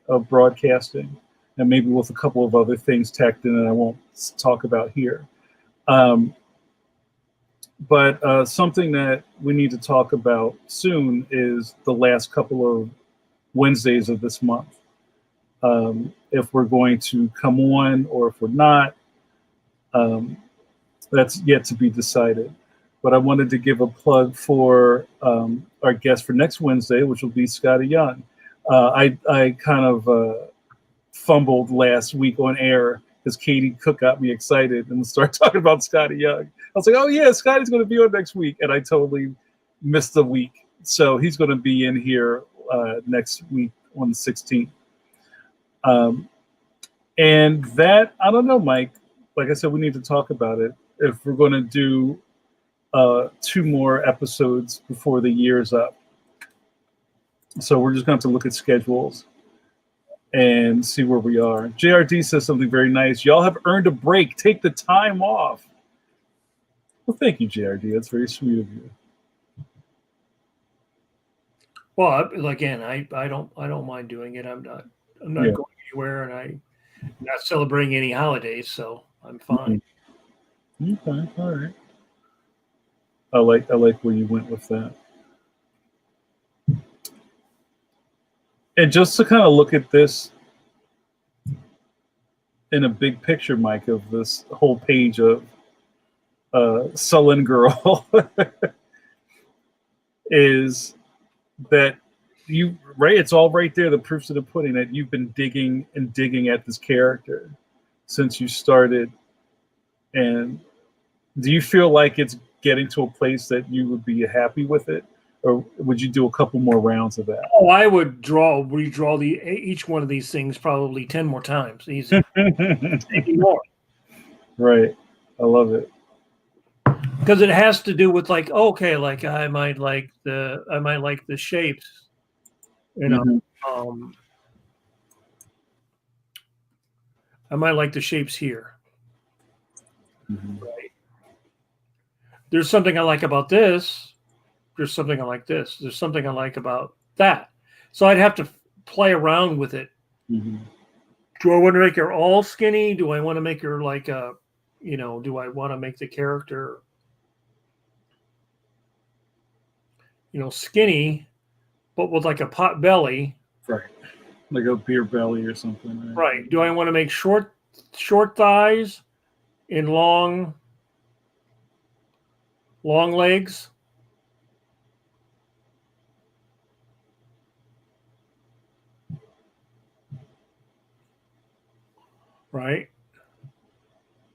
of broadcasting, and maybe with a couple of other things tacked in that I won't talk about here. Um, but something that we need to talk about soon is the last couple of Wednesdays of this month. If we're going to come on or if we're not, that's yet to be decided. But I wanted to give a plug for our guest for next Wednesday, which will be Scotty Young. I kind of fumbled last week on air because Katie Cook got me excited and started talking about Scotty Young. I was like, oh yeah, Scotty's going to be on next week, and I totally missed the week. So he's going to be in here next week on the 16th. And that, I don't know, Mike. Like I said, we need to talk about it. If we're going to do 2 more episodes before the year's up. So we're just going to have to look at schedules and see where we are. JRD says something very nice. Y'all have earned a break. Take the time off. Well, thank you, JRD. That's very sweet of you. Well, again, I don't mind doing it. I'm not going anywhere, and I'm not celebrating any holidays, so I'm fine. Okay, all right. I like where you went with that. And just to kind of look at this in a big picture, Mike, of this whole page of Sullen Girl is that it's all right there, the proofs of the pudding, that you've been digging and digging at this character since you started. And do you feel like it's getting to a place that you would be happy with it? Or would you do a couple more rounds of that? Oh, I would redraw each one of these things probably 10 more times. Easy. Maybe more. Right. I love it. Because it has to do with like, okay, like I might like the shapes, you know. Mm-hmm. I might like the shapes here. Mm-hmm. Right. There's something I like about this. There's something I like this. There's something I like about that. So I'd have to play around with it. Mm-hmm. Do I want to make her all skinny? Do I want to make her like a, do I want to make the character, skinny, but with like a pot belly? Right. Like a beer belly or something. Right. Do I want to make short thighs and long legs? Right.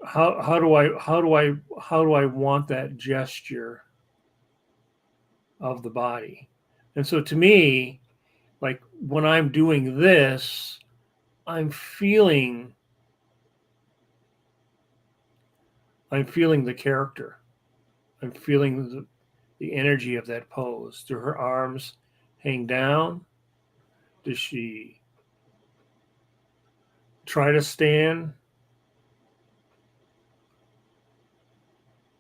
How do I want that gesture of the body? And so to me, like when I'm doing this, I'm feeling the character. I'm feeling the energy of that pose. Do her arms hang down? Does she try to stand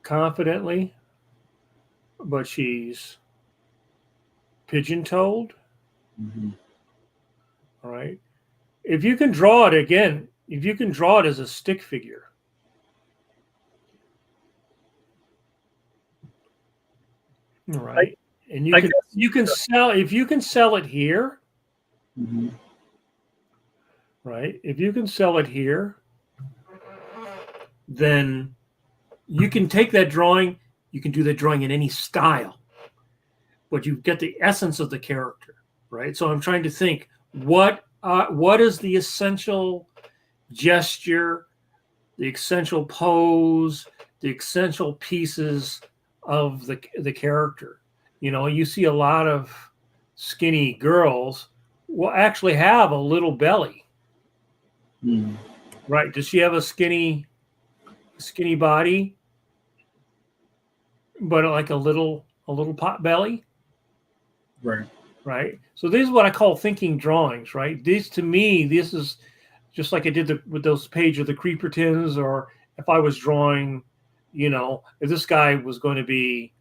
confidently, but she's pigeon-toed? Mm-hmm. All right. If you can draw it as a stick figure, all right, and you can sell it here, mm-hmm. right? If you can sell it here, then you can take that drawing. You can do that drawing in any style, but you get the essence of the character, right? So I'm trying to think what is the essential gesture, the essential pose, the essential pieces of the character. You see a lot of skinny girls will actually have a little belly. Mm. Right? Does she have a skinny body, but like a little pot belly? Right. Right. So this is what I call thinking drawings, right? To me, this is just like I did with those page of the Creepertons, or if I was drawing, if this guy was going to be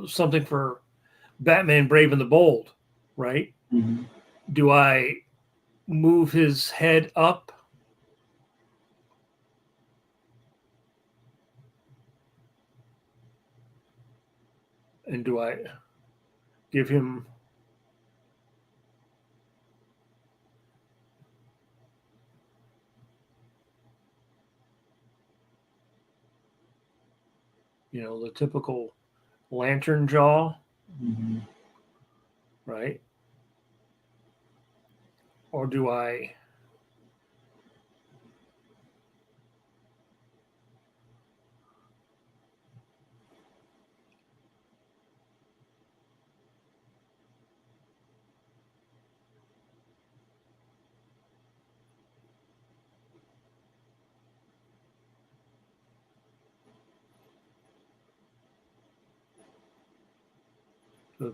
something for Batman Brave and the Bold, right? Mhm. Do I move his head up? And do I give him the typical lantern jaw, Mhm. right? Or do I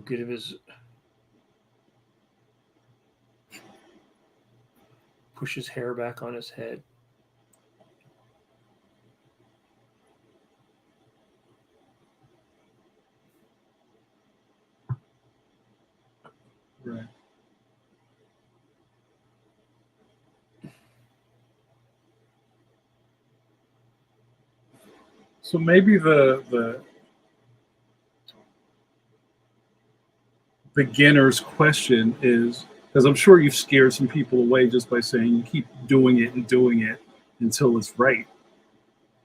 get his push his hair back on his head? Right. So maybe the beginner's question is, because I'm sure you've scared some people away just by saying you keep doing it and doing it until it's right.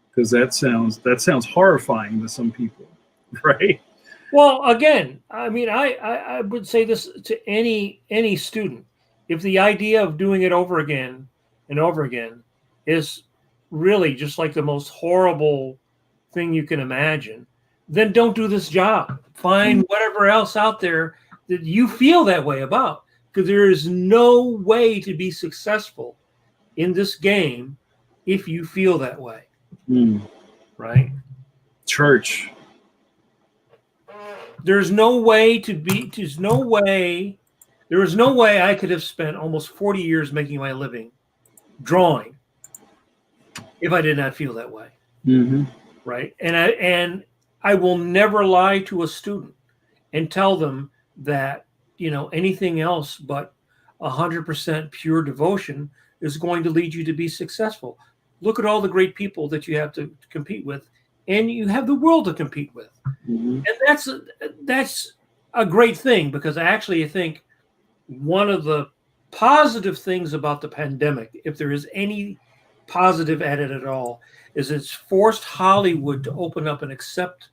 Because that sounds horrifying to some people, right? Well, again, I mean, I would say this to any student. If the idea of doing it over again and over again is really just like the most horrible thing you can imagine, then don't do this job. Find whatever else out there that you feel that way about. Because there is no way to be successful in this game if you feel that way, Mm. right? Church. There's no way to be. There is no way I could have spent almost 40 years making my living drawing if I did not feel that way, Mm-hmm. right? And I will never lie to a student and tell them that anything else but 100% pure devotion is going to lead you to be successful. Look at all the great people that you have to compete with, and you have the world to compete with. Mm-hmm. And that's a great thing, because actually I think one of the positive things about the pandemic, if there is any positive at it at all, is it's forced Hollywood to open up and accept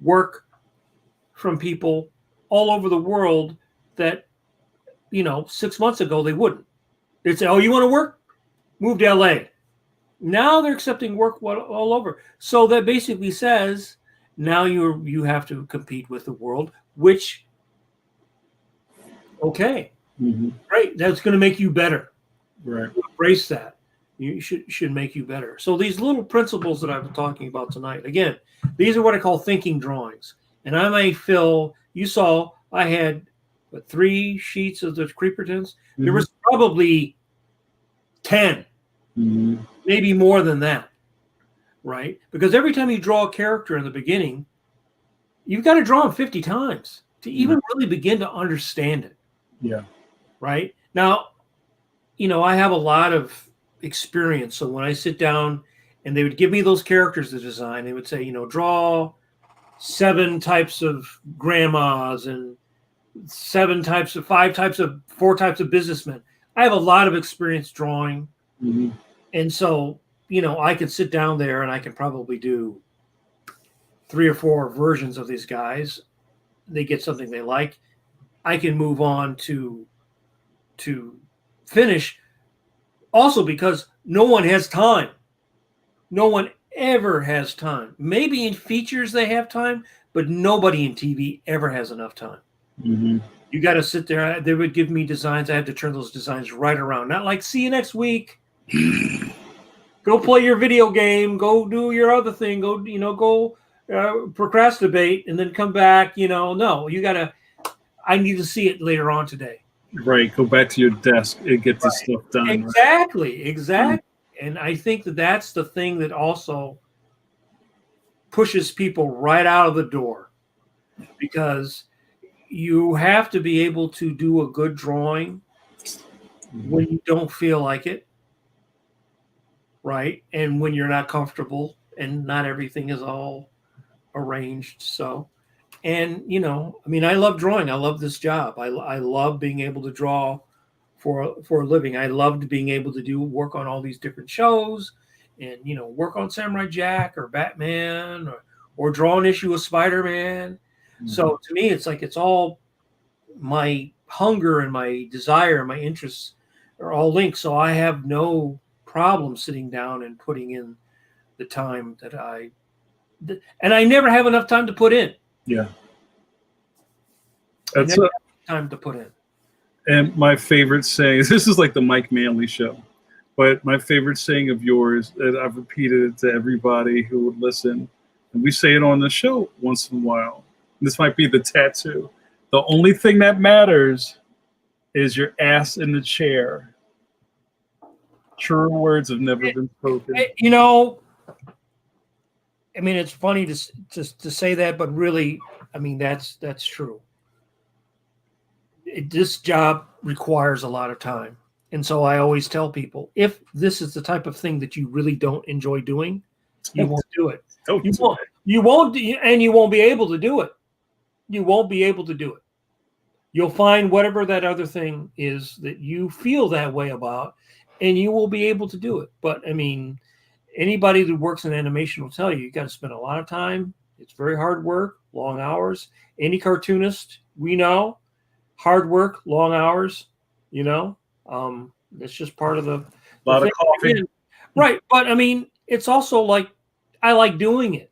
work from people all over the world that 6 months ago they wouldn't. They'd say, "Oh, you want to work? Move to LA." Now they're accepting work all over. So that basically says now you have to compete with the world, which, okay, Mm-hmm. great. That's going to make you better. Right. Embrace that. You should make you better. So these little principles that I've been talking about tonight, again, these are what I call thinking drawings. And I may fill, you saw I had 3 sheets of the creeper tints. There was probably 10, Mm-hmm. maybe more than that, right? Because every time you draw a character in the beginning, you've got to draw him 50 times to even really begin to understand it. Yeah. Right? Now, I have a lot of experience. So when I sit down and they would give me those characters to design, they would say, draw 7 types of grandmas and 4 types of businessmen. I have a lot of experience drawing. Mm-hmm. And so, I could sit down there and I can probably do 3 or 4 versions of these guys. They get something they like. I can move on to finish. Also, because no one has time. No one ever has time. Maybe in features they have time, but nobody in TV ever has enough time. Mm-hmm. You got to sit there. They would give me designs. I had to turn those designs right around. Not like, see you next week. Go play your video game. Go do your other thing. Go procrastinate and then come back. No, you got to, I need to see it later on today. Right. Go back to your desk and get this stuff done. Exactly. And I think that that's the thing that also pushes people right out of the door. because you have to be able to do a good drawing when you don't feel like it, right? And when you're not comfortable and not everything is all arranged. So, and I mean, I love drawing. I love this job. I love being able to draw for a living. I loved being able to work on all these different shows, and work on Samurai Jack or Batman or draw an issue of Spider-Man. Mm-hmm. So to me, it's like it's all my hunger and my desire and my interests are all linked. So I have no problem sitting down and putting in the time and I never have enough time to put in. Yeah. That's time to put in. And my favorite saying, this is like the Mike Manley show, but my favorite saying of yours, and I've repeated it to everybody who would listen, and we say it on the show once in a while. This might be the tattoo. The only thing that matters is your ass in the chair. Truer words have never been spoken. I mean, it's funny to say that, but really, I mean, that's true. This job requires a lot of time. And so I always tell people, if this is the type of thing that you really don't enjoy doing, you won't do it. You won't, and you won't be able to do it. You won't be able to do it. You'll find whatever that other thing is that you feel that way about, and you will be able to do it. But I mean, anybody that works in animation will tell you got to spend a lot of time. It's very hard work, long hours. Any cartoonist we know, hard work, long hours. It's just part of the lot of coffee, again. Right? But I mean, it's also like I like doing it.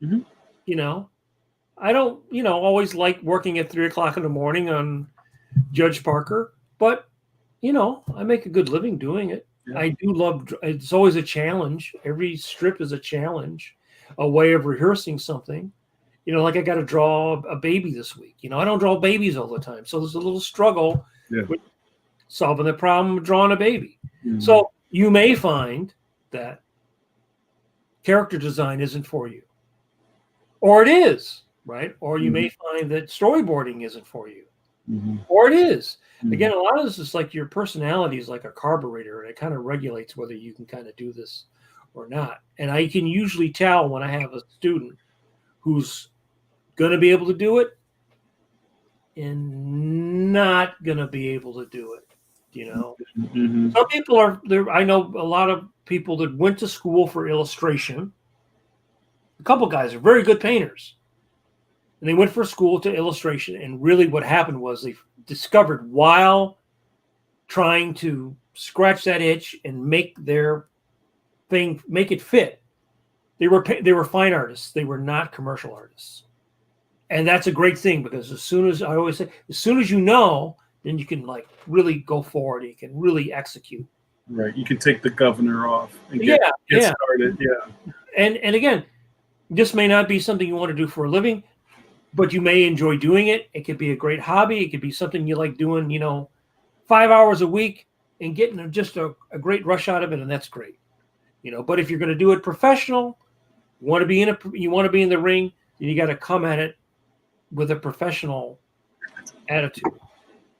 Mm-hmm. I don't, always like working at 3:00 in the morning on Judge Parker, but I make a good living doing it. Yeah. I do love. It's always a challenge. Every strip is a challenge, a way of rehearsing something. Like I got to draw a baby this week. I don't draw babies all the time, so there's a little struggle with solving the problem of drawing a baby. Mm-hmm. So you may find that character design isn't for you, or it is, right? Or you may find that storyboarding isn't for you, or it is. Again, a lot of this is like your personality is like a carburetor, and it kind of regulates whether you can kind of do this or not. And I can usually tell when I have a student who's going to be able to do it and not going to be able to do it. Some people are there. I know a lot of people that went to school for illustration. A couple guys are very good painters, and they went for school to illustration. And really what happened was they discovered while trying to scratch that itch and make their thing, make it fit, they were fine artists. They were not commercial artists. And that's a great thing, because as soon as then you can like really go forward. You can really execute. Right. You can take the governor off and get started. Yeah. And again, this may not be something you want to do for a living, but you may enjoy doing it. It could be a great hobby. It could be something you like doing, 5 hours a week and getting just a great rush out of it. And that's great. But if you're going to do it professional, you want to be in the ring, then you got to come at it with a professional attitude.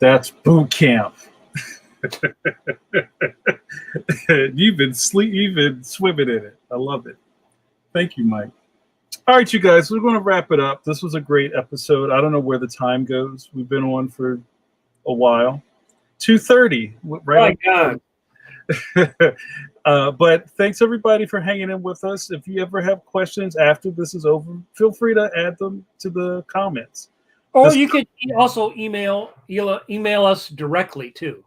That's boot camp. You've been swimming in it. I love it. Thank you, Mike. All right, you guys, we're going to wrap it up. This was a great episode. I don't know where the time goes. We've been on for a while. 2:30. Right. Oh, my God. But thanks, everybody, for hanging in with us. If you ever have questions after this is over, feel free to add them to the comments. Or you could also email us directly, too.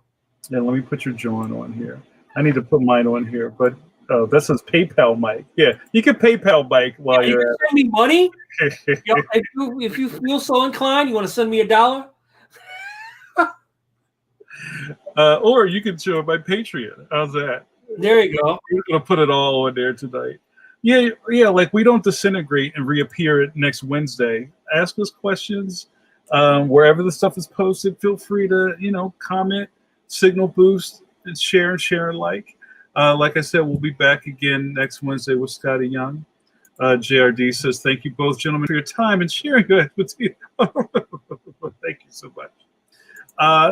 Yeah, let me put your John on here. I need to put mine on here, but that says PayPal, Mike. Yeah, you can PayPal, Mike, while you you're can send me money. If you feel so inclined, you want to send me $1? Or you can join my Patreon. How's that? There you go. We're going to put it all on there tonight. Yeah, like we don't disintegrate and reappear next Wednesday. Ask us questions. Wherever the stuff is posted, feel free to, comment, signal boost, and share and like. Like I said, we'll be back again next Wednesday with Scotty Young. JRD says, thank you both, gentlemen, for your time and sharing your expertise. Thank you so much.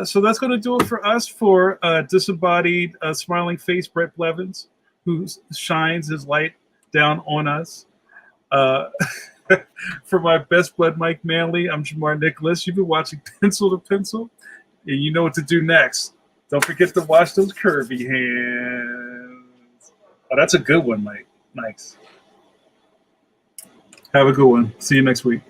So that's going to do it for us for disembodied, smiling face Brett Blevins, who shines his light down on us. For my best bud, Mike Manley, I'm Jamar Nicholas. You've been watching Pencil to Pencil, and you know what to do next. Don't forget to wash those curvy hands. Oh, that's a good one, Mike. Nice. Have a good one. See you next week.